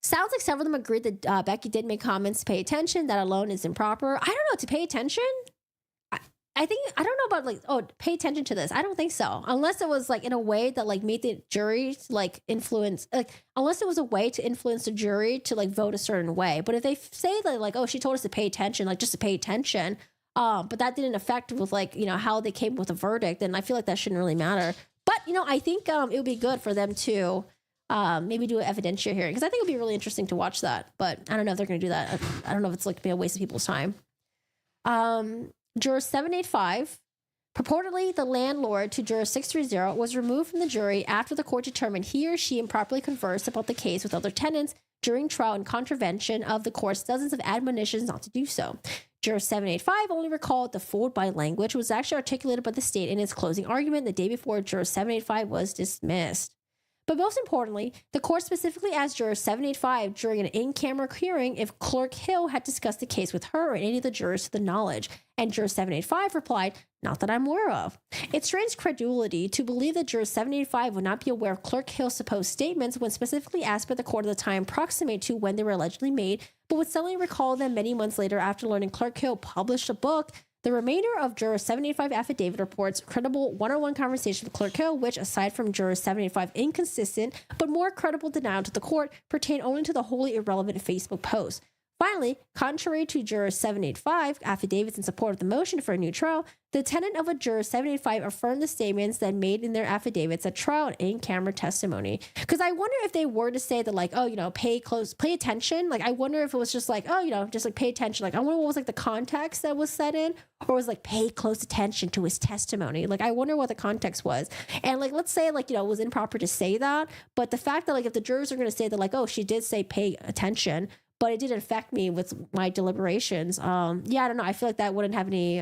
Sounds like several of them agreed that Becky did make comments to pay attention. That alone is improper. I don't know, to pay attention? I don't know about pay attention to this. I don't think so. Unless it was in a way that made the jury influence, unless it was a way to influence the jury to vote a certain way. But if they say that she told us to pay attention, just to pay attention, but that didn't affect with how they came with a verdict, then I feel like that shouldn't really matter. But I think it would be good for them to maybe do an evidentiary hearing, because I think it would be really interesting to watch that. But I don't know if they're going to do that. I don't know if it's be a waste of people's time. Juror 785, purportedly the landlord to juror 630, was removed from the jury after the court determined he or she improperly conversed about the case with other tenants during trial in contravention of the court's dozens of admonitions not to do so. Juror 785 only recalled the fooled by language was actually articulated by the state in its closing argument the day before juror 785 was dismissed. But most importantly, the court specifically asked juror 785 during an in-camera hearing if Clerk Hill had discussed the case with her or any of the jurors to the knowledge, and juror 785 replied, "Not that I'm aware of." It strains credulity to believe that juror 785 would not be aware of Clerk Hill's supposed statements when specifically asked by the court at the time proximate to when they were allegedly made, but would suddenly recall them many months later after learning Clerk Hill published a book. The remainder of Juror 785 affidavit reports credible one-on-one conversation with Clerk Hill, which, aside from Juror 785 inconsistent but more credible denial to the court, pertain only to the wholly irrelevant Facebook post. Finally, contrary to Juror 785 affidavits in support of the motion for a new trial, the tenant of a Juror 785 affirmed the statements that made in their affidavits at trial and in-camera testimony. Because I wonder if they were to say that, pay attention. I wonder if it was just pay attention. I wonder what was the context that was set in, or was pay close attention to his testimony. I wonder what the context was. And let's say it was improper to say that, but the fact that if the jurors are going to say that she did say pay attention, but it didn't affect me with my deliberations. I don't know. I feel like that wouldn't have any,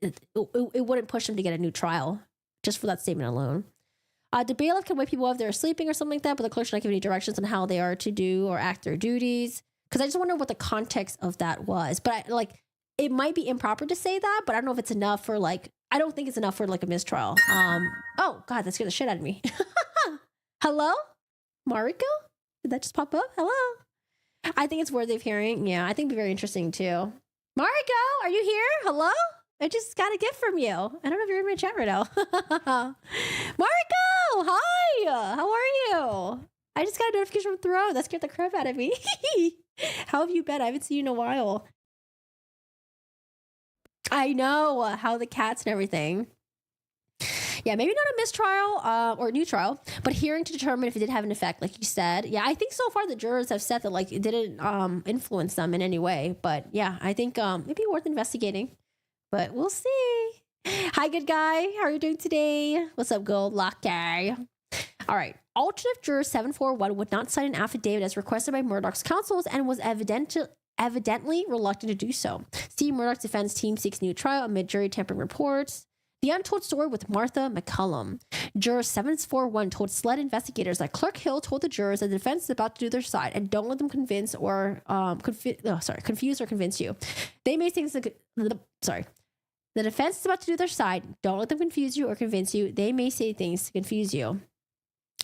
it wouldn't push them to get a new trial just for that statement alone. The bailiff can wake people up if they're sleeping or something like that, but the clerk should not give any directions on how they are to do or act their duties. Because I just wonder what the context of that was. But it might be improper to say that, but I don't know if it's enough for I don't think it's enough for a mistrial. Oh God, that scared the shit out of me. Hello? Mariko? Did that just pop up? Hello? I think it's worthy of hearing. Yeah, I think it'd be very interesting too. Mariko, are you here? Hello? I just got a gift from you. I don't know if you're in my chat right now. Marco, hi. How are you? I just got a notification from Throne. That scared the crap out of me. How have you been? I haven't seen you in a while. I know how the cats and everything. Yeah, maybe not a mistrial or new trial, but hearing to determine if it did have an effect, like you said. Yeah, I think so far the jurors have said that like it didn't influence them in any way. But yeah, I think it'd be worth investigating. But we'll see. Hi, good guy. How are you doing today? What's up, Gold Locker? All right. Alternate juror 741 would not sign an affidavit as requested by Murdaugh's counsels and was evidently reluctant to do so. See, Murdaugh's defense team seeks new trial amid jury tampering reports. The Untold Story with Martha McCullum. Juror 741 told SLED investigators that Clerk Hill told the jurors that the defense is about to do their side and don't let them confuse or convince you. They may think the defense is about to do their side. Don't let them confuse you or convince you. They may say things to confuse you.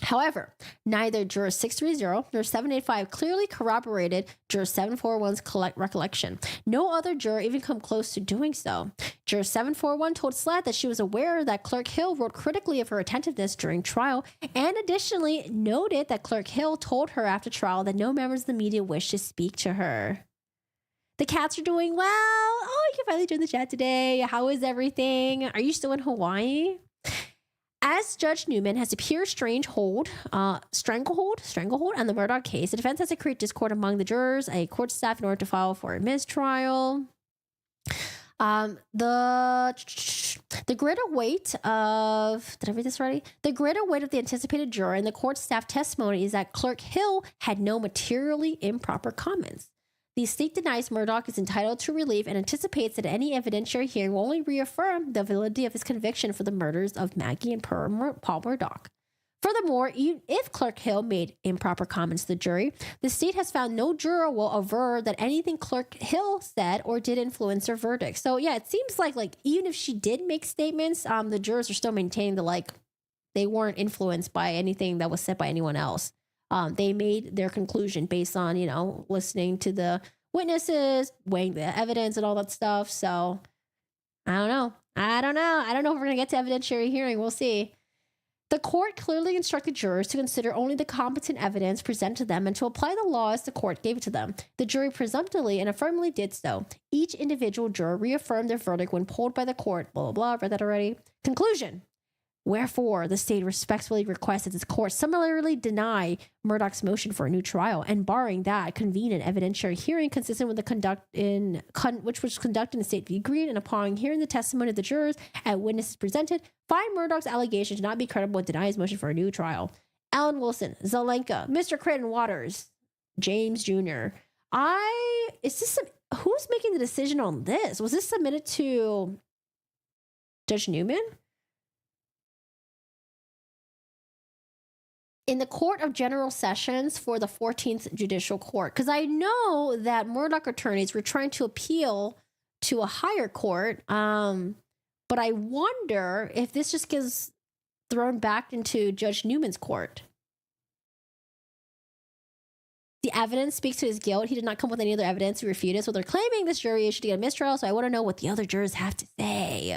However, neither Juror 630 nor 785 clearly corroborated Juror 741's recollection. No other juror even come close to doing so. Juror 741 told SLED that she was aware that Clerk Hill wrote critically of her attentiveness during trial, and additionally noted that Clerk Hill told her after trial that no members of the media wished to speak to her. The cats are doing well. Oh, you can finally join the chat today. How is everything? Are you still in Hawaii? As Judge Newman has a pure stranglehold on the Murdaugh case, the defense has to create discord among the jurors, a court staff in order to file for a mistrial. The greater weight of, did I read this already? The greater weight of the anticipated juror in the court staff testimony is that Clerk Hill had no materially improper comments. The state denies Murdaugh is entitled to relief and anticipates that any evidentiary hearing will only reaffirm the validity of his conviction for the murders of Maggie and Paul Murdaugh. Furthermore, even if Clerk Hill made improper comments to the jury, the state has found no juror will aver that anything Clerk Hill said or did influence their verdict. So yeah, it seems like even if she did make statements, the jurors are still maintaining that they weren't influenced by anything that was said by anyone else. They made their conclusion based on, listening to the witnesses, weighing the evidence and all that stuff. So I don't know. I don't know if we're going to get to evidentiary hearing. We'll see. The court clearly instructed jurors to consider only the competent evidence presented to them and to apply the law as the court gave it to them. The jury presumptively and affirmatively did so. Each individual juror reaffirmed their verdict when polled by the court. Blah, blah, blah. Read that already. Conclusion. Wherefore, the state respectfully requests that this court similarly deny Murdaugh's motion for a new trial and, barring that, convene an evidentiary hearing consistent with which was conducted in State v. Green, and upon hearing the testimony of the jurors and witnesses presented, find Murdaugh's allegation to not be credible and deny his motion for a new trial. Alan Wilson, Zelenka, Mr. Creighton Waters, James Jr. Who's making the decision on this? Was this submitted to Judge Newman? In the Court of General Sessions for the 14th Judicial Court, because I know that Murdaugh attorneys were trying to appeal to a higher court, but I wonder if this just gets thrown back into Judge Newman's court. The evidence speaks to his guilt. He did not come with any other evidence to refute it, so they're claiming this jury should get a mistrial, so I want to know what the other jurors have to say.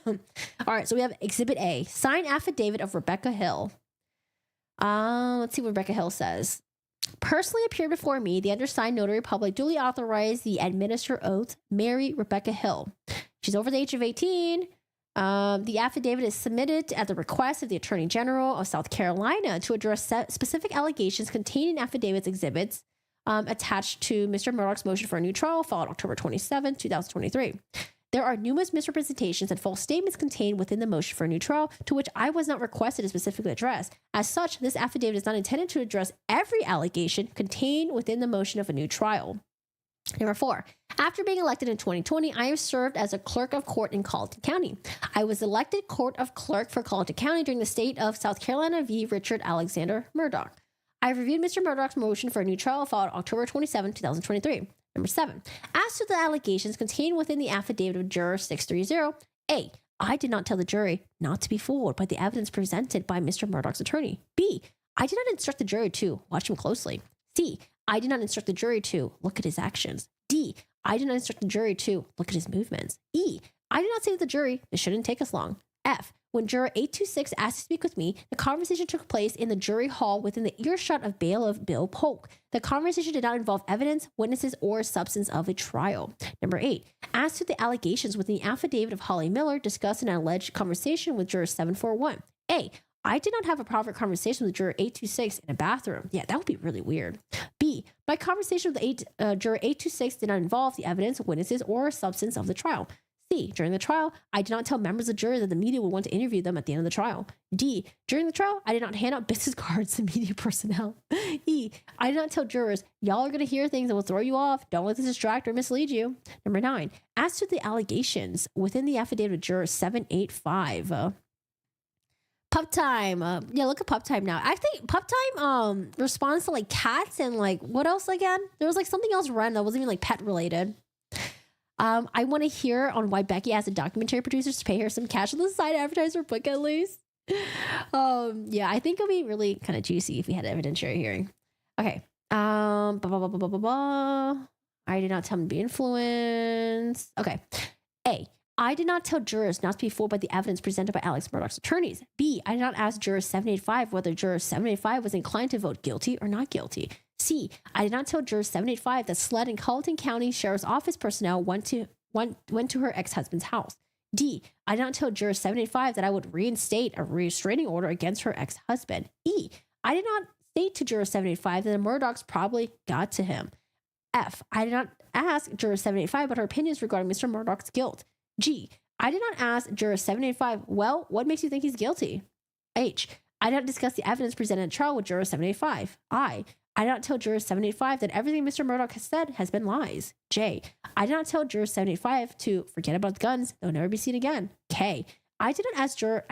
All right, so we have Exhibit A, signed affidavit of Rebecca Hill. Let's see what Rebecca Hill says. Personally appeared before me, the undersigned notary public duly authorized the administer oath, Mary Rebecca Hill. She's over the age of 18. The affidavit is submitted at the request of the Attorney General of South Carolina to address specific allegations contained in affidavit's exhibits attached to Mr. Murdaugh's motion for a new trial filed October 27, 2023. There are numerous misrepresentations and false statements contained within the motion for a new trial to which I was not requested to specifically address. As such, this affidavit is not intended to address every allegation contained within the motion of a new trial. Number 4, after being elected in 2020, I have served as a clerk of court in Colleton County. I was elected court of clerk for Colleton County during the state of South Carolina v. Richard Alexander Murdaugh. I have reviewed Mr. Murdaugh's motion for a new trial filed October 27, 2023. Number 7, as to the allegations contained within the affidavit of Juror 630, A, I did not tell the jury not to be fooled by the evidence presented by Mr. Murdaugh's attorney. B, I did not instruct the jury to watch him closely. C, I did not instruct the jury to look at his actions. D, I did not instruct the jury to look at his movements. E, I did not say to the jury, this shouldn't take us long. F. When juror 826 asked to speak with me, the conversation took place in the jury hall within the earshot of bailiff Bill Polk. The conversation did not involve evidence, witnesses, or substance of a trial. Number 8. As to the allegations within the affidavit of Holly Miller discussed an alleged conversation with juror 741. A. I did not have a private conversation with juror 826 in a bathroom. Yeah, that would be really weird. B. My conversation with juror 826 did not involve the evidence, witnesses, or substance of the trial. C. During the trial, I did not tell members of the jury that the media would want to interview them at the end of the trial. D. During the trial, I did not hand out business cards to media personnel. E. I did not tell jurors, y'all are going to hear things that will throw you off. Don't let this distract or mislead you. Number 9. As to the allegations within the affidavit of juror 785, pup time. Yeah, look at pup time now. I think pup time responds to like cats and like what else again? There was like something else random that wasn't even like pet related. I want to hear on why Becky asked the documentary producers to pay her some cash on the side to advertise her book at least. Yeah, I think it'll be really kind of juicy if we had an evidentiary hearing. Okay. I did not tell them to be influenced. Okay. A. I did not tell jurors not to be fooled by the evidence presented by Alex Murdaugh's attorneys. B. I did not ask juror 785 whether juror 785 was inclined to vote guilty or not guilty. C. I did not tell juror 785 that SLED and Colleton County Sheriff's Office personnel went to her ex-husband's house. D. I did not tell juror 785 that I would reinstate a restraining order against her ex-husband. E. I did not state to juror 785 that the Murdaughs probably got to him. F. I did not ask juror 785 about her opinions regarding Mr. Murdaugh's guilt. G. I did not ask juror 785, well, what makes you think he's guilty? H. I did not discuss the evidence presented at trial with juror 785. I did not tell juror 785 that everything Mr. Murdaugh has said has been lies. J. I did not tell juror 785 to forget about the guns. They'll never be seen again. K. I did not ask juror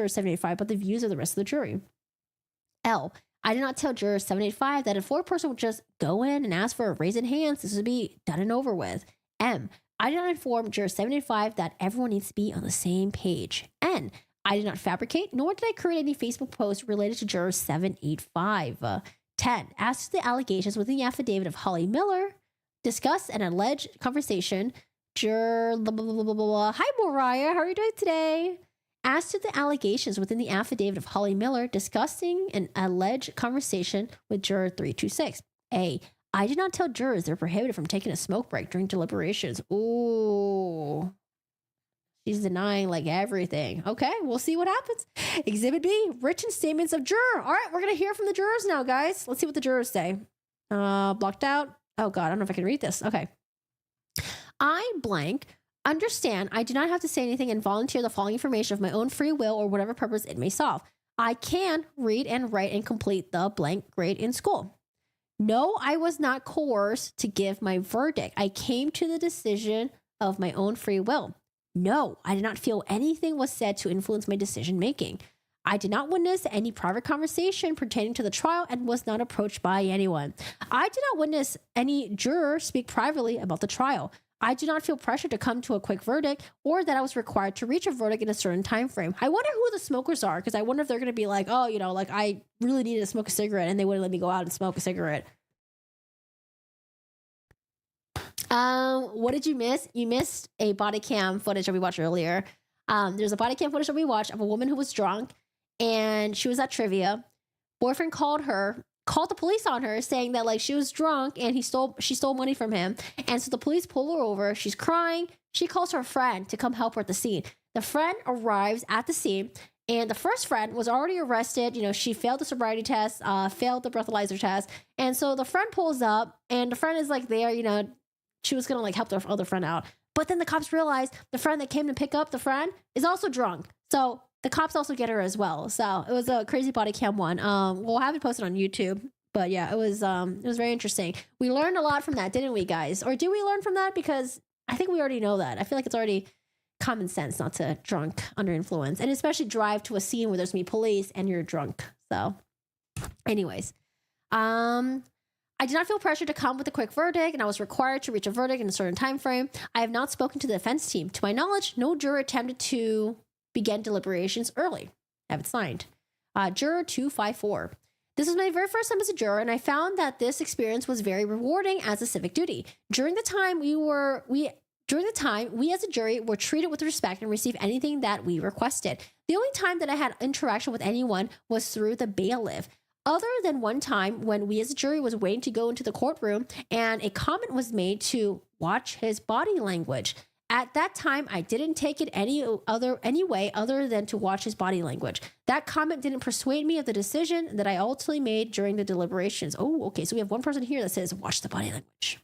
785 about the views of the rest of the jury. L. I did not tell juror 785 that if a person would just go in and ask for a raise in hands, this would be done and over with. M. I did not inform juror 785 that everyone needs to be on the same page. N. I did not fabricate, nor did I create any Facebook posts related to juror 785. 10. As to the allegations within the affidavit of Holly Miller, discuss an alleged conversation. Juror, blah, blah, blah, blah, blah, blah. Hi, Mariah. How are you doing today? As to the allegations within the affidavit of Holly Miller discussing an alleged conversation with juror 326. A. I did not tell jurors they're prohibited from taking a smoke break during deliberations. Ooh. She's denying like everything. Okay, we'll see what happens. Exhibit B, written statements of juror. All right, we're going to hear from the jurors now, guys. Let's see what the jurors say. Blocked out. Oh, God, I don't know if I can read this. Okay. I blank understand I do not have to say anything and volunteer the following information of my own free will or whatever purpose it may solve. I can read and write and complete the blank grade in school. No, I was not coerced to give my verdict. I came to the decision of my own free will. No, I did not feel anything was said to influence my decision making. I did not witness any private conversation pertaining to the trial and was not approached by anyone. I did not witness any juror speak privately about the trial. I do not feel pressure to come to a quick verdict or that I was required to reach a verdict in a certain time frame. I wonder who the smokers are, because I wonder if they're going to be like, oh, you know, like I really needed to smoke a cigarette and they wouldn't let me go out and smoke a cigarette. What did you miss? You missed a body cam footage that we watched earlier. There's a body cam footage that we watched of a woman who was drunk and she was at trivia. Boyfriend called the police on her saying that like she was drunk and she stole money from him. And so the police pull her over. She's crying. She calls her friend to come help her at the scene. The friend arrives at the scene and the first friend was already arrested. You know, she failed the sobriety test, failed the breathalyzer test. And so the friend pulls up and the friend is like there, you know, she was going to like help the other friend out. But then the cops realized the friend that came to pick up the friend is also drunk. So the cops also get her as well. So it was a crazy body cam one. We'll have it posted on YouTube. But yeah, it was very interesting. We learned a lot from that, didn't we, guys? Or did we learn from that? Because I think we already know that. I feel like it's already common sense not to drunk under influence. And especially drive to a scene where there's me police and you're drunk. So anyways. I did not feel pressure to come with a quick verdict, and I was required to reach a verdict in a certain time frame. I have not spoken to the defense team. To my knowledge, no juror attempted to begin deliberations early. I have it signed. Juror 254. This was my very first time as a juror, and I found that this experience was very rewarding as a civic duty. During the time During the time, we as a jury were treated with respect and received anything that we requested. The only time that I had interaction with anyone was through the bailiff. Other than one time when we as a jury was waiting to go into the courtroom and a comment was made to watch his body language. At that time, I didn't take it any way other than to watch his body language. That comment didn't persuade me of the decision that I ultimately made during the deliberations. Oh, okay. So we have one person here that says, watch the body language.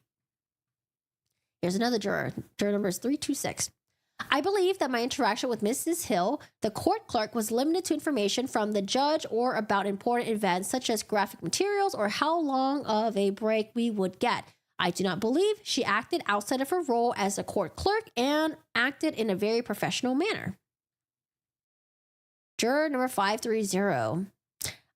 Here's another juror. Juror number is 326. I believe that my interaction with Mrs. Hill, the court clerk, was limited to information from the judge or about important events such as graphic materials or how long of a break we would get. I do not believe she acted outside of her role as a court clerk and acted in a very professional manner. Juror number 530.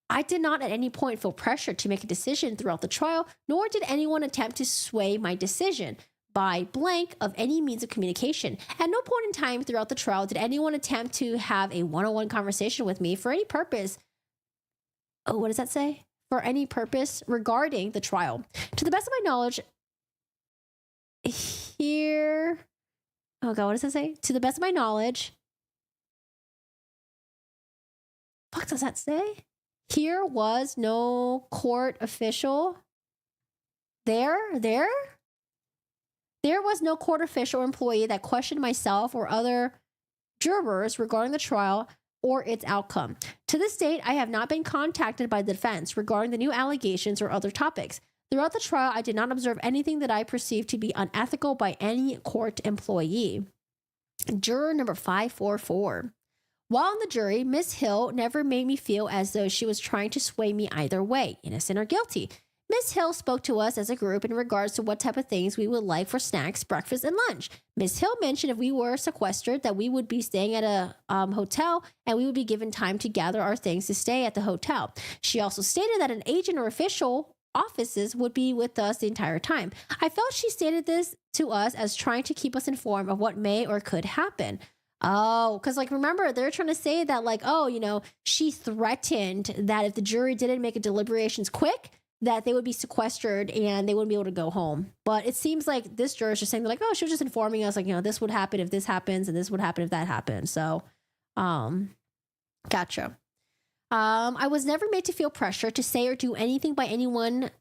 I did not at any point feel pressure to make a decision throughout the trial, nor did anyone attempt to sway my decision by blank of any means of communication. At no point in time throughout the trial did anyone attempt to have a one-on-one conversation with me for any purpose. Oh, what does that say? For any purpose regarding the trial. To the best of my knowledge, here... Oh God, what does it say? To the best of my knowledge... What does that say? Here was no court official. There was no court official or employee that questioned myself or other jurors regarding the trial or its outcome. To this date, I have not been contacted by the defense regarding the new allegations or other topics. Throughout the trial, I did not observe anything that I perceived to be unethical by any court employee. Juror number 544. While on the jury, Miss Hill never made me feel as though she was trying to sway me either way, innocent or guilty. Miss Hill spoke to us as a group in regards to what type of things we would like for snacks, breakfast, and lunch. Miss Hill mentioned if we were sequestered that we would be staying at a hotel and we would be given time to gather our things to stay at the hotel. She also stated that an agent or official offices would be with us the entire time. I felt she stated this to us as trying to keep us informed of what may or could happen. Oh, because like, remember, they're trying to say that like, oh, you know, she threatened that if the jury didn't make a deliberations quick, that they would be sequestered and they wouldn't be able to go home. But it seems like this juror is just saying like, oh, she was just informing us like, you know, this would happen if this happens and this would happen if that happens. So, gotcha. I was never made to feel pressure to say or do anything by anyone,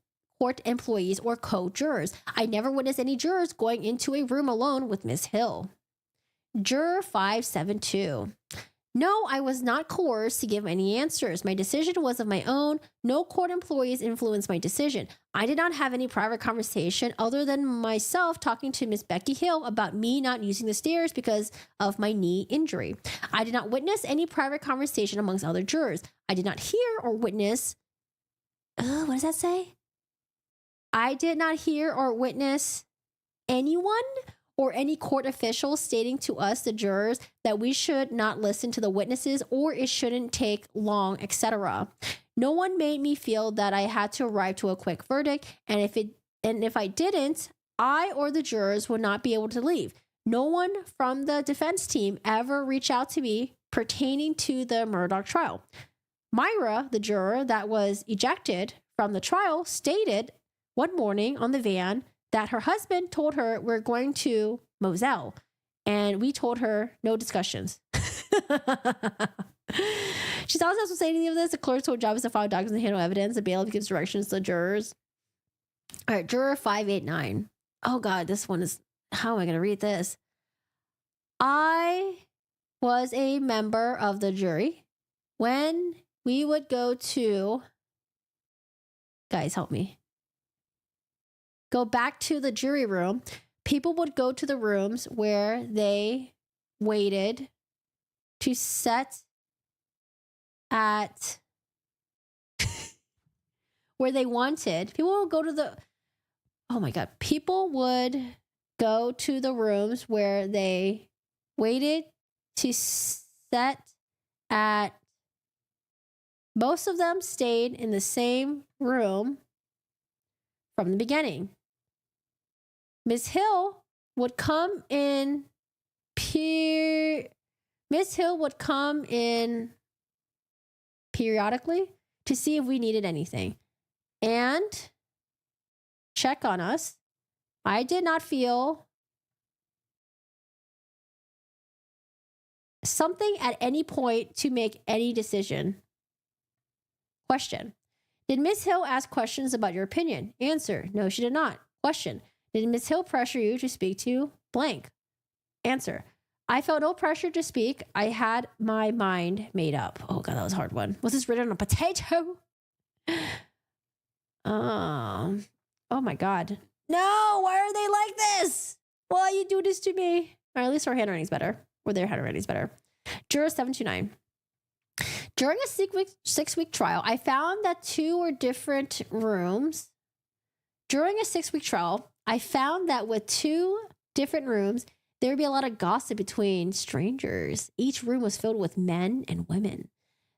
court employees or co-jurors. I never witnessed any jurors going into a room alone with Miss Hill. Juror 572. No, I was not coerced to give any answers. My decision was of my own. No court employees influenced my decision. I did not have any private conversation other than myself talking to Miss Becky Hill about me not using the stairs because of my knee injury. I did not witness any private conversation amongst other jurors. I did not hear or witness... what does that say? I did not hear or witness anyone or any court official stating to us, the jurors, that we should not listen to the witnesses or it shouldn't take long, etc. No one made me feel that I had to arrive to a quick verdict, and if I didn't, I or the jurors would not be able to leave. No one from the defense team ever reached out to me pertaining to the Murdaugh trial. Myra, the juror that was ejected from the trial, stated one morning on the van that her husband told her we're going to Moselle, and we told her no discussions. She's also supposed to say any of this. The clerk's whole job is to file documents and handle evidence. The bailiff gives directions to the jurors. All right, juror 589. Oh God, this one is, how am I going to read this? I was a member of the jury when we would go to, guys, help me. Go back to the jury room. People would go to the rooms where they waited to set at where they wanted. People would go to the, oh my God. People would go to the rooms where they waited to set at, most of them stayed in the same room from the beginning. Miss Hill would come in periodically to see if we needed anything and check on us. I did not feel something at any point to make any decision? Question. Did Ms. Hill ask questions about your opinion? Answer. No, she did not. Question. Did Ms. Hill pressure you to speak to blank? Answer. I felt no pressure to speak. I had my mind made up. Oh, God, that was a hard one. Was this written on a potato? Oh, my God. No, why are they like this? Why you do this to me? Or at least our handwriting's better. Or their handwriting's better. Juror 729. During a 6-week trial, I found that two or different rooms. During a 6-week trial, I found that with two different rooms, there would be a lot of gossip between strangers. Each room was filled with men and women.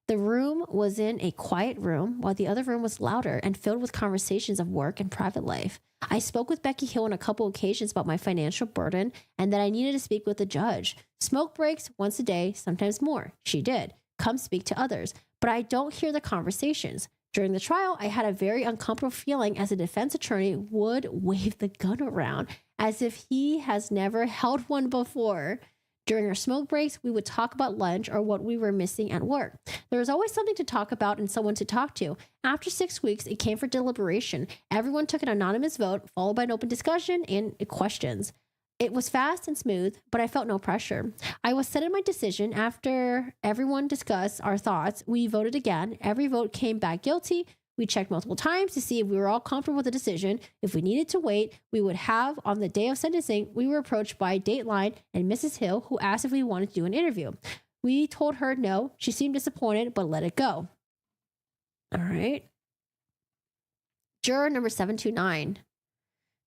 The room was in a quiet room, while the other room was louder and filled with conversations of work and private life. I spoke with Becky Hill on a couple occasions about my financial burden and that I needed to speak with the judge. Smoke breaks once a day, sometimes more. She did. Come speak to others, but I don't hear the conversations. During the trial, I had a very uncomfortable feeling as a defense attorney would wave the gun around as if he has never held one before. During our smoke breaks, we would talk about lunch or what we were missing at work. There was always something to talk about and someone to talk to. After 6 weeks, it came for deliberation. Everyone took an anonymous vote, followed by an open discussion and questions. It was fast and smooth, but I felt no pressure. I was set in my decision. After everyone discussed our thoughts, we voted again. Every vote came back guilty. We checked multiple times to see if we were all comfortable with the decision. If we needed to wait, we would have. On the day of sentencing, we were approached by Dateline and Mrs. Hill, who asked if we wanted to do an interview. We told her no. She seemed disappointed, but let it go. All right. Juror number 729.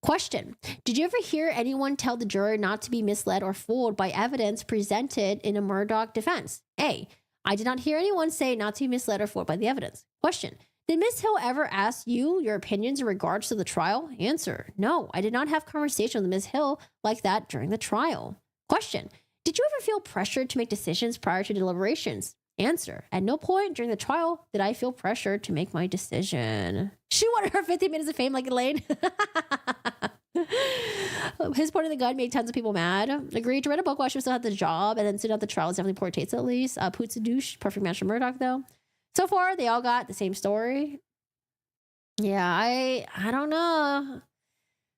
Question. Did you ever hear anyone tell the juror not to be misled or fooled by evidence presented in a Murdaugh defense? A. I did not hear anyone say not to be misled or fooled by the evidence. Question. Did Ms. Hill ever ask you your opinions in regards to the trial? Answer. No, I did not have conversation with Ms. Hill like that during the trial. Question. Did you ever feel pressured to make decisions prior to deliberations? Answer. At no point during the trial did I feel pressured to make my decision. She wanted her 15 minutes of fame like Elaine. His pointing the gun made tons of people mad. Agreed to write a book while she still had the job and then sit out the trial is definitely poor taste at least. Poot's a douche. Perfect match for Murdaugh though. So far, they all got the same story. Yeah, I don't know.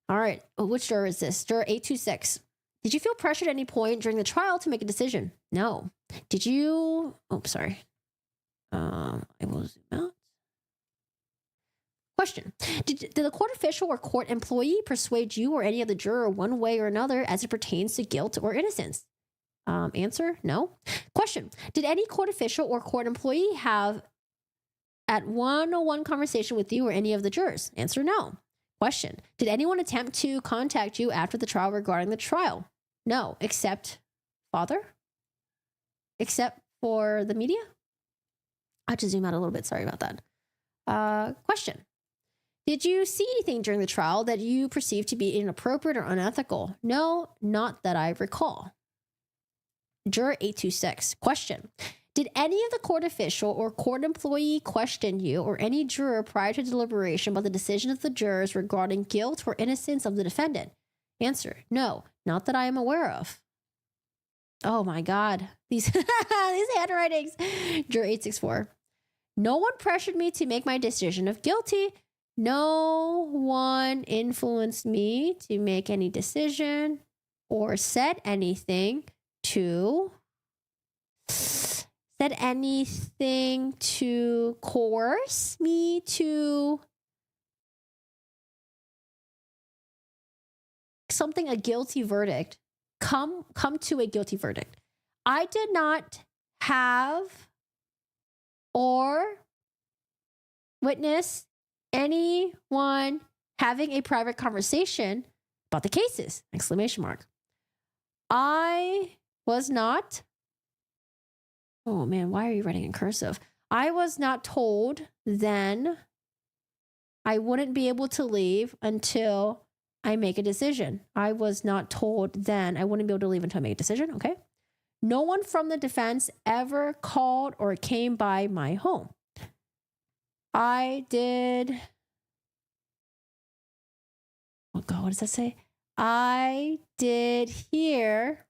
All right. Which juror is this? Juror 826. Did you feel pressured at any point during the trial to make a decision? No. Did you... Oh, sorry. I will zoom out. Question. Did the court official or court employee persuade you or any of the juror one way or another as it pertains to guilt or innocence? Answer. No. Question. Did any court official or court employee have at one-on-one conversation with you or any of the jurors? Answer. No. Question. Did anyone attempt to contact you after the trial regarding the trial? No, except father? Except for the media? I have to zoom out a little bit. Sorry about that. Question. Did you see anything during the trial that you perceived to be inappropriate or unethical? No, not that I recall. Juror 826. Question. Did any of the court official or court employee question you or any juror prior to deliberation about the decision of the jurors regarding guilt or innocence of the defendant? Answer. No, not that I am aware of. Oh my God. These handwritings. Juror 864. No one pressured me to make my decision of guilty. No one influenced me to make any decision or said anything to coerce me to something, a guilty verdict. Come to a guilty verdict. I did not have or witness anyone having a private conversation about the cases. Exclamation mark. I was not. Oh man, why are you writing in cursive? I was not told then I wouldn't be able to leave until I make a decision. I was not told then I wouldn't be able to leave until I make a decision. Okay. No one from the defense ever called or came by my home. I did. Oh God, what does that say? I did hear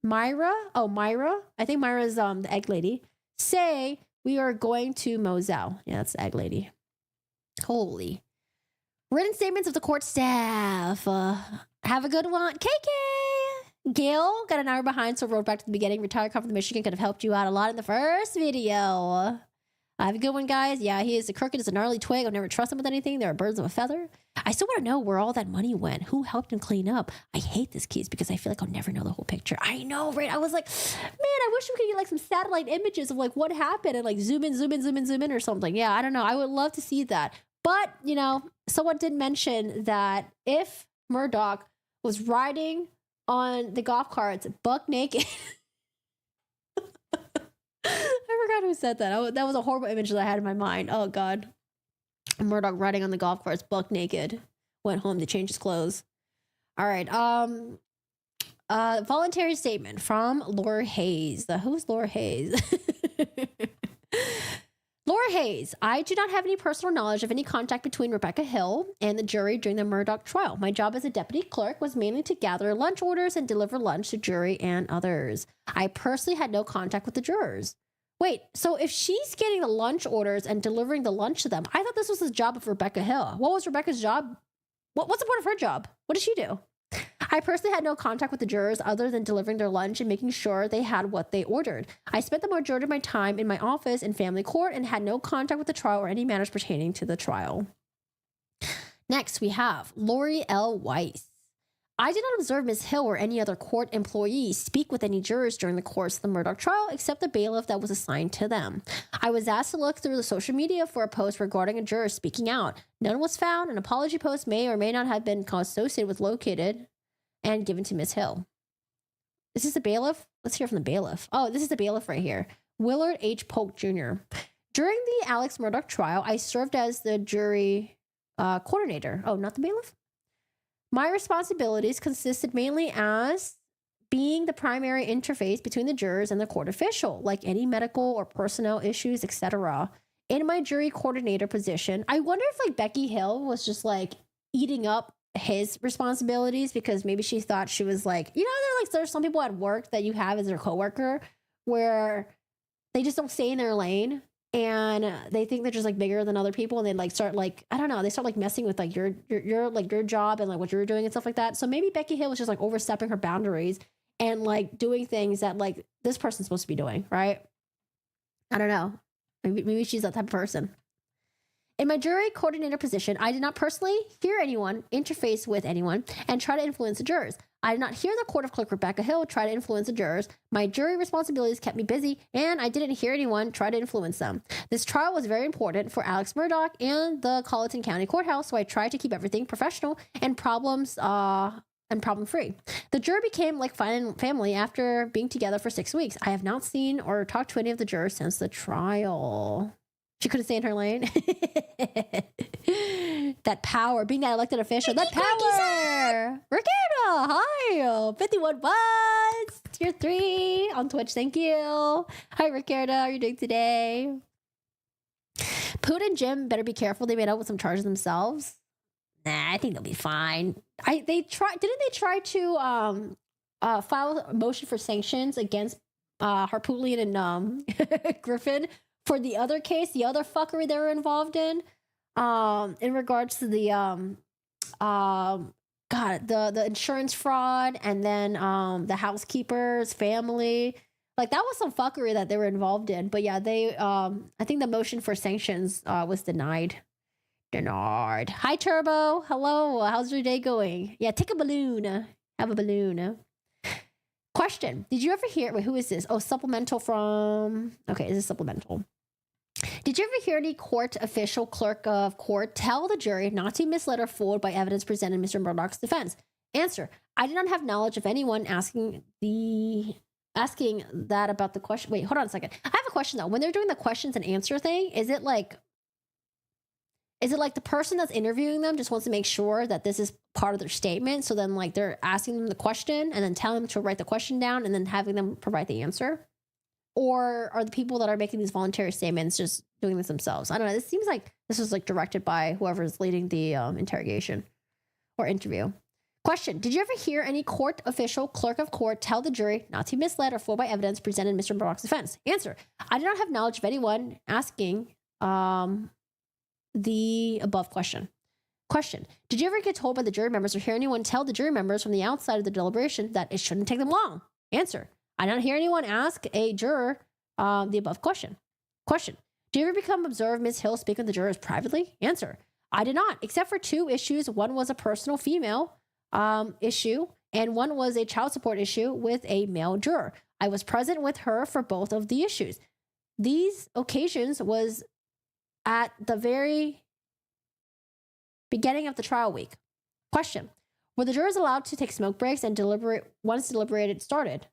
Myra. Oh, Myra. I think Myra's the egg lady. Say we are going to Moselle. Yeah, that's the egg lady. Holy. Written statements of the court staff. Have a good one. KK. Gail got an hour behind, so rolled back to the beginning. Retired cop from Michigan could have helped you out a lot in the first video. Have a good one, guys. Yeah, he is as crooked as a gnarly twig. I've never trusted him with anything. There are birds of a feather. I still want to know where all that money went. Who helped him clean up? I hate this case because I feel like I'll never know the whole picture. I know, right? I was like, man, I wish we could get like some satellite images of like what happened and like zoom in or something. Yeah, I don't know. I would love to see that. But, you know, someone did mention that if Murdaugh was riding on the golf carts buck naked. I forgot who said that. That was a horrible image that I had in my mind. Oh, God. Murdaugh riding on the golf carts buck naked. Went home to change his clothes. All right. Voluntary statement from Laura Hayes. Who's Laura Hayes? Laura Hayes, I do not have any personal knowledge of any contact between Rebecca Hill and the jury during the Murdaugh trial. My job as a deputy clerk was mainly to gather lunch orders and deliver lunch to jury and others. I personally had no contact with the jurors. Wait, so if she's getting the lunch orders and delivering the lunch to them, I thought this was the job of Rebecca Hill. What was Rebecca's job? What's the point of her job? What did she do? I personally had no contact with the jurors other than delivering their lunch and making sure they had what they ordered. I spent the majority of my time in my office in family court and had no contact with the trial or any matters pertaining to the trial. Next, we have Lori L. Weiss. I did not observe Ms. Hill or any other court employee speak with any jurors during the course of the Murdaugh trial except the bailiff that was assigned to them. I was asked to look through the social media for a post regarding a juror speaking out. None was found. An apology post may or may not have been associated with located and given to Ms. Hill. Is this the bailiff? Let's hear from the bailiff. Oh, this is the bailiff right here. Willard H. Polk Jr. During the Alex Murdaugh trial, I served as the jury coordinator. Oh, not the bailiff? My responsibilities consisted mainly as being the primary interface between the jurors and the court official, like any medical or personnel issues, etc. In my jury coordinator position, I wonder if like Becky Hill was just like eating up his responsibilities because maybe she thought she was like, you know, there's some people at work that you have as their coworker where they just don't stay in their lane and they think they're just like bigger than other people and they like start like, I don't know, they start like messing with like your like your job and like what you're doing and stuff like that. So maybe Becky Hill was just like overstepping her boundaries and like doing things that like this person's supposed to be doing, right? I don't know. Maybe she's that type of person. In my jury coordinator position, I did not personally hear anyone, interface with anyone, and try to influence the jurors. I did not hear the court of clerk Rebecca Hill try to influence the jurors. My jury responsibilities kept me busy, and I didn't hear anyone try to influence them. This trial was very important for Alex Murdaugh and the Colleton County Courthouse, so I tried to keep everything professional and problem-free. The jury became like family after being together for 6 weeks. I have not seen or talked to any of the jurors since the trial. She couldn't stay in her lane. That power, being that elected official, that power. Ricardo, hi. 51 bucks. Tier 3 on Twitch. Thank you. Hi, Ricardo. How are you doing today? Poot and Jim better be careful. They made out with some charges themselves. Nah, I think they'll be fine. Didn't they try to file a motion for sanctions against Harpootlian and Griffin for the other case, the other fuckery they were involved in regards to the the insurance fraud and then the housekeeper's family. Like that was some fuckery that they were involved in. But yeah, they I think the motion for sanctions was denied. Hi Turbo. Hello. How's your day going? Yeah, take a balloon. Have a balloon. Question. Did you ever hear, wait, who is this? Oh, supplemental from, okay, is this supplemental? Did you ever hear any court official, clerk of court, tell the jury not to be misled or fooled by evidence presented in Mr. Murdaugh's defense? Answer. I did not have knowledge of anyone asking that about the question. Wait, hold on a second. I have a question though. When they're doing the questions and answer thing, is it like the person that's interviewing them just wants to make sure that this is part of their statement? So then like they're asking them the question and then telling them to write the question down and then having them provide the answer? Or are the people that are making these voluntary statements just doing this themselves? I don't know. This seems like this was like directed by whoever is leading the interrogation or interview. Question. Did you ever hear any court official, clerk of court, tell the jury not to be misled or fooled by evidence presented in Mr. Murdaugh's defense? Answer. I do not have knowledge of anyone asking the above question. Question. Did you ever get told by the jury members or hear anyone tell the jury members from the outside of the deliberation that it shouldn't take them long? Answer. I don't hear anyone ask a juror the above question. Question. Did you ever become observed Ms. Hill speak with the jurors privately? Answer. I did not, except for 2 issues. One was a personal female issue, and one was a child support issue with a male juror. I was present with her for both of the issues. These occasions was at the very beginning of the trial week. Question. Were the jurors allowed to take smoke breaks and deliberate once deliberated started?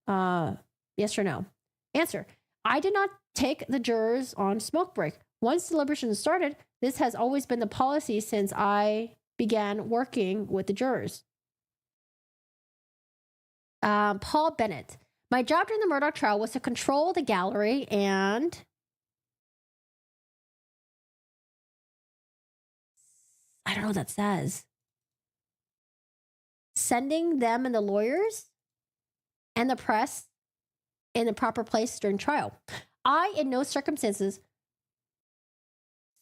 Yes or no? Answer. I did not take the jurors on smoke break. Once deliberation started, this has always been the policy since I began working with the jurors. Paul Bennett. My job during the Murdaugh trial was to control the gallery and I don't know what that says. Sending them and the lawyers and the press in the proper place during trial. I, in no circumstances,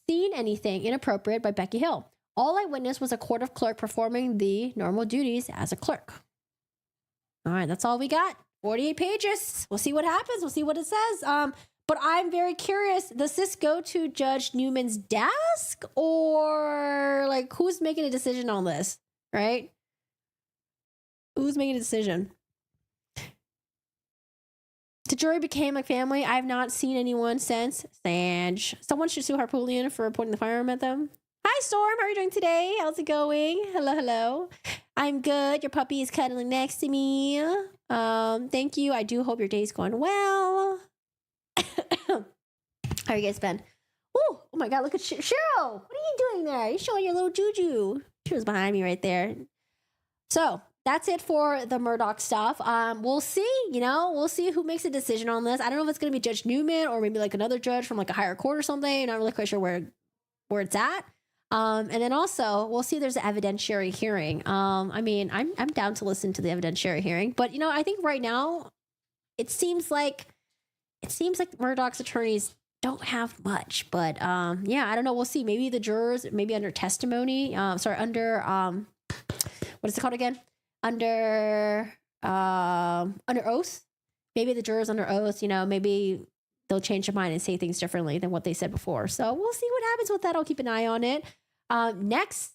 seen anything inappropriate by Becky Hill. All I witnessed was a court of clerk performing the normal duties as a clerk. All right, that's all we got. 48 pages. We'll see what happens. We'll see what it says. But I'm very curious. Does this go to Judge Newman's desk or like who's making a decision on this, right? Who's making a decision? The jury became like family. I've not seen anyone since. Sanj. Someone should sue Harpootlian for pointing the firearm at them. Hi, Storm. How are you doing today? How's it going? Hello, hello. I'm good. Your puppy is cuddling next to me. Thank you. I do hope your day's going well. How are you guys been? Oh my God, look at Cheryl. What are you doing there? You're showing your little juju. She was behind me right there. So that's it for the Murdaugh stuff. We'll see, we'll see who makes a decision on this. I don't know if it's going to be Judge Newman or maybe like another judge from like a higher court or something. Not really quite sure where it's at. And then also we'll see if there's an evidentiary hearing. I mean, I'm down to listen to the evidentiary hearing, but I think right now it seems like Murdaugh's attorneys don't have much, but yeah, I don't know. We'll see. Maybe the jurors, maybe under testimony, under what is it called again? Under oath. Maybe the jurors under oath, maybe they'll change their mind and say things differently than what they said before. So we'll see what happens with that. I'll keep an eye on it. Next,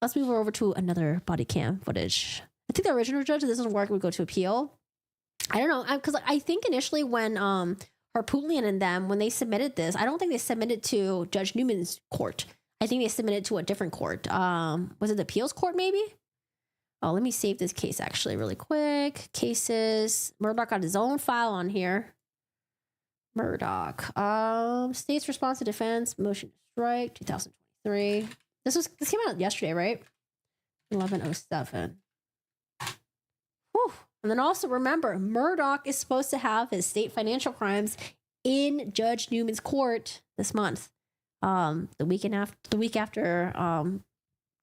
let's move over to another body cam footage. I think the original judge, if this doesn't work, would go to appeal. I don't know, because I think initially when Harpootlian and them, when they submitted this, I don't think they submitted to Judge Newman's court. I think they submitted to a different court. Was it the appeals court maybe? Oh, let me save this case actually really quick. Cases. Murdaugh got his own file on here. Murdaugh. State's response to defense. Motion to strike. 2023. This came out yesterday, right? 1107. Whew. And then also remember, Murdaugh is supposed to have his state financial crimes in Judge Newman's court this month. The week after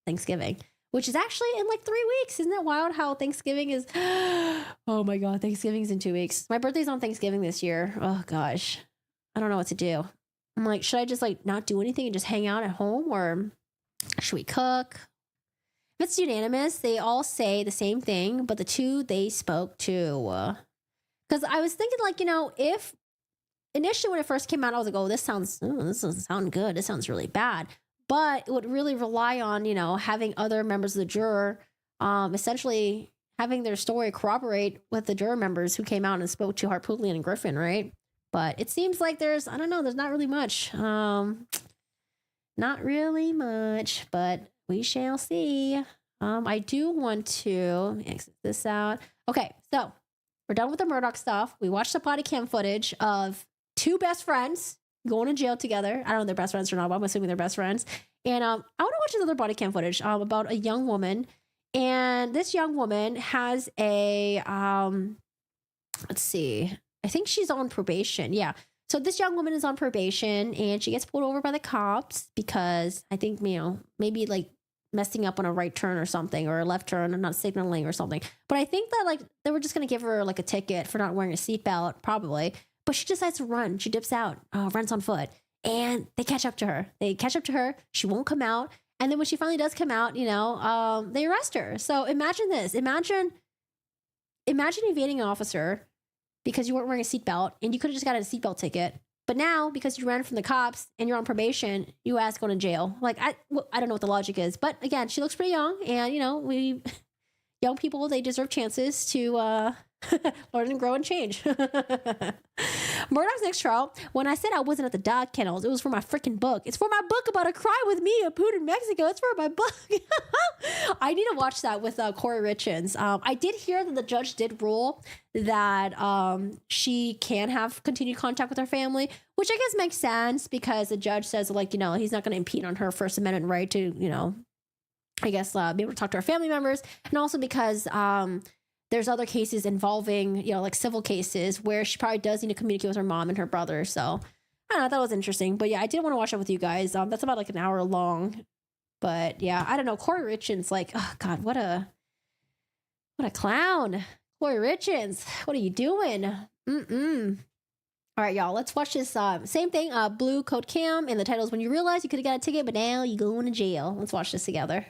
Thanksgiving, which is actually in like 3 weeks. Isn't it wild how Thanksgiving is? Oh my God, Thanksgiving's in 2 weeks. My birthday's on Thanksgiving this year. Oh gosh, I don't know what to do. I'm like, should I just like not do anything and just hang out at home, or should we cook? If it's unanimous, they all say the same thing, but the two they spoke to, because I was thinking like, if initially when it first came out, I was like, oh, this doesn't sound good. This sounds really bad. But it would really rely on, having other members of the juror, essentially having their story corroborate with the juror members who came out and spoke to Harpootlian and Griffin, right? But it seems like there's not really much. Not really much, but we shall see. I do want to exit this out. Okay, so we're done with the Murdaugh stuff. We watched the body cam footage of two best friends going to jail together. I don't know if they're best friends or not, but I'm assuming they're best friends. And I want to watch another body cam footage about a young woman. And this young woman has a, let's see, I think she's on probation. Yeah. So this young woman is on probation and she gets pulled over by the cops because I think, maybe like messing up on a right turn or something, or a left turn and not signaling or something. But I think that like they were just gonna give her like a ticket for not wearing a seatbelt, probably. But she decides to run. She dips out, runs on foot, and they catch up to her. She won't come out. And then when she finally does come out, they arrest her. So imagine this. Imagine evading an officer because you weren't wearing a seatbelt, and you could have just got a seatbelt ticket. But now, because you ran from the cops and you're on probation, you ask going to jail. Like, I don't know what the logic is. But again, she looks pretty young. And, young people, they deserve chances to learn and grow and change. Murdaugh's next trial, when I said I wasn't at the dog kennels, it was for my freaking book. It's for my book about a crime with me, a poot in Mexico. It's for my book. I need to watch that with Corey Richins. I did hear that the judge did rule that she can have continued contact with her family, which I guess makes sense because the judge says, like, he's not going to impede on her First Amendment right to, I guess, be able to talk to her family members. And also because there's other cases involving, like civil cases where she probably does need to communicate with her mom and her brother. So I don't know, that was interesting. But yeah, I did want to watch that with you guys. That's about like an hour long. But yeah, I don't know. Corey Richins, like, oh God, what a clown. Corey Richins, what are you doing? All right, y'all, let's watch this. Same thing, blue code cam, and the title is When You Realize You Could Have Got a Ticket, But Now You Going to Jail. Let's watch this together.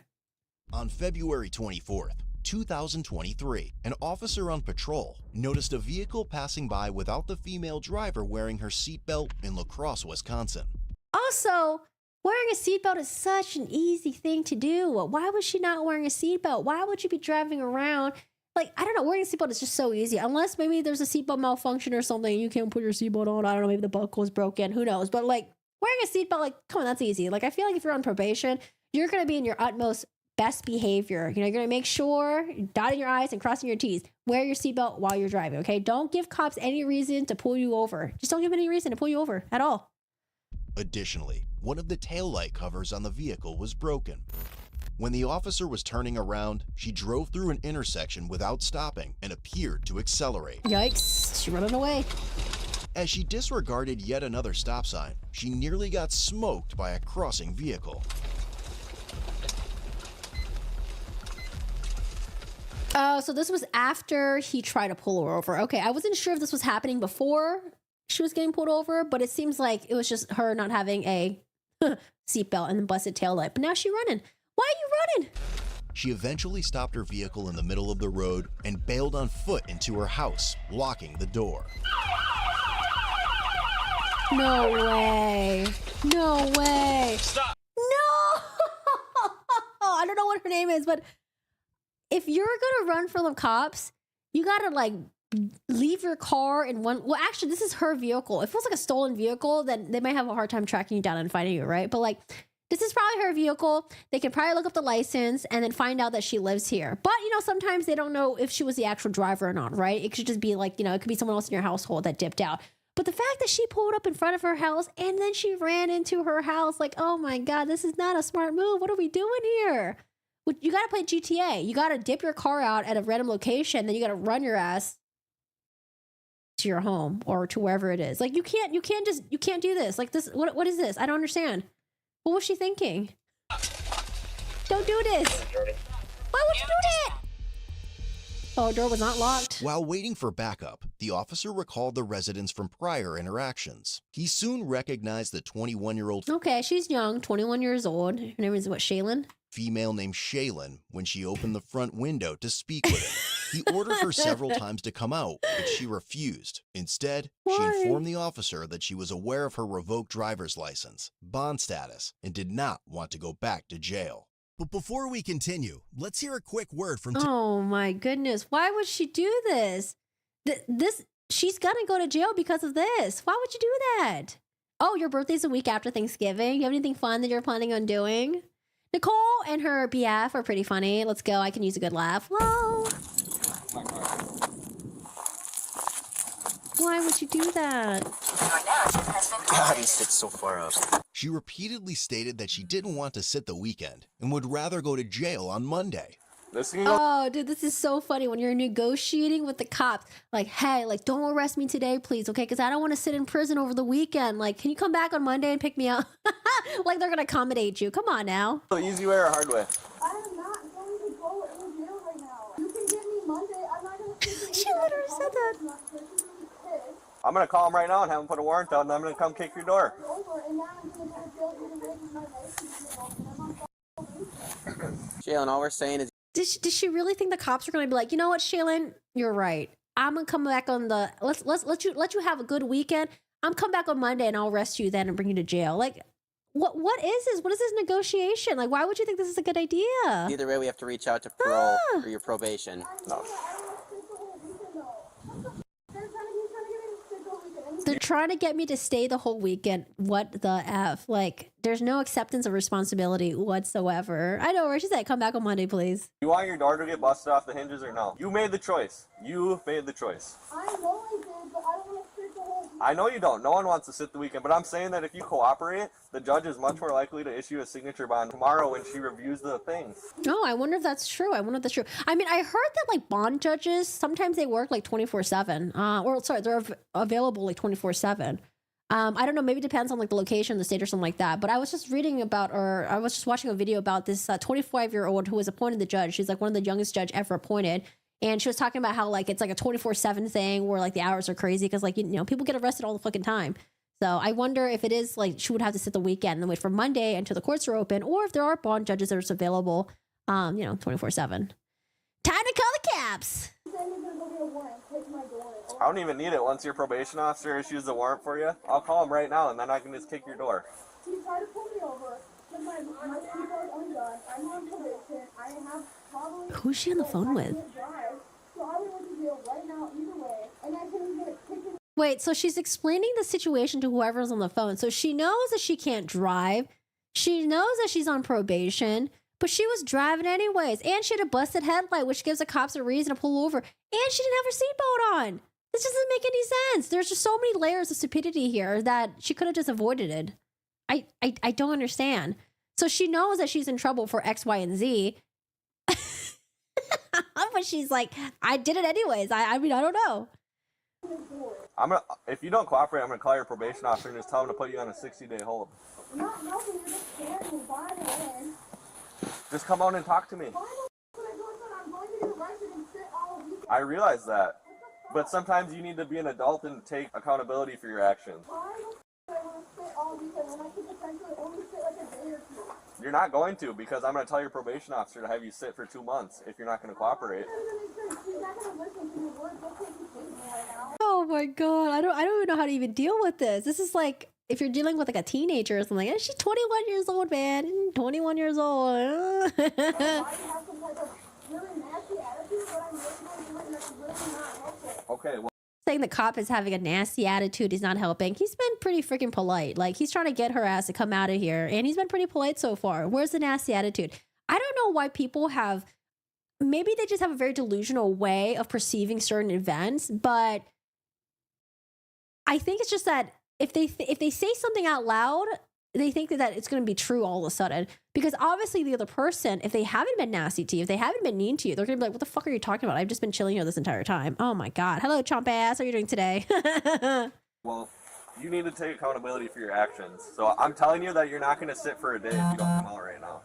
On February 24th, 2023, an officer on patrol noticed a vehicle passing by without the female driver wearing her seatbelt in La Crosse, Wisconsin. Also, wearing a seatbelt is such an easy thing to do. Why was she not wearing a seatbelt? Why would you be driving around? Like, I don't know, wearing a seatbelt is just so easy. Unless maybe there's a seatbelt malfunction or something, you can't put your seatbelt on. I don't know, maybe the buckle is broken. Who knows? But like, wearing a seatbelt, like, come on, that's easy. Like, I feel like if you're on probation, you're going to be in your utmost best behavior. You're going to make sure you're dotting your I's and crossing your T's. Wear your seatbelt while you're driving, okay? Don't give cops any reason to pull you over. Just don't give them any reason to pull you over at all. Additionally, one of the taillight covers on the vehicle was broken. When the officer was turning around, she drove through an intersection without stopping and appeared to accelerate. Yikes, she's running away. As she disregarded yet another stop sign, she nearly got smoked by a crossing vehicle. Oh, so this was after he tried to pull her over. Okay, I wasn't sure if this was happening before she was getting pulled over, but it seems like it was just her not having a seatbelt and the busted taillight. But now she's running. Why are you running? She eventually stopped her vehicle in the middle of the road and bailed on foot into her house, locking the door. No way. No way. Stop. No. I don't know what her name is, but if you're going to run from the cops, you got to like leave your car in one. Well, actually, this is her vehicle. If it was like a stolen vehicle, then they might have a hard time tracking you down and finding you, right? But like, this is probably her vehicle. They can probably look up the license and then find out that she lives here. But, sometimes they don't know if she was the actual driver or not, right? It could just be like, it could be someone else in your household that dipped out. But the fact that she pulled up in front of her house and then she ran into her house, like, oh my God, this is not a smart move. What are we doing here? You got to play GTA. You got to dip your car out at a random location. Then you got to run your ass to your home or to wherever it is. Like, you can't do this. Like this. What is this? I don't understand. What was she thinking? Don't do this. Why would you do that? Oh, door was not locked. While waiting for backup, the officer recalled the residents from prior interactions. He soon recognized the 21-year-old Okay, she's young, 21 years old. Her name is what, Shaylin? Female named Shaylin when she opened the front window to speak with him. He ordered her several times to come out, but she refused. Instead, she informed the officer that she was aware of her revoked driver's license, bond status, and did not want to go back to jail. But before we continue, let's hear a quick word from... Oh my goodness. Why would she do this? She's gonna go to jail because of this. Why would you do that? Oh, your birthday's a week after Thanksgiving. You have anything fun that you're planning on doing? Nicole and her BF are pretty funny. Let's go. I can use a good laugh. Whoa. Why would you do that? God, he sits so far up. She repeatedly stated that she didn't want to sit the weekend and would rather go to jail on Monday. Oh, dude, this is so funny when you're negotiating with the cops. Like, hey, like, don't arrest me today, please, okay? Because I don't want to sit in prison over the weekend. Like, can you come back on Monday and pick me up? Like, they're going to accommodate you. Come on now. Easy way or hard way? I am not going to go in jail right now. You can get me Monday. I'm not going to She literally said that. I'm gonna call him right now and have him put a warrant out, and I'm gonna come kick your door. Jalen, all we're saying is... Does she really think the cops are going to be like, you know what, Shaylin, you're right. I'm gonna come back on the let's let you have a good weekend. I'm come back on Monday and I'll arrest you then and bring you to jail. Like, what is this? What is this negotiation? Like, why would you think this is a good idea? Either way, we have to reach out to parole for your probation. No. They're trying to get me to stay the whole weekend. What the F? Like, there's no acceptance of responsibility whatsoever. I know where she said, come back on Monday, please. You want your door to get busted off the hinges or no? You made the choice. You made the choice. I know I did, but I don't want to sit the whole weekend. I know you don't. No one wants to sit the weekend, but I'm saying that if you cooperate, the judge is much more likely to issue a signature bond tomorrow when she reviews the things. Oh, I wonder if that's true. I mean, I heard that like bond judges, sometimes they work like 24/7. Or sorry, they're available like 24/7. I don't know, maybe it depends on like the location, the state or something like that. But I was just reading about, or I was just watching a video about this 25-year-old who was appointed the judge. She's like one of the youngest judge ever appointed. And she was talking about how like it's like a 24/7 thing where like the hours are crazy because like, you know, people get arrested all the fucking time. So I wonder if it is like she would have to sit the weekend and then wait for Monday until the courts are open, or if there are bond judges that are available, 24/7. Time to call the cops. I don't even need it. Once your probation officer issues the warrant for you, I'll call him right now and then I can just kick your door. She tried to pull me over because my keyboard undone. I'm on probation. I have probably... Who's she on the phone with? So I would to jail right now either way, and I can get a ticket. Wait, so she's explaining the situation to whoever's on the phone. So she knows that she can't drive. She knows that she's on probation, but she was driving anyways. And she had a busted headlight, which gives the cops a reason to pull over. And she didn't have her seatbelt on. This doesn't make any sense. There's just so many layers of stupidity here that she could have just avoided it. I don't understand. So she knows that she's in trouble for X, Y, and Z. But she's like, I did it anyways. I mean, I don't know. If you don't cooperate, I'm gonna call your probation officer and just tell him to put you on a 60-day hold. Just come on and talk to me. I realize that, but sometimes you need to be an adult and take accountability for your actions. You're not going to, because I'm going to tell your probation officer to have you sit for 2 months if you're not going to cooperate. Oh my god, I don't even know how to even deal with this. This is like if you're dealing with like a teenager or something. She's 21 years old, man. 21 years old. Okay, well, saying the cop is having a nasty attitude, he's not helping. He's been pretty freaking polite. Like, he's trying to get her ass to come out of here, and he's been pretty polite so far. Where's the nasty attitude? I don't know why people have, maybe they just have a very delusional way of perceiving certain events, but I think it's just that if they say something out loud, they think that it's going to be true all of a sudden. Because obviously the other person, if they haven't been nasty to you, if they haven't been mean to you, they're going to be like, what the fuck are you talking about? I've just been chilling here this entire time. Oh my God. Hello, chomp ass. How are you doing today? well, you need to take accountability for your actions. So I'm telling you that you're not going to sit for a day if you don't come out right now.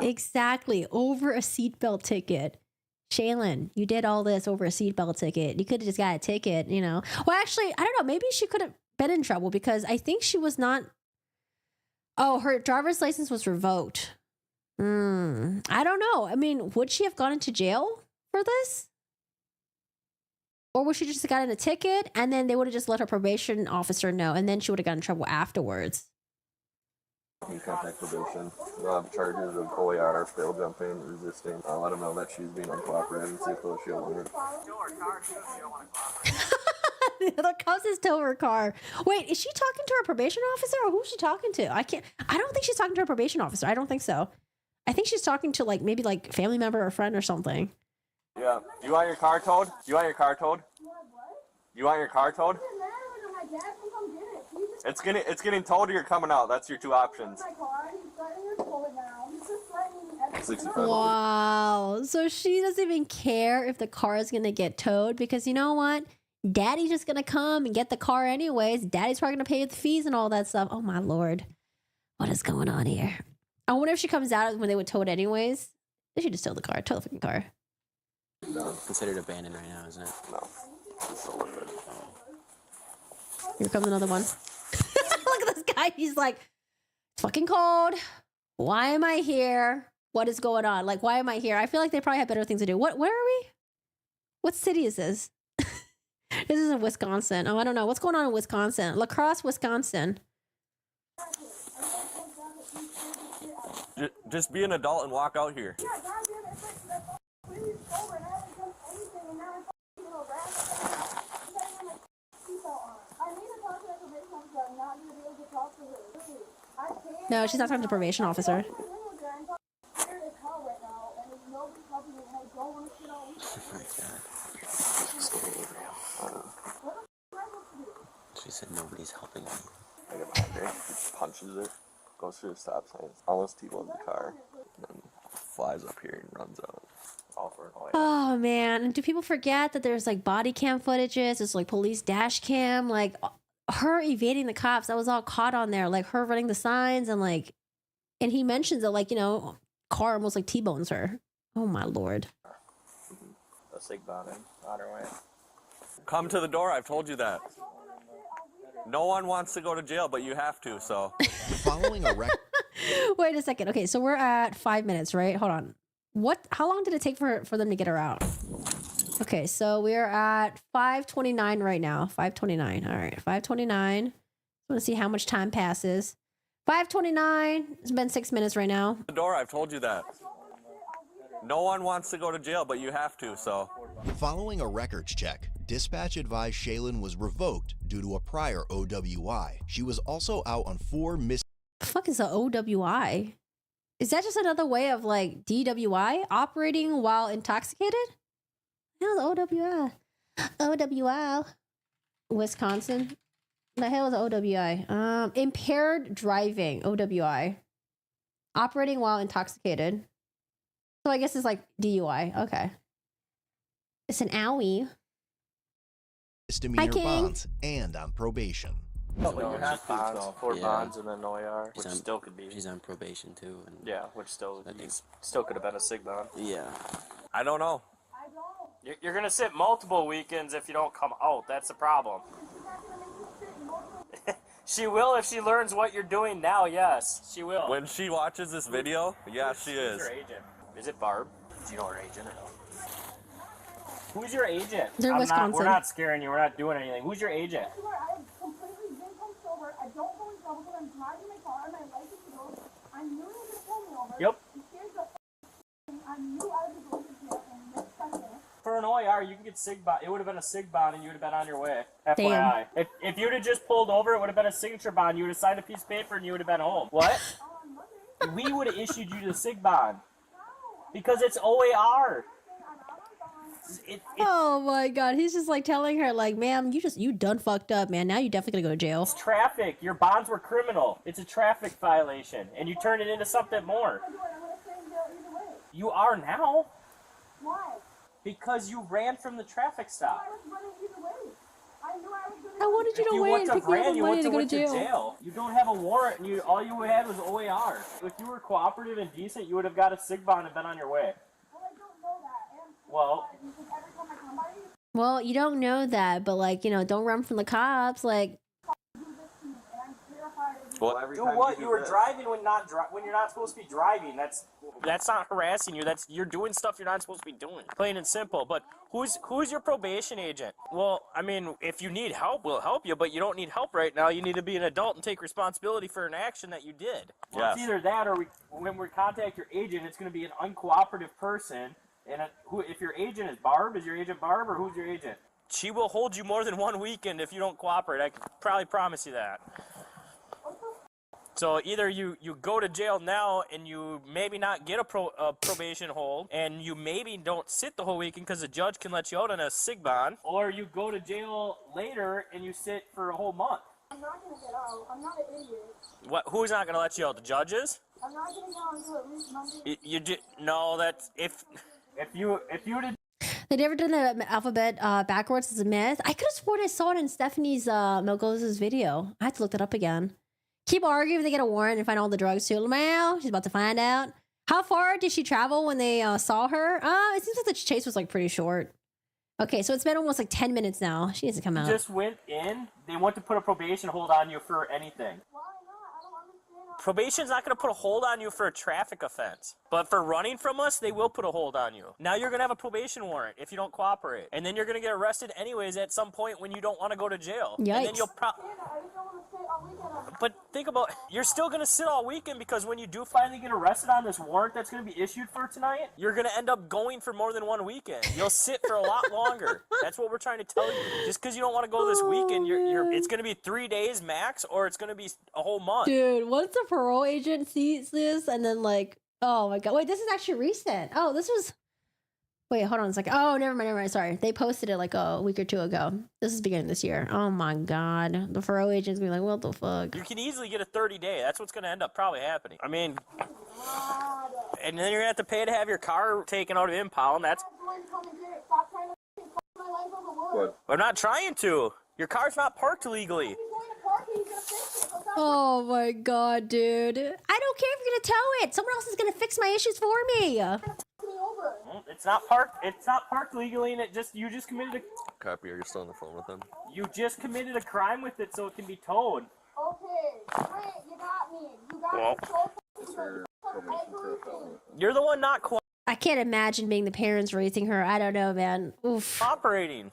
Exactly. Over a seatbelt ticket. Shaylin, you did all this over a seatbelt ticket. You could have just got a ticket, you know. Well, actually, I don't know. Maybe she could have been in trouble because I think she was not. Oh, her driver's license was revoked. I don't know. I mean, would she have gone into jail for this? Or would she just have gotten a ticket and then they would have just let her probation officer know and then she would have gotten in trouble afterwards? You contact probation. They'll have charges of OAR, fail jumping, resisting. I'll let them know that she's being uncooperative and see if they'll issue a warrant. The cops just tow her car. Wait, is she talking to her probation officer or who's she talking to? I don't think she's talking to her probation officer. I don't think so. I think she's talking to like maybe like family member or friend or something. Yeah. You want your car towed? You want your car towed? You want your car towed? It's getting towed or you're coming out. That's your two options. Wow. So she doesn't even care if the car is going to get towed because you know what? Daddy's just going to come and get the car anyways. Daddy's probably going to pay the fees and all that stuff. Oh my Lord. What is going on here? I wonder if she comes out when they would tow it anyways. They should just tow the car. Tow the freaking car. No. Considered abandoned right now, isn't it? No. It's still with it. Here comes another one. Look at this guy. He's like, it's fucking cold. Why am I here? What is going on? Like, why am I here? I feel like they probably have better things to do. Where are we? What city is this? This is in Wisconsin. Oh, I don't know. What's going on in Wisconsin? La Crosse, Wisconsin. Just be an adult and walk out here. No, she's not talking to the probation officer. She said nobody's helping me. I get behind her, he punches her, goes through the stop signs, almost T-bones the car, and then flies up here and runs out. All for an oil. Oh man, and do people forget that there's like body cam footages? There's like police dash cam, like her evading the cops. That was all caught on there, like her running the signs and like, and he mentions that like, you know, car almost like T-bones her. Oh my lord. A sick body on her way. Come to the door, I've told you that. No one wants to go to jail, but you have to, so. Following a record. Wait a second. Okay, so we're at 5 minutes, right? Hold on. How long did it take for them to get her out? Okay, so we're at 5:29 right now. 5:29. All right, 5:29. I want to see how much time passes. 5:29. It's been 6 minutes right now. The door, I've told you that. No one wants to go to jail, but you have to, so. Following a records check, dispatch advised Shaylin was revoked due to a prior OWI. She was also out on 4 The fuck is a OWI? Is that just another way of like DWI? Operating while intoxicated? Hell, OWI. OWI. Wisconsin. The hell is OWI? Impaired driving. OWI. Operating while intoxicated. So I guess it's like DUI. Okay. It's an owie. misdemeanor bonds and on probation. Oh, no, you have bonds, 4 bonds and then OAR, which She's on, still could be. She's on probation too. And yeah, which still still could have been a sig bond. Yeah. I don't know. You're gonna sit multiple weekends if you don't come out. That's the problem. She will if she learns what you're doing now. Yes, she will. When she watches this video, yeah, she is. Who's your agent? Is it Barb? Do you know her agent or no? Who's your agent? They're Wisconsin. We're not scaring you. We're not doing anything. Who's your agent? Yep. For an OIR, you can get sig bond. It would have been a sig bond, and you would have been on your way. FYI. If you'd have just pulled over, it would have been a signature bond. You would have signed a piece of paper, and you would have been home. What? We would have issued you the sig bond because it's OAR. Oh my god, he's just like telling her like, ma'am, you done fucked up, man. Now you definitely gonna go to jail. It's traffic. Your bonds were criminal. It's a traffic violation, and you turned it into something more. You are now. Why? Because you ran from the traffic stop. I wanted you to wait and pick me up on Monday to go to jail. You don't have a warrant, and all you had was OAR. If you were cooperative and decent, you would have got a sig bond and been on your way. Well, Well, you don't know that, but like, you know, don't run from the cops. Like, do what? You were driving when you're not supposed to be driving. That's not harassing you. You're doing stuff you're not supposed to be doing. Plain and simple. But who's your probation agent? Well, I mean, if you need help, we'll help you. But you don't need help right now. You need to be an adult and take responsibility for an action that you did. Well, Yes. it's either that, or when we contact your agent, it's going to be an uncooperative person. And if your agent is Barb, is your agent Barb, or who's your agent? She will hold you more than 1 weekend if you don't cooperate. I can probably promise you that. So either you go to jail now and you maybe not get a probation hold, and you maybe don't sit the whole weekend because the judge can let you out on a sig bond, or you go to jail later and you sit for a whole month. I'm not going to get out. I'm not an idiot. What? Who's not going to let you out? The judges? I'm not going to go until at least Monday. No, that's if you did. they never did the alphabet backwards as a myth. I could have sworn I saw it in Stephanie's Melgoza's video. I had to look that up again. Keep arguing if they get a warrant and find all the drugs too. Well, she's about to find out. How far did she travel when they saw her? It seems like the chase was like pretty short. Okay, so it's been almost like 10 minutes now. She needs to come out. Just went in. They want to put a probation hold on you for anything. Probation's not going to put a hold on you for a traffic offense. But for running from us, they will put a hold on you. Now you're going to have a probation warrant if you don't cooperate. And then you're going to get arrested anyways at some point when you don't want to go to jail. Yikes. And then you'll But think about, you're still going to sit all weekend because when you do finally get arrested on this warrant that's going to be issued for tonight, you're going to end up going for more than one weekend. You'll sit for a lot longer. That's what we're trying to tell you. Just because you don't want to go this weekend, it's going to be 3 days max, or it's going to be a whole month. Dude, once a parole agent sees this and then like, oh my God. Wait, this is actually recent. Oh, this was... Wait, hold on a second. Oh, never mind. Sorry. They posted it like a week or two ago. This is beginning of this year. Oh my God. The parole agent's gonna be like, what the fuck? You can easily get a 30-day. That's what's going to end up probably happening. I mean, and then you're going to have to pay to have your car taken out of impound. And that's... What? I'm not trying to. Your car's not parked illegally. Oh my God, dude. I don't care if you're gonna tow it. Someone else is gonna fix my issues for me. Well, it's not parked. It's not parked legally, and you just committed a... Copy, you're still on the phone with them. You just committed a crime with it, so it can be towed. Okay, great, you got me. You got me. You're the one not I can't imagine being the parents raising her. I don't know, man. Oof. cooperating.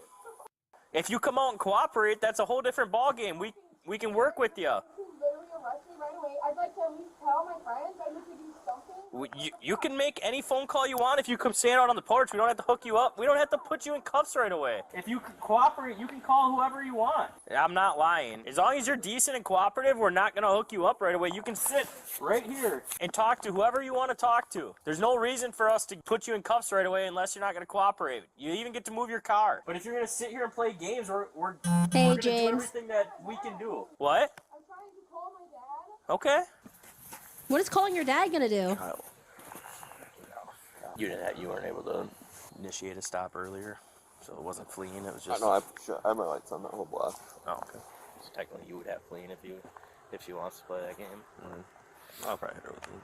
If you come out and cooperate, that's a whole different ballgame. We can work with you. Literally arrest me right away. I'd like to at least tell my friends I need to do something. You can make any phone call you want if you come stand out on the porch. We don't have to hook you up. We don't have to put you in cuffs right away. If you cooperate, you can call whoever you want. I'm not lying. As long as you're decent and cooperative, we're not going to hook you up right away. You can sit right here and talk to whoever you want to talk to. There's no reason for us to put you in cuffs right away unless you're not going to cooperate. You even get to move your car. But if you're going to sit here and play games, we're going to do everything that we can do. What? I'm trying to call my dad. Okay. What is calling your dad gonna do? You weren't able to initiate a stop earlier, so it wasn't fleeing. It was just. I have my lights on that whole block. Oh, okay. So technically, you would have fleeing if she wants to play that game. Mm-hmm. I'll probably hit her with you.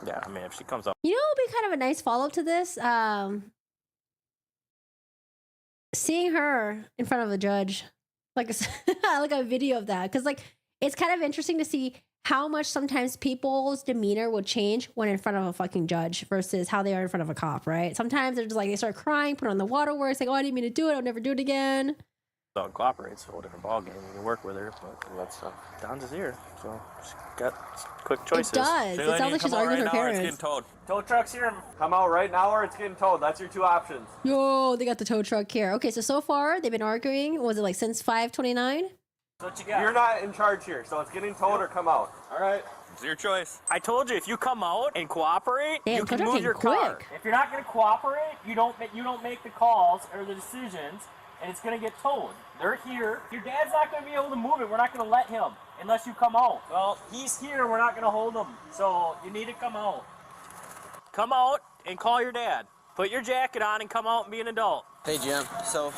Yeah, I mean, if she comes up. You know, it would be kind of a nice follow up to this. Seeing her in front of a judge, like a video of that, because like it's kind of interesting to see how much sometimes people's demeanor will change when in front of a fucking judge versus how they are in front of a cop, right? Sometimes they're just like, they start crying, put on the waterworks, like, oh, I didn't mean to do it, I'll never do it again. So it cooperates, a whole different ballgame. You can work with her, but that's Don's is here, so she's got quick choices. It does. It sounds like she's arguing with her parents. It's getting towed. Tow truck's here. Come out right now or it's getting towed. That's your two options. Yo, they got the tow truck here. Okay, so far they've been arguing, was it like since 5/29? What you got? You're not in charge here, so it's getting towed or come out. All right. It's your choice. I told you, if you come out and cooperate, damn, you can move your car. If you're not going to cooperate, you don't make the calls or the decisions, and it's going to get towed. They're here. Your dad's not going to be able to move it. We're not going to let him unless you come out. Well, he's here. We're not going to hold him. So you need to come out. Come out and call your dad. Put your jacket on and come out and be an adult. Hey, Jim. So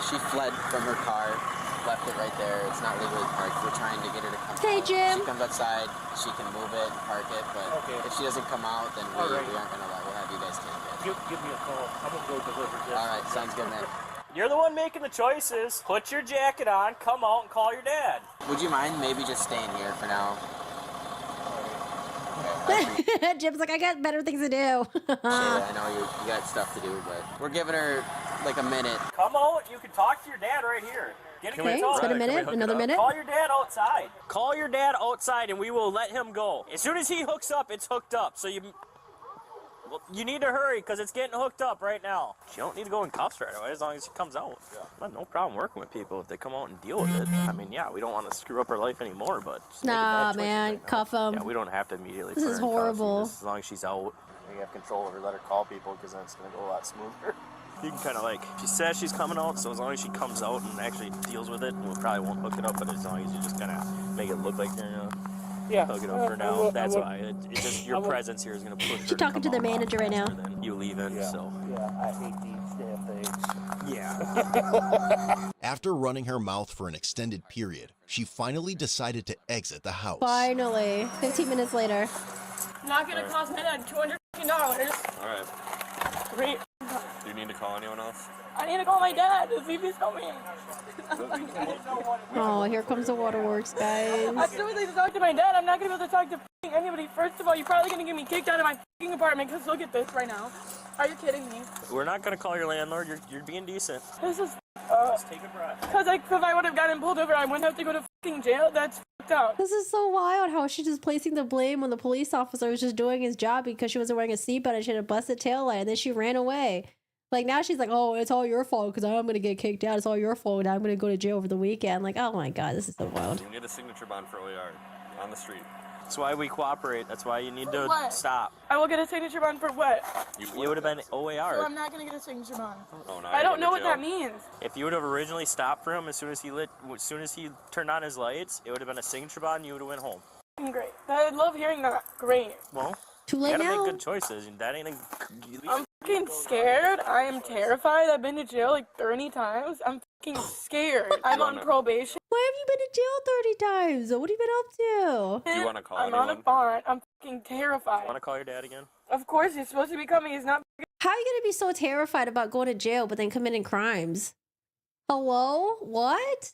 she fled from her car. Left it right there. It's not legally parked. We're trying to get her to come Hey, out. Jim. She comes outside, she can move it and park it, but if she doesn't come out, then we aren't going to let. We'll have you guys take it. Give me a call. I'm going to go deliver this. All right, sounds good, man. You're the one making the choices. Put your jacket on, come out, and call your dad. Would you mind maybe just staying here for now? Jim's like, I got better things to do. I know you got stuff to do, but we're giving her like a minute. Come out, you can talk to your dad right here. Okay, it's been a minute, another minute. Call your dad outside. Call your dad outside and we will let him go. As soon as he hooks up, it's hooked up. So you need to hurry because it's getting hooked up right now. You don't need to go in cuffs right away as long as she comes out. I have no problem working with people if they come out and deal with it. I mean, yeah, we don't want to screw up her life anymore, but... Nah, man, cuff them. Yeah, we don't have to immediately This put is her in cuffs. horrible. As long as she's out. We have control of her, let her call people because then it's going to go a lot smoother. You can kind of like, she says she's coming out, so as long as she comes out and actually deals with it, we probably won't hook it up, but as long as you just kind of make it look like you're going to hook it up for now. That's why. It's just your presence here is going to push her. She's talking to their manager right now. You leaving, so. Yeah, I hate these damn things. Yeah. After running her mouth for an extended period, she finally decided to exit the house. Finally. 15 minutes later. Not gonna cost my dad $200. All right. Great. Do you need to call anyone else? I need to call my dad to see if he's coming. Oh, here comes the waterworks, guys. As soon as I talk to my dad, I'm not gonna be able to talk to anybody. First of all, you're probably gonna get me kicked out of my apartment because look at this right now. Are you kidding me? We're not gonna call your landlord. You're being decent. This is Just take a breath. because if I would have gotten pulled over, I wouldn't have to go to jail. That's fucked up. This is so wild how she's just placing the blame on the police officer who's just doing his job because she wasn't wearing a seatbelt and she had a busted taillight and then she ran away. Like now she's like, oh, it's all your fault because I'm going to get kicked out. It's all your fault and I'm going to go to jail over the weekend. Like, oh my God, this is so wild. You can get a signature bond for OER on the street. That's why we cooperate. That's why you need to What? stop. I will get a signature bond for what? You would have been So OAR. I'm not gonna get a signature bond. Oh, no, I don't know what that means. If you would have originally stopped for him as soon as he turned on his lights, it would have been a signature bond. You would have went home. Great. I love hearing that. Great. Well, too you late gotta now. make good choices. That ain't a. I'm fucking scared. I am terrified. I've been to jail like 30 times. I'm fucking scared. I'm on probation. Why have you been to jail 30 times? What have you been up to? Do you want to call I'm anyone? on a bond. I'm fucking terrified. Want to call your dad again? Of course, he's supposed to be coming. He's not. How are you going to be so terrified about going to jail but then committing crimes? Hello? What?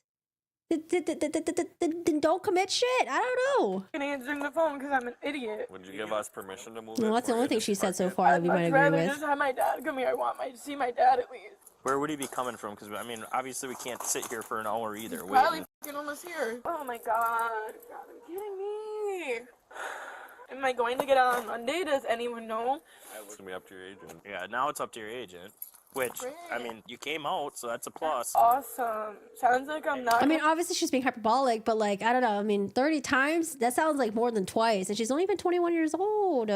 Then don't commit shit. I don't know. I'm answering the phone because I'm an idiot. Would you give us permission to move Well, it? that's the only thing she said so far that we might I'd agree rather with. just have my dad come here. I want to see my dad at least. Where would he be coming from? Because I mean, obviously we can't sit here for an hour either. Probably waiting. fucking almost here. Oh my god. God, are you kidding me? Am I going to get out on Monday? Does anyone know? It's going to be up to your agent. Yeah, now it's up to your agent. Which, I mean, you came out, so that's a plus. Awesome. Sounds like I'm not. I mean, obviously she's being hyperbolic, but like, I don't know. I mean, 30 times? That sounds like more than twice. And she's only been 21 years old.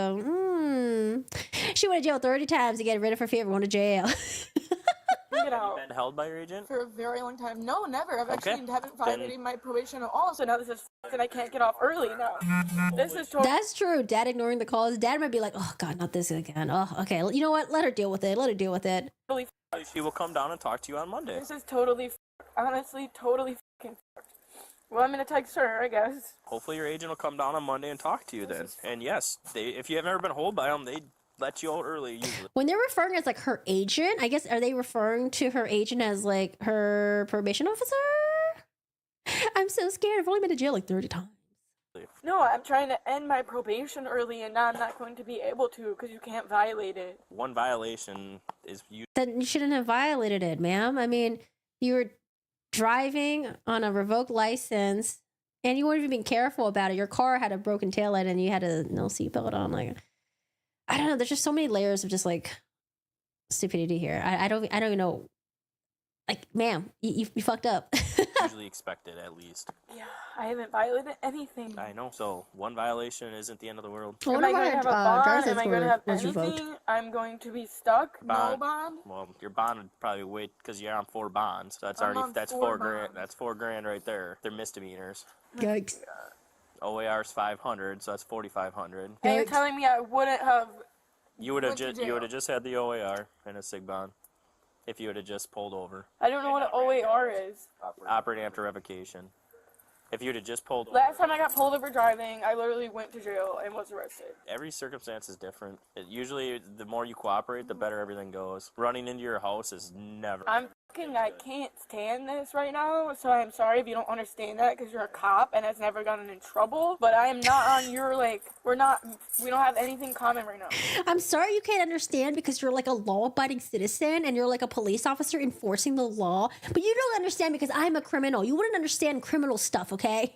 She went to jail 30 times to get rid of her fear of going to jail. Get out. Been held by your agent? For a very long time. No, never. I've Okay. actually haven't violated my probation at all. So now this is and I can't get off early now. This is totally. That's true. Dad ignoring the calls. Dad might be like, oh, God, not this again. Oh, okay. You know what? Let her deal with it. Let her deal with it. She will come down and talk to you on Monday. This is totally, honestly, totally fucking. Well, I'm gonna text her, I guess. Hopefully your agent will come down on Monday and talk to you then. And yes, if you have never been held by them, they let you out early usually. When they're referring as like her agent, I guess, are they referring to her agent as like her probation officer? I'm so scared. I've only been to jail like 30 times. No, I'm trying to end my probation early, and now I'm not going to be able to because you can't violate it. One violation is you. Then you shouldn't have violated it, ma'am. I mean, you were driving on a revoked license and you weren't even being careful about it. Your car had a broken taillight and you had a no seatbelt on. Like, I don't know. There's just so many layers of just like stupidity here. I don't even know. Like, ma'am, you fucked up. Usually expected at least. Yeah, I haven't violated anything. I know. So one violation isn't the end of the world. Am I going to have a bond? Am I going to have was anything? revoked. I'm going to be stuck. No bond. Well, your bond would probably wait because you're on 4 bonds. So that's I'm already on that's 4 4 grand. bonds. That's $4,000 right there. They're misdemeanors. Yikes. OAR's 500, so that's 4,500. And you're telling me I wouldn't have. You would have went to just jail. had the OAR and a SIG bond if you would have just pulled over. I don't know what an OAR is. Operating after revocation. If you would have just pulled over. Last time I got pulled over driving, I literally went to jail and was arrested. Every circumstance is different. Usually, the more you cooperate, the better everything goes. Running into your house is never. I can't stand this right now, so I'm sorry if you don't understand that because you're a cop and has never gotten in trouble. But I am not on your, like, we don't have anything common right now. I'm sorry you can't understand because you're like a law-abiding citizen and you're like a police officer enforcing the law. But you don't understand because I'm a criminal. You wouldn't understand criminal stuff, okay?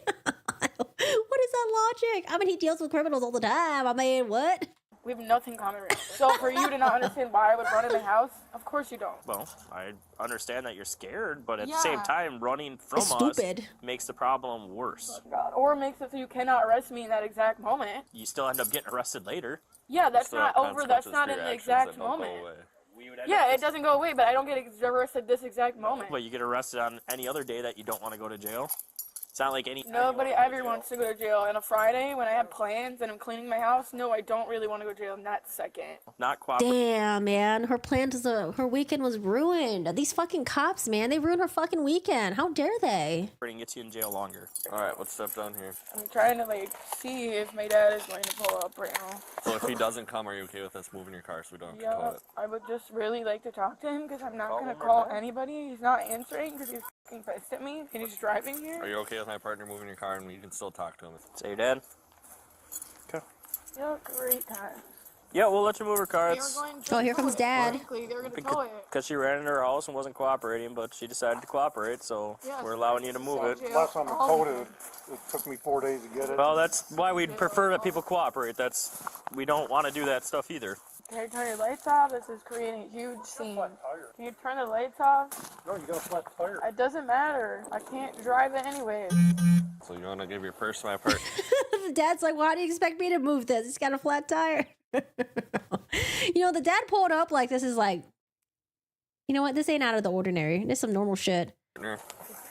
What is that logic? I mean, he deals with criminals all the time. I mean, what? We have nothing common right now. So for you to not understand why I would run in the house, of course you don't. Well, I understand that you're scared, but at the Yeah. same time, running from It's us stupid. makes the problem worse. God. Or makes it so you cannot arrest me in that exact moment. You still end up getting arrested later. Yeah, that's Still not have over. That's consequences not for in your the actions exact that don't go moment. away. Yeah, it doesn't go away, but I don't get arrested this exact moment. But you get arrested on any other day that you don't want to go to jail. It's not like any... Nobody ever wants to go to jail. And a Friday, when I have plans and I'm cleaning my house, no, I don't really want to go to jail in that second. Not cooperating. Damn, man. Her plans, her weekend was ruined. These fucking cops, man. They ruined her fucking weekend. How dare they? Gets you in jail longer. All right, let's step down here. I'm trying to, like, see if my dad is going to pull up right now. So if he doesn't come, are you okay with us moving your car so we don't have to tow Yeah, it? I would just really like to talk to him because I'm not going to call anybody. He's not answering because he's fucking pissed at me and he's driving here. Are you okay with my partner moving your car and you can still talk to him? Say your dad. Okay. Yeah, great time. Yeah, we'll let you move her car. Oh, here comes Dad. They were going to tow it. Because she ran into her house and wasn't cooperating, but she decided to cooperate, so we're allowing you to move it. Last time I towed it, it took me 4 days to get it. Well, that's why we'd prefer that people cooperate. We don't want to do that stuff either. Can you turn your lights off? This is creating a huge scene. Can you turn the lights off? No, you got a flat tire. It doesn't matter. I can't drive it anyway. So you want to give your purse to my partner? Dad's like, well, how do you expect me to move this? It's got a flat tire. You know, the dad pulled up like this is like, you know what? This ain't out of the ordinary. This is some normal shit.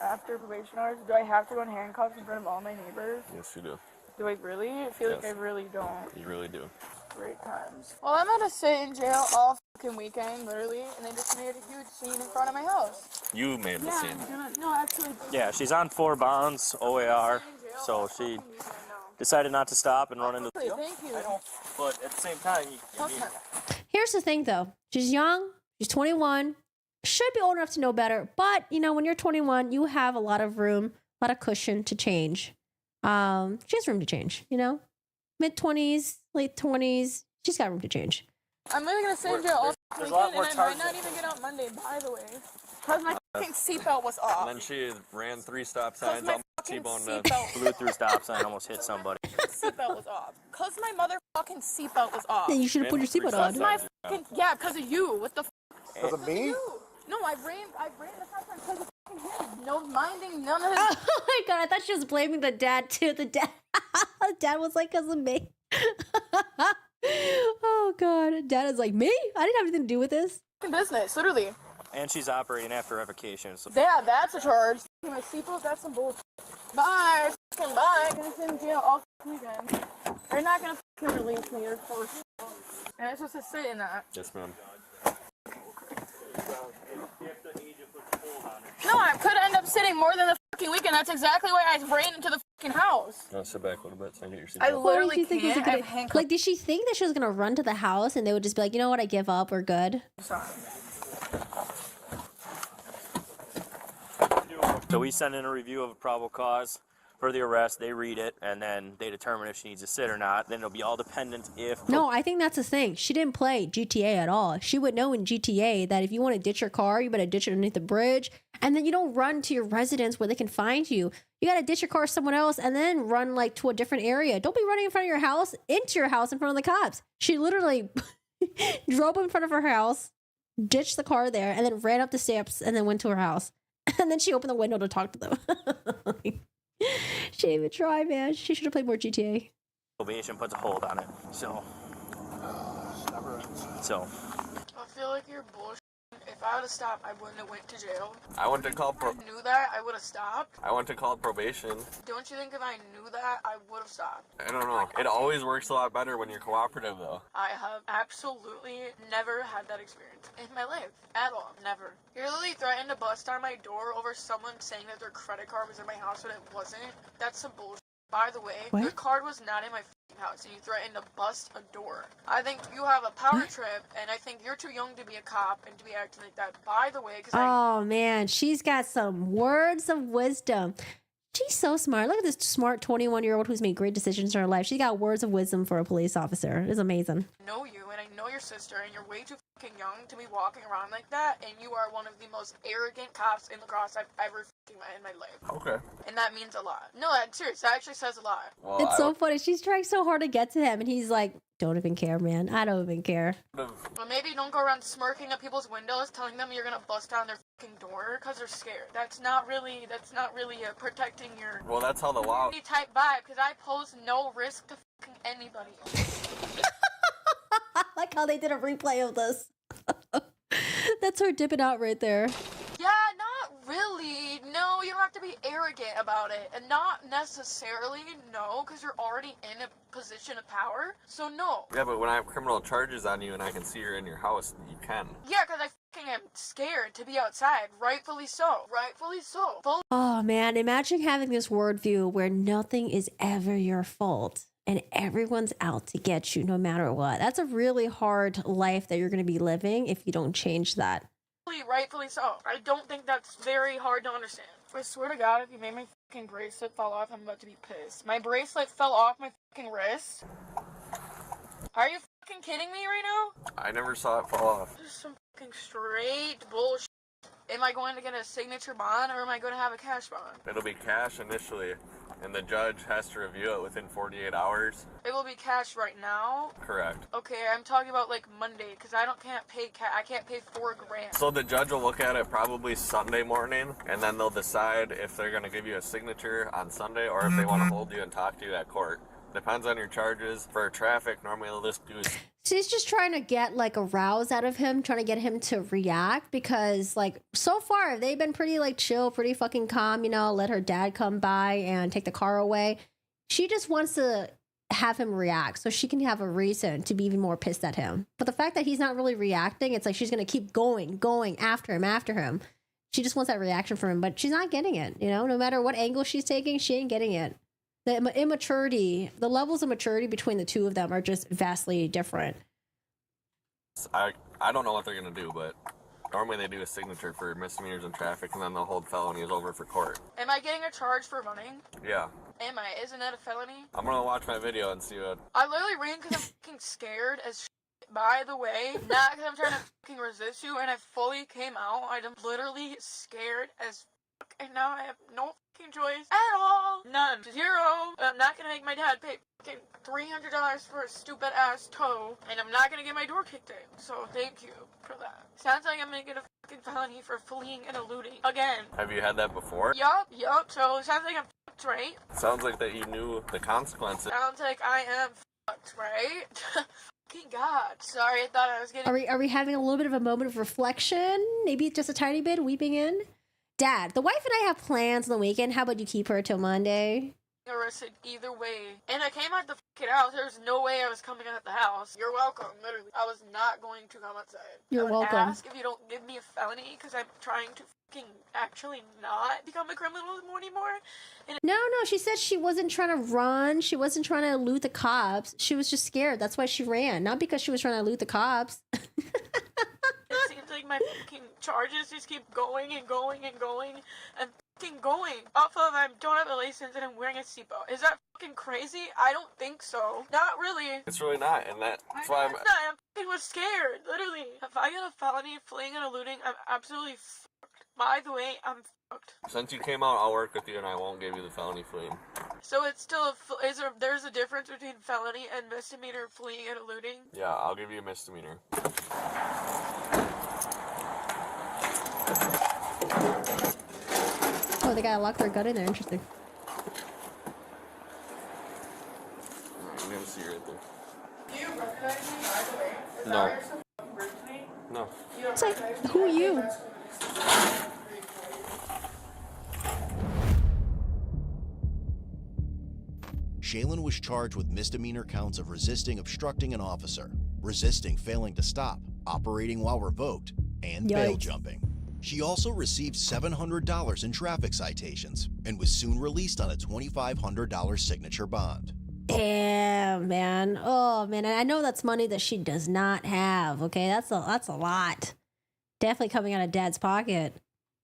After probation hours, do I have to go in handcuffs in front of all my neighbors? Yes, you do. Do I really? I feel like I really don't. You really do. Great times. Well, I'm gonna sit in jail all fucking weekend, literally, and they just made a huge scene in front of my house. You made the scene. No, actually. Yeah, she's on 4 bonds, OAR, so she decided not to stop and run into the... Thank you. But at the same time, Here's the thing, though. She's young. She's 21. Should be old enough to know better. But, you know, when you're 21, you have a lot of room, a lot of cushion to change. She has room to change, you know? Mid-20s, late 20s. She's got room to change. I'm really gonna sit in jail all weekend, and I might not even get out Monday, by the way. Because my fucking seatbelt was off. And then she ran 3 stop signs, almost T-boned blew through a stop sign, almost hit somebody. Seatbelt was off. Because my motherfucking seatbelt was off. Then you should have put your seatbelt on. Yeah, because of you. What the f? Because of me? No, I ran the stop sign because of fucking him. No minding none of his... Oh my god, I thought she was blaming the dad too. The dad was like, because of me. Oh god, dad is like, me? I didn't have anything to do with this. Business, literally. And she's operating after revocation. So. Yeah, that's a charge. My seatbelt, that's some bullshit. Bye. Fucking bye. I'm gonna sit in jail all weekend. They're not gonna fucking release me, of course. And it's just to sit in that. Yes, ma'am. No, I could end up sitting more than the fucking weekend. That's exactly why I ran into the fucking house. No, sit back a little bit so I get your seatbelt. I literally think it was a good, like, did she think that she was gonna run to the house and they would just be like, you know what, I give up, we're good? So we send in a review of a probable cause for the arrest. They read it, and then they determine if she needs to sit or not. Then it'll be all dependent if... No, I think that's the thing. She didn't play GTA at all. She would know in GTA that if you want to ditch your car, you better ditch it underneath the bridge. And then you don't run to your residence where they can find you. You got to ditch your car somewhere else and then run like to a different area. Don't be running in front of your house, into your house in front of the cops. She literally drove in front of her house, ditched the car there, and then ran up the steps and then went to her house. And then she opened the window to talk to them. She didn't even try, man. She should have played more GTA. Probation puts a hold on it. So. I feel like you're bullshit. If I would have stopped, I wouldn't have went to jail. I went to call If I knew that, I would have stopped. I went to call probation. Don't you think if I knew that, I would have stopped? I don't know. It always works a lot better when you're cooperative, though. I have absolutely never had that experience in my life. At all. Never. You literally threatened to bust down my door over someone saying that their credit card was in my house when it wasn't. That's some bullshit. By the way, your card was not in my house and you threatened to bust a door. I think you have a power trip and I think you're too young to be a cop and to be acting like that. By the way, because Oh man, she's got some words of wisdom. She's so smart. Look at this smart 21-year-old who's made great decisions in her life. She got words of wisdom for a police officer. It's amazing. I know you and I know your sister and you're way too fucking young to be walking around like that and you are one of the most arrogant cops in the cross I've ever fucking met in my life. Okay. And that means a lot. No, that's serious. That actually says a lot. Well, It's so funny. She's trying so hard to get to him and he's like, don't even care, man. I don't even care. Well, maybe don't go around smirking at people's windows telling them you're gonna bust down their fucking door because they're scared. That's not really protecting your... Well, that's how the law... ...type vibe because I pose no risk to fucking anybody. I like how they did a replay of this. That's her dipping out right there. Yeah, not really. No, you don't have to be arrogant about it, and not necessarily, no, because you're already in a position of power, so no. Yeah, but when I have criminal charges on you and I can see you're in your house, you can. Yeah, because I fucking am scared to be outside, rightfully so. Rightfully so. Oh man, imagine having this worldview where nothing is ever your fault and everyone's out to get you no matter what. That's a really hard life that you're going to be living if you don't change that. Rightfully so. I don't think that's very hard to understand. I swear to God, if you made my fucking bracelet fall off, I'm about to be pissed. My bracelet fell off my fucking wrist. Are you fucking kidding me right now? I never saw it fall off. This is some fucking straight bullshit. Am I going to get a signature bond or am I going to have a cash bond? It'll be cash initially, and the judge has to review it within 48 hours. It will be cash right now? Correct. Okay, I'm talking about like Monday, because can't pay I can't pay $4,000. So the judge will look at it probably Sunday morning, and then they'll decide if they're going to give you a signature on Sunday or if they want to hold you and talk to you at court. Depends on your charges. For traffic, normally they'll just do... She's just trying to get like a rouse out of him, trying to get him to react because like so far they've been pretty like chill, pretty fucking calm, you know, let her dad come by and take the car away. She just wants to have him react so she can have a reason to be even more pissed at him. But the fact that he's not really reacting, it's like she's going to keep going after him. She just wants that reaction from him, but she's not getting it, you know, no matter what angle she's taking, she ain't getting it. The immaturity, the levels of maturity between the two of them are just vastly different. I don't know what they're going to do, but normally they do a signature for misdemeanors in traffic, and then they'll hold felonies over for court. Am I getting a charge for running? Yeah. Am I? Isn't that a felony? I'm going to watch my video and see what... I literally ran because I'm fucking scared as shit, by the way. Not because I'm trying to fucking resist you, and I fully came out. I'm literally scared as fuck, and now I have no fucking choice at all. None. Zero. I'm not gonna make my dad pay fucking $300 for a stupid ass tow, and I'm not gonna get my door kicked in. So thank you for that. Sounds like I'm gonna get a fucking felony for fleeing and eluding again. Have you had that before? Yup. So it sounds like I'm fucked, right? Sounds like that you knew the consequences. Sounds like I am fucked, right? Fucking God. Sorry, I thought I was getting... Are we having a little bit of a moment of reflection? Maybe just a tiny bit, weeping in? Dad, the wife and I have plans on the weekend. How about you keep her till Monday? Arrested either way. And I came out the fucking house. There's no way I was coming out the house. You're welcome, literally. I was not going to come outside. You're welcome. Ask if you don't give me a felony, because I'm trying to fucking actually not become a criminal anymore. And No, she said she wasn't trying to run. She wasn't trying to elude the cops. She was just scared. That's why she ran. Not because she was trying to elude the cops. it seems like my fucking charges just keep going and going and going and fucking going. Off of I don't have a license and I'm wearing a seatbelt. Is that fucking crazy? I don't think so. Not really. It's really not, and that's why I'm... I fucking was scared, literally. If I get a felony fleeing and eluding, I'm absolutely fucked. By the way, I'm fucked. Since you came out, I'll work with you and I won't give you the felony fleeing. So it's still there's a difference between felony and misdemeanor fleeing and eluding? Yeah, I'll give you a misdemeanor. Oh, they gotta lock their gun in there. Interesting. I'm gonna see you right there. Do you recognize me, by the way? Is No. that why you're so fucking rude to me? No. You don't It's like, recognize me? who are you? Shaylin was charged with misdemeanor counts of resisting obstructing an officer, resisting failing to stop, operating while revoked, and bail Yikes. jumping. She also received $700 in traffic citations and was soon released on a $2,500 signature bond. Damn, man. Oh, man. I know that's money that she does not have. Okay, that's a lot. Definitely coming out of Dad's pocket.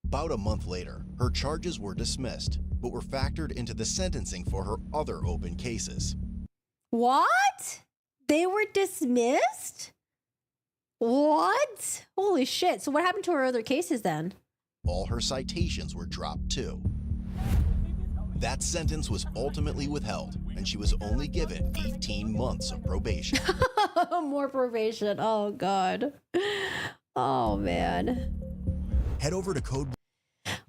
About a month later, her charges were dismissed, but were factored into the sentencing for her other open cases. What? They were dismissed? What? Holy shit. So what happened to her other cases then? All her citations were dropped too. That sentence was ultimately withheld, and she was only given 18 months of probation. More probation. Oh, God. Oh, man. Head over to Code...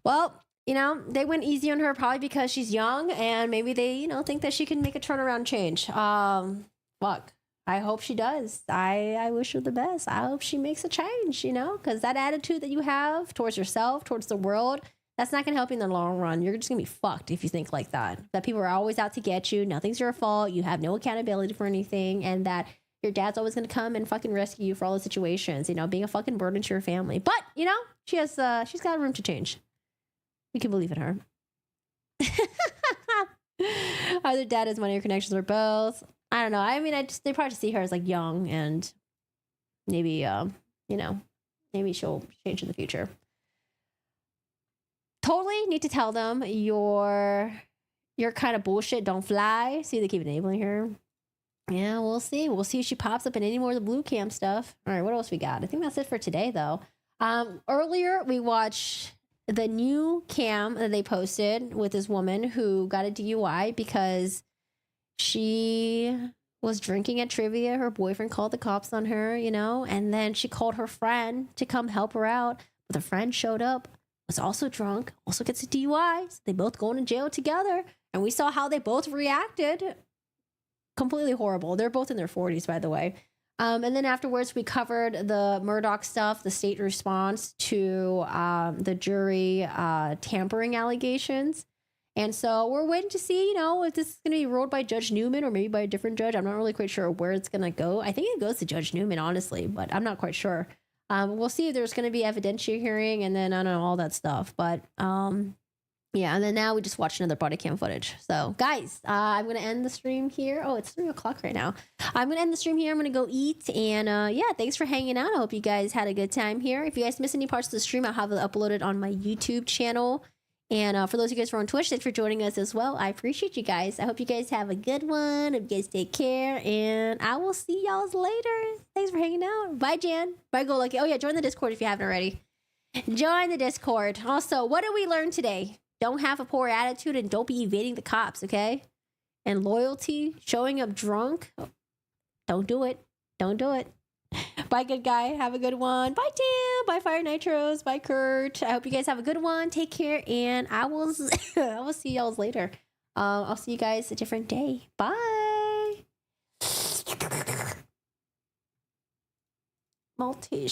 Well, you know, they went easy on her probably because she's young and maybe they, you know, think that she can make a turnaround change. Fuck. I hope she does. I wish her the best. I hope she makes a change, you know, because that attitude that you have towards yourself, towards the world, That's not going to help you in the long run. You're just going to be fucked if you think like that. That people are always out to get you. Nothing's your fault. You have no accountability for anything. And that your dad's always going to come and fucking rescue you for all the situations. You know, being a fucking burden to your family. But, you know, she's got room to change. We can believe in her. Either dad has money or connections or both. I don't know. I mean, they probably just see her as like young and maybe, you know, maybe she'll change in the future. Totally need to tell them your kind of bullshit don't fly. See, they keep enabling her. Yeah, we'll see. We'll see if she pops up in any more of the blue cam stuff. All right, what else we got? I think that's it for today, though. Earlier, we watched the new cam that they posted with this woman who got a DUI because she was drinking at trivia. Her boyfriend called the cops on her, you know, and then she called her friend to come help her out. But the friend showed up, was also drunk, also gets a DUI. So they both go into jail together. And we saw how they both reacted. Completely horrible. They're both in their 40s, by the way. And then afterwards, we covered the Murdaugh stuff, the state response to the jury tampering allegations. And so we're waiting to see, you know, if this is going to be ruled by Judge Newman or maybe by a different judge. I'm not really quite sure where it's going to go. I think it goes to Judge Newman, honestly, but I'm not quite sure. We'll see if there's going to be evidentiary hearing and then I don't know, all that stuff. But yeah, and then now we just watched another body cam footage. So guys, I'm going to end the stream here. Oh, it's 3:00 right now. I'm going to end the stream here. I'm going to go eat. And yeah, thanks for hanging out. I hope you guys had a good time here. If you guys miss any parts of the stream, I'll have it uploaded on my YouTube channel. And for those of you guys who are on Twitch, thanks for joining us as well. I appreciate you guys. I hope you guys have a good one. Hope you guys take care. And I will see y'all later. Thanks for hanging out. Bye, Jan. Bye, Go Lucky. Oh, yeah, join the Discord if you haven't already. Join the Discord. Also, what did we learn today? Don't have a poor attitude and don't be evading the cops, okay? And loyalty, showing up drunk. Don't do it. Don't do it. Bye, good guy. Have a good one. Bye, Tam. Bye, Fire Nitros. Bye, Kurt. I hope you guys have a good one. Take care, and I will see y'all later. I'll see you guys a different day. Bye. Maltese.